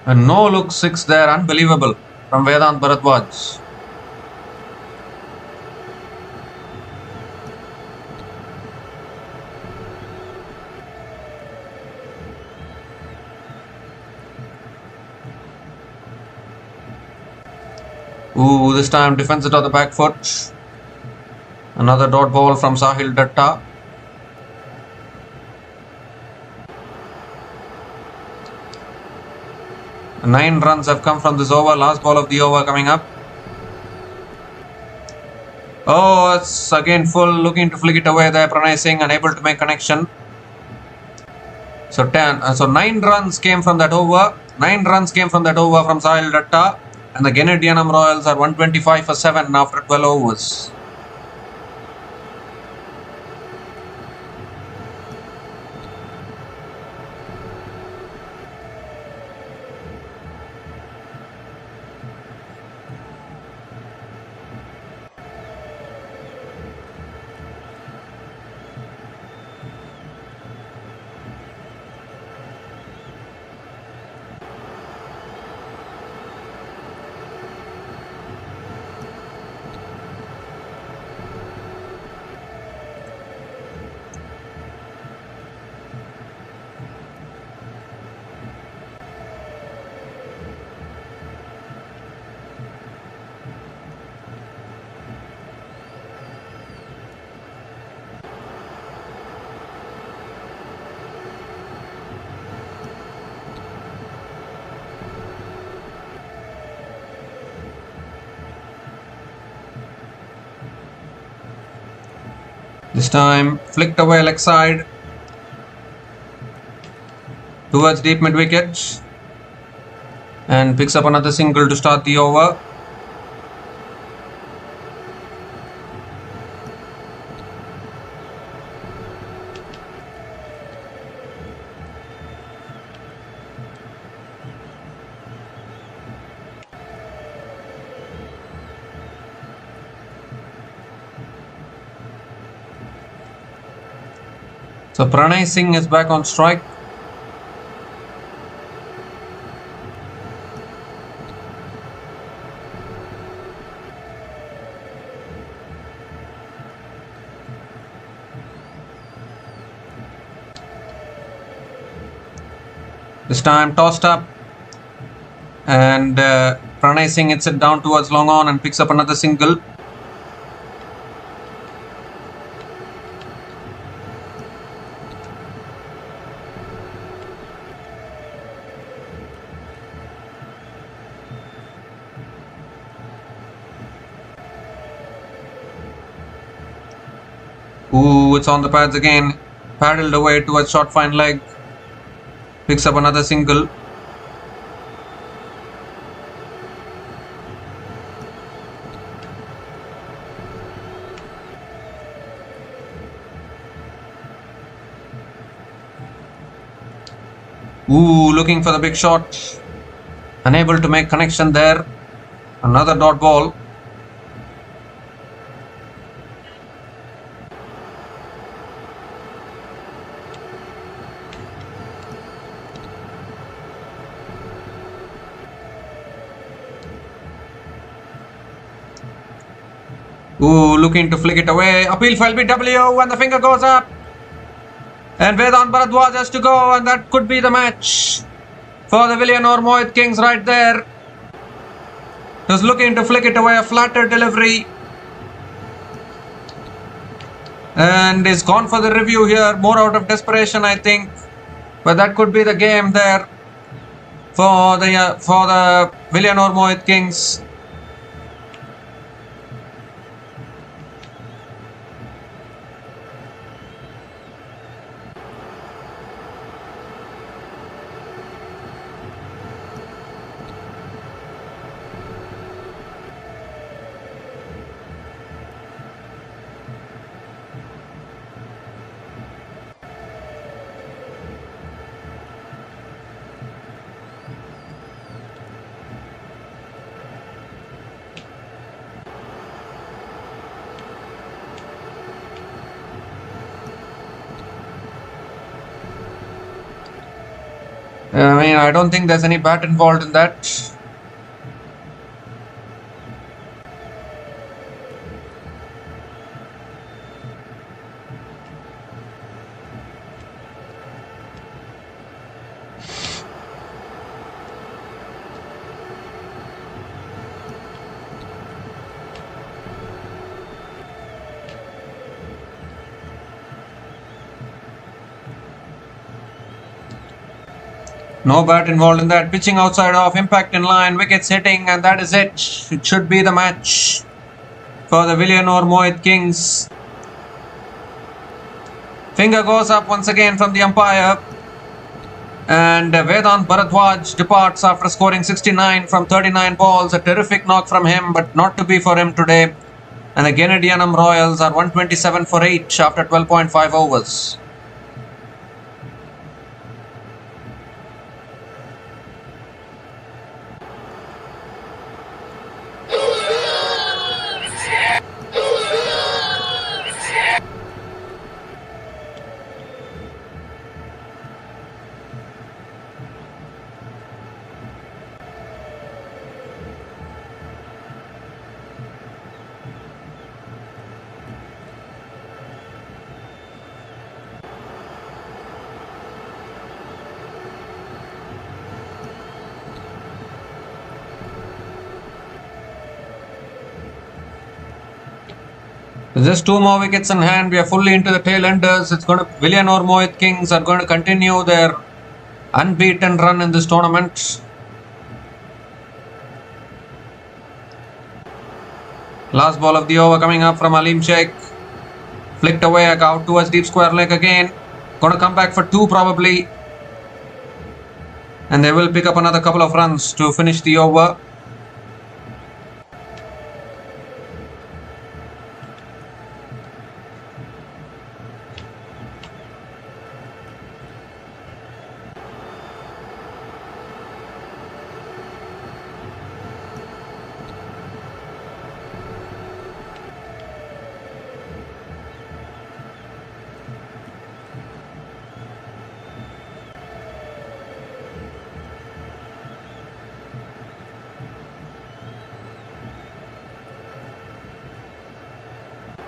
And no look 6 there, unbelievable from Vedant Bharadwaj. Ooh, this time defends it on the back foot. Another dot ball from Sahil Datta. Nine runs have come from this over. Last ball of the over coming up. Oh, it's again full. Looking to flick it away there. Pranay Singh unable to make connection. So 9 runs came from that over. 9 runs came from that over from Sahil Datta. And the Genid Yanam Royals are 125 for 7 after 12 overs. This time flicked away leg side towards deep mid wicket and picks up another single to start the over. So Pranay Singh is back on strike. This time tossed up and Pranay Singh hits it down towards long on and picks up another single. Ooh, it's on the pads again. Paddled away towards short fine leg. Picks up another single. Ooh, looking for the big shot. Unable to make connection there. Another dot ball. Ooh, looking to flick it away. Appeal for LBW and the finger goes up. And Vedant Bharadwaj has to go, and that could be the match for the Villianur Mohit Kings right there. Was looking to flick it away, a flatter delivery. And is gone for the review here, more out of desperation I think. But that could be the game there for the Villianur Mohit I don't think there's any bat involved in that. No bat involved in that. Pitching outside off, impact in line, wickets hitting, and that is it. It should be the match for the Villianur Mohit. Finger goes up once again from the umpire. And Vedant Bharadwaj departs after scoring 69 from 39 balls. A terrific knock from him, but not to be for him today. And the Genid Yanam Royals are 127 for 8 after 12.5 overs. Just 2 more wickets in hand. We are fully into the tail enders. Villianur Mohit are going to continue their unbeaten run in this tournament. Last ball of the over coming up from Alim Sheikh. Flicked away out towards deep square leg again. Going to come back for 2 probably. And they will pick up another couple of runs to finish the over.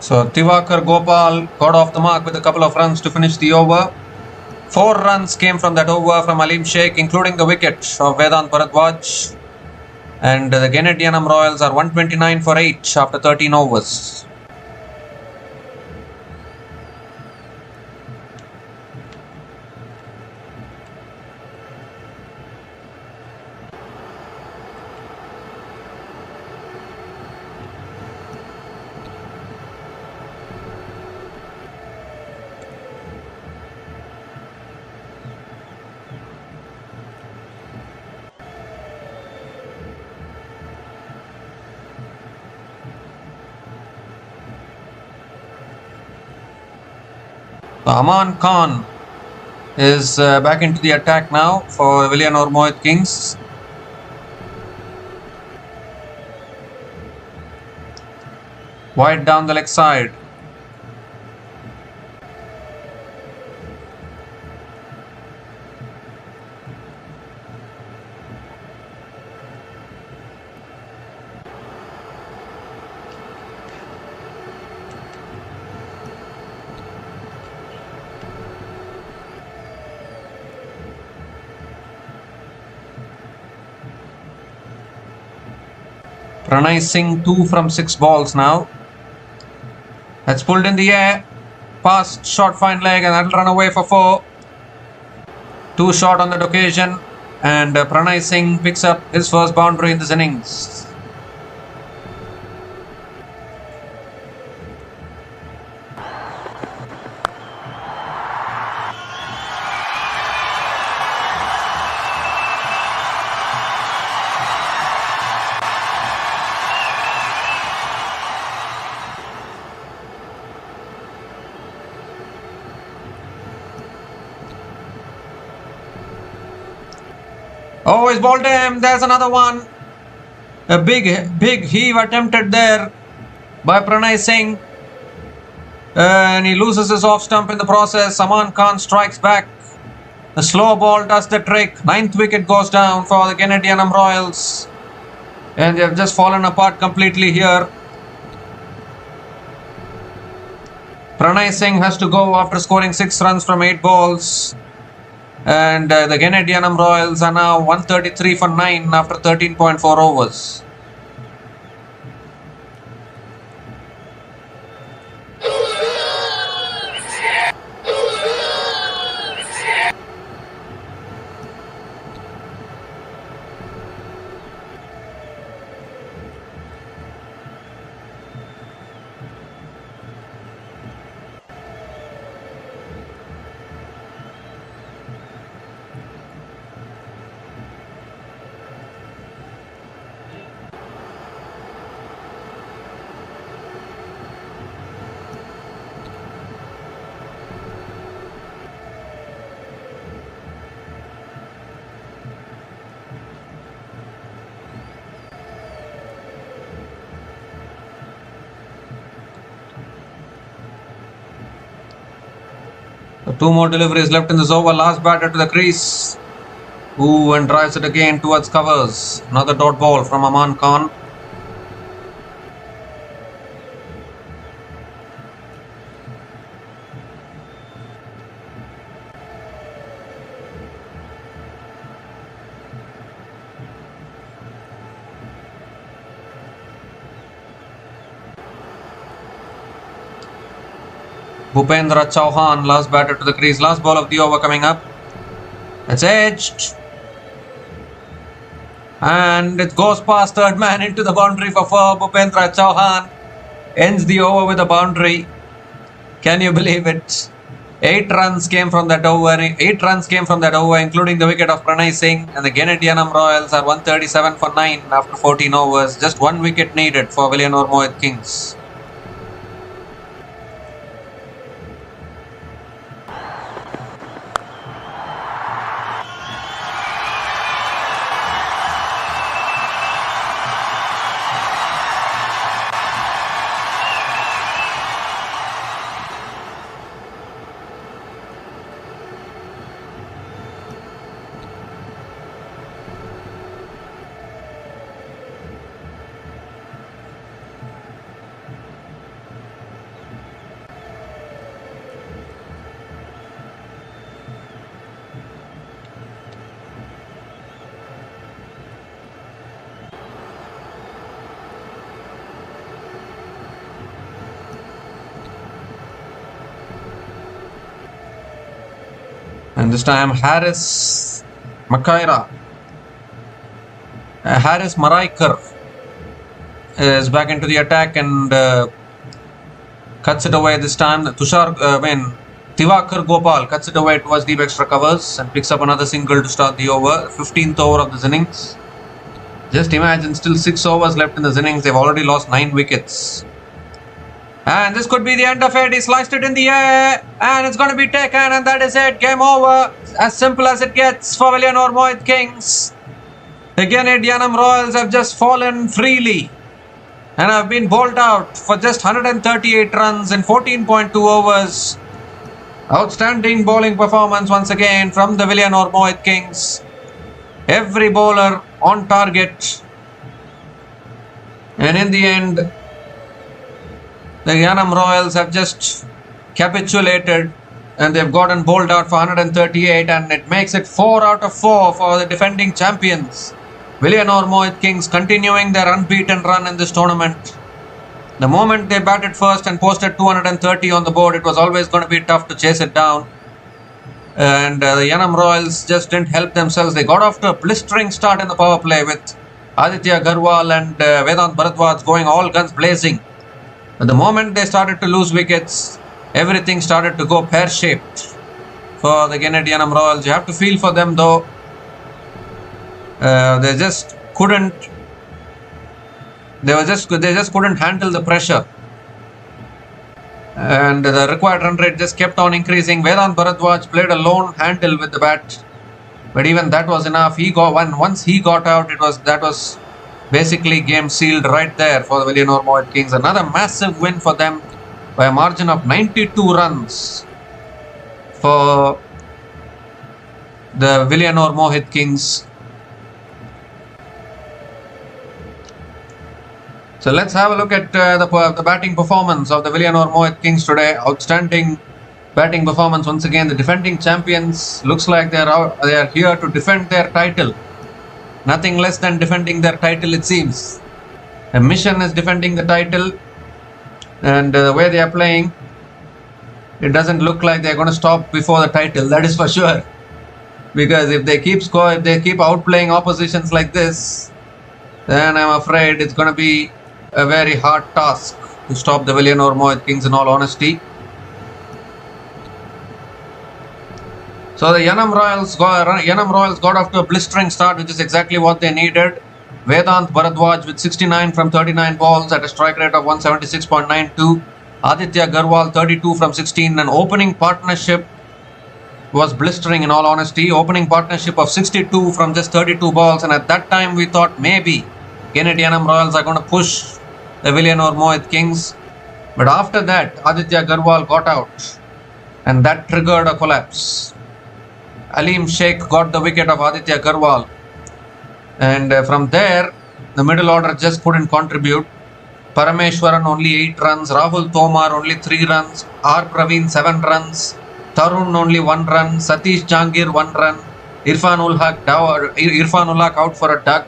So Tivakar Gopal got off the mark with a couple of runs to finish the over. 4 runs came from that over from Alim Sheikh, including the wicket of Vedant Bharadwaj. And the Genid Yanam Royals are 129 for 8 after 13 overs. So Aman Khan is back into the attack now for Villianur Mohit. Wide down the leg side. Pranay Singh 2 from 6 balls now. That's pulled in the air. Past short fine leg and that'll run away for 4. 2 short on that occasion. and Pranay Singh picks up his first boundary in this innings. Oh, he's bowled him. There's another one. A big heave attempted there by Pranay Singh. And he loses his off stump in the process. Aman Khan strikes back. The slow ball does the trick. 9th wicket goes down for the Genid Yanam Royals. And they have just fallen apart completely here. Pranay Singh has to go after scoring 6 runs from 8 balls. And the Genid Yanam Royals are now 133 for 9 after 13.4 overs. So 2 more deliveries left in this over. Last batter to the crease. Ooh, and drives it again towards covers. Another dot ball from Aman Khan. Bhupendra Chauhan, last batter to the crease. Last ball of the over coming up. It's edged. And it goes past third man into the boundary for 4. Bhupendra Chauhan ends the over with a boundary. Can you believe it? 8 runs came from that over. 8 runs came from that over, including the wicket of Pranay Singh. And the Genid Yanam Royals are 137 for 9 after 14 overs. Just 1 wicket needed for Villianur Mohit Kings. And this time Harris Maraikar is back into the attack and cuts it away this time. Tivakar Gopal cuts it away towards deep extra covers and picks up another single to start the over. 15th over of this innings. Just imagine, still 6 overs left in this innings. They've already lost 9 wickets. And this could be the end of it. He sliced it in the air and it's going to be taken, and that is it. Game over. As simple as it gets for Villianur Mohit Kings. The Genid Yanam Royals have just fallen freely and have been bowled out for just 138 runs in 14.2 overs. Outstanding bowling performance once again from the Villianur Mohit Kings. Every bowler on target. And in the end, the Yanam Royals have just capitulated and they've gotten bowled out for 138, and it makes it 4 out of 4 for the defending champions. Villianur Mohit Kings continuing their unbeaten run in this tournament. The moment they batted first and posted 230 on the board, it was always going to be tough to chase it down. And the Yanam Royals just didn't help themselves. They got off to a blistering start in the power play with Aditya Garwal and Vedant Bharadwaj going all guns blazing. But the moment they started to lose wickets, everything started to go pear-shaped for the Genid Yanam Royals. You have to feel for them though. They just couldn't handle the pressure. And the required run rate just kept on increasing. Vedant Bharadwaj played a lone handle with the bat, but even that was enough. Once he got out, that was basically game sealed right there for the Villianur Mohit Kings. Another massive win for them by a margin of 92 runs for the Villianur Mohit Kings. So let's have a look at the batting performance of the Villianur Mohit Kings today. Outstanding batting performance once again. The defending champions looks like they are here to defend their title. Nothing less than defending their title, it seems. The mission is defending the title, and the way they are playing, it doesn't look like they are going to stop before the title. That is for sure. Because if they keep outplaying oppositions like this, then I'm afraid it's going to be a very hard task to stop the Villianur Mohit Kings, in all honesty. So the Yanam Royals got off to a blistering start, which is exactly what they needed. Vedant Bharadwaj with 69 from 39 balls at a strike rate of 176.92. Aditya Garwal 32 from 16. An opening partnership was blistering, in all honesty. Opening partnership of 62 from just 32 balls, and at that time we thought maybe Genid Yanam Royals are going to push the Villianur Mohit Kings. But after that, Aditya Garwal got out, and that triggered a collapse. Aleem Sheikh got the wicket of Aditya Garwal, and from there the middle order just couldn't contribute. Parameshwaran only 8 runs, Rahul Tomar only 3 runs, R. Praveen 7 runs, Tarun only 1 run, Satish Jangir 1 run, Irfan ul Haq out for a duck.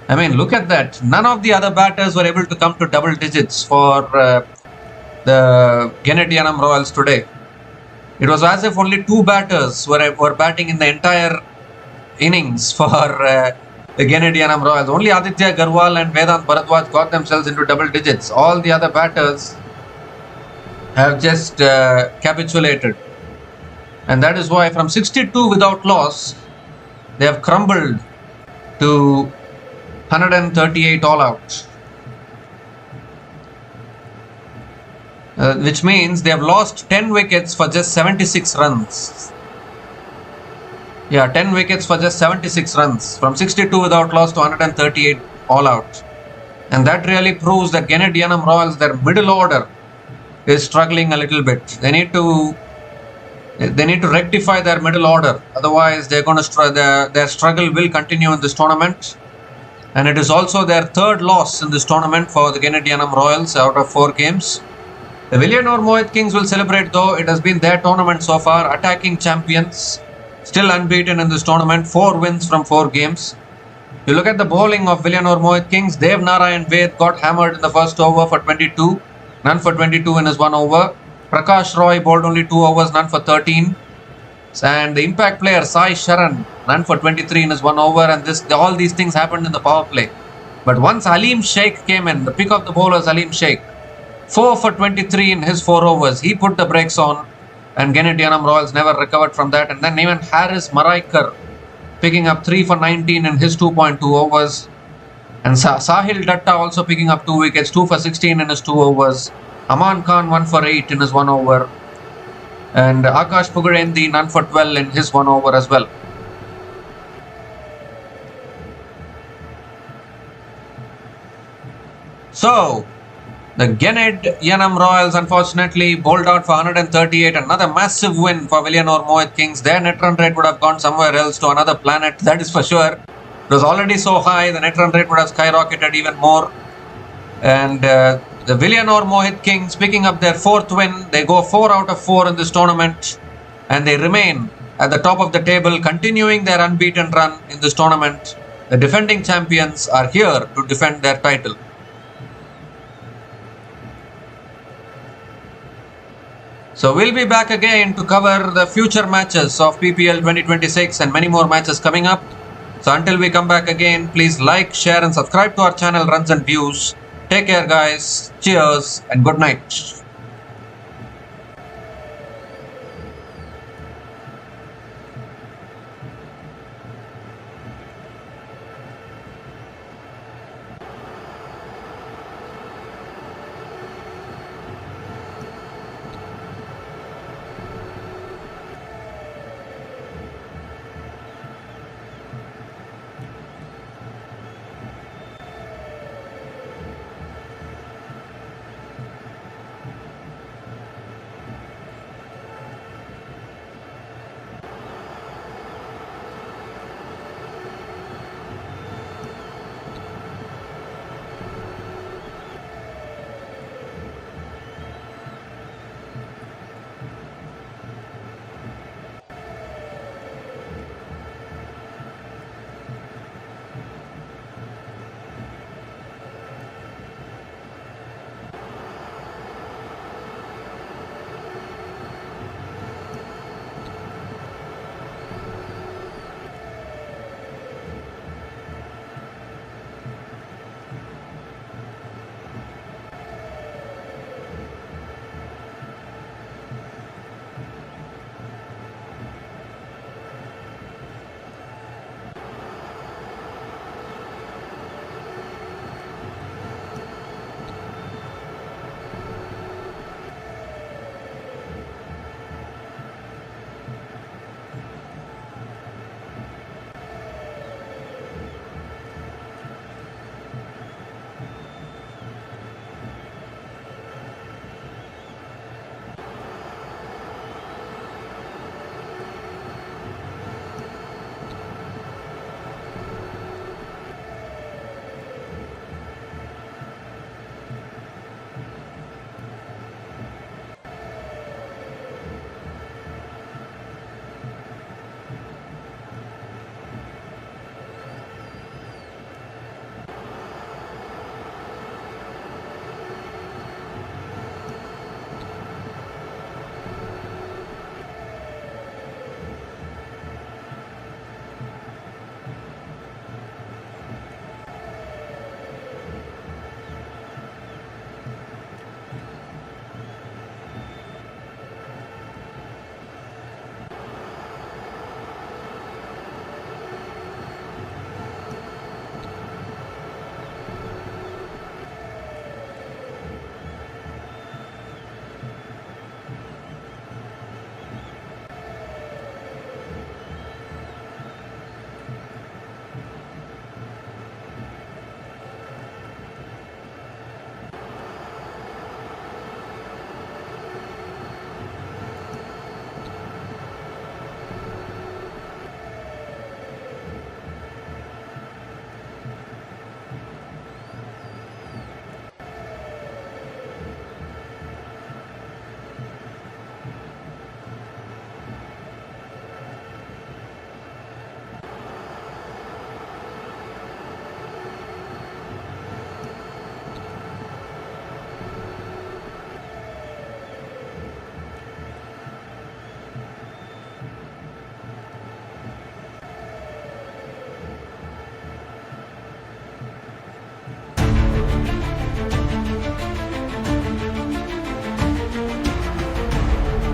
I mean, look at that. None of the other batters were able to come to double digits for the Genid Yanam Royals today. It was as if only 2 batters were batting in the entire innings for the Genid Yanam Royals. Only Aditya Garwal and Vedant Bharadwaj got themselves into double digits. All the other batters have just capitulated. And that is why from 62 without loss, they have crumbled to 138 all out. Which means they have lost 10 wickets for just 76 runs. Yeah, 10 wickets for just 76 runs. From 62 without loss to 138 all out. And that really proves that Genid Yanam Royals, their middle order, is struggling a little bit. They need to rectify their middle order. Otherwise, they're going to their struggle will continue in this tournament. And it is also their 3rd loss in this tournament for the Genid Yanam Royals out of 4 games. The Villianur Mohit Kings will celebrate though. It has been their tournament so far. Attacking champions. Still unbeaten in this tournament. 4 wins from 4 games. You look at the bowling of Villianur Mohit Kings. Dev Narayan Ved got hammered in the first over for 22. None for 22 in his 1 over. Prakash Roy bowled only 2 overs. None for 13. And the impact player Sai Sharan, none for 23 in his 1 over. And all these things happened in the power play. But once Aleem Sheikh came in, the pick of the bowlers Aleem Sheikh, 4 for 23 in his 4 overs. He put the brakes on, and Genid Yanam Royals never recovered from that. And then even Haris Maraikar picking up 3 for 19 in his 2.2 overs. And Sahil Datta also picking up 2 wickets, 2 for 16 in his 2 overs. Aman Khan 1 for 8 in his 1 over. And Akash Pugarendi none for 12 in his 1 over as well. So, the Genid Yanam Royals unfortunately bowled out for 138. Another massive win for Villianur Mohit Kings. Their net run rate would have gone somewhere else to another planet, that is for sure. It was already so high, the net run rate would have skyrocketed even more. And the Villianur Mohit Kings picking up their 4th win. They go 4 out of 4 in this tournament. And they remain at the top of the table, continuing their unbeaten run in this tournament. The defending champions are here to defend their title. So we'll be back again to cover the future matches of PPL 2026 and many more matches coming up. So until we come back again, please like, share and subscribe to our channel Runs and Views. Take care guys, cheers and good night.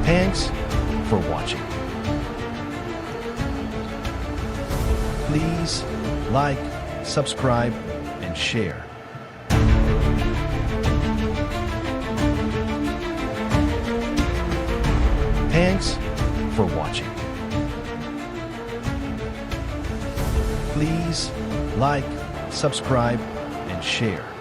Thanks for watching. Please like, subscribe, and share. Thanks for watching. Please like, subscribe, and share.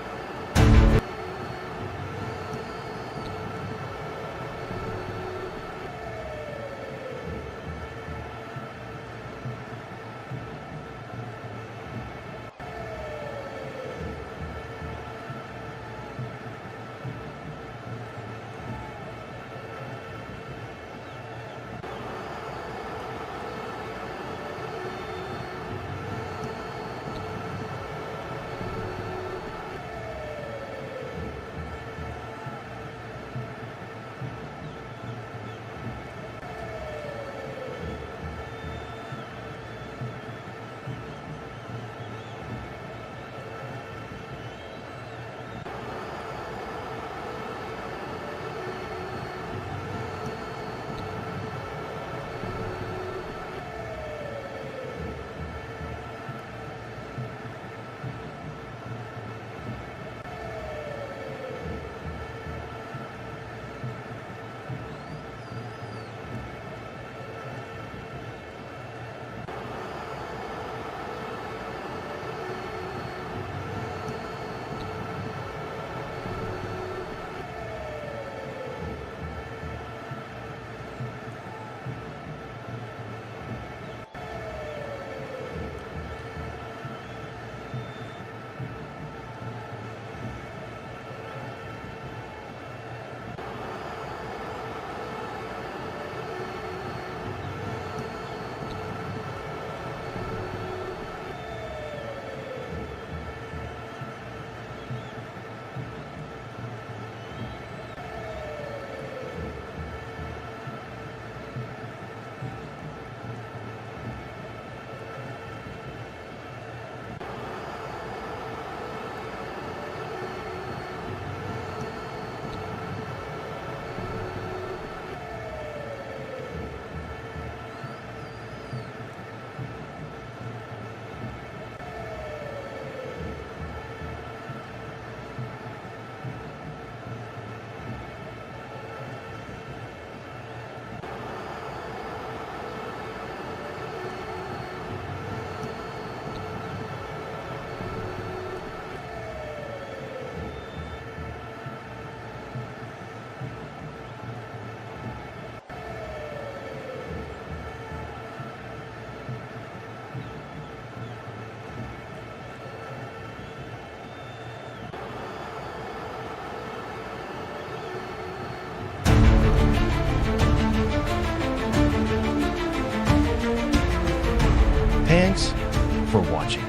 for watching.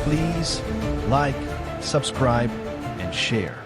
Please like, subscribe, and share.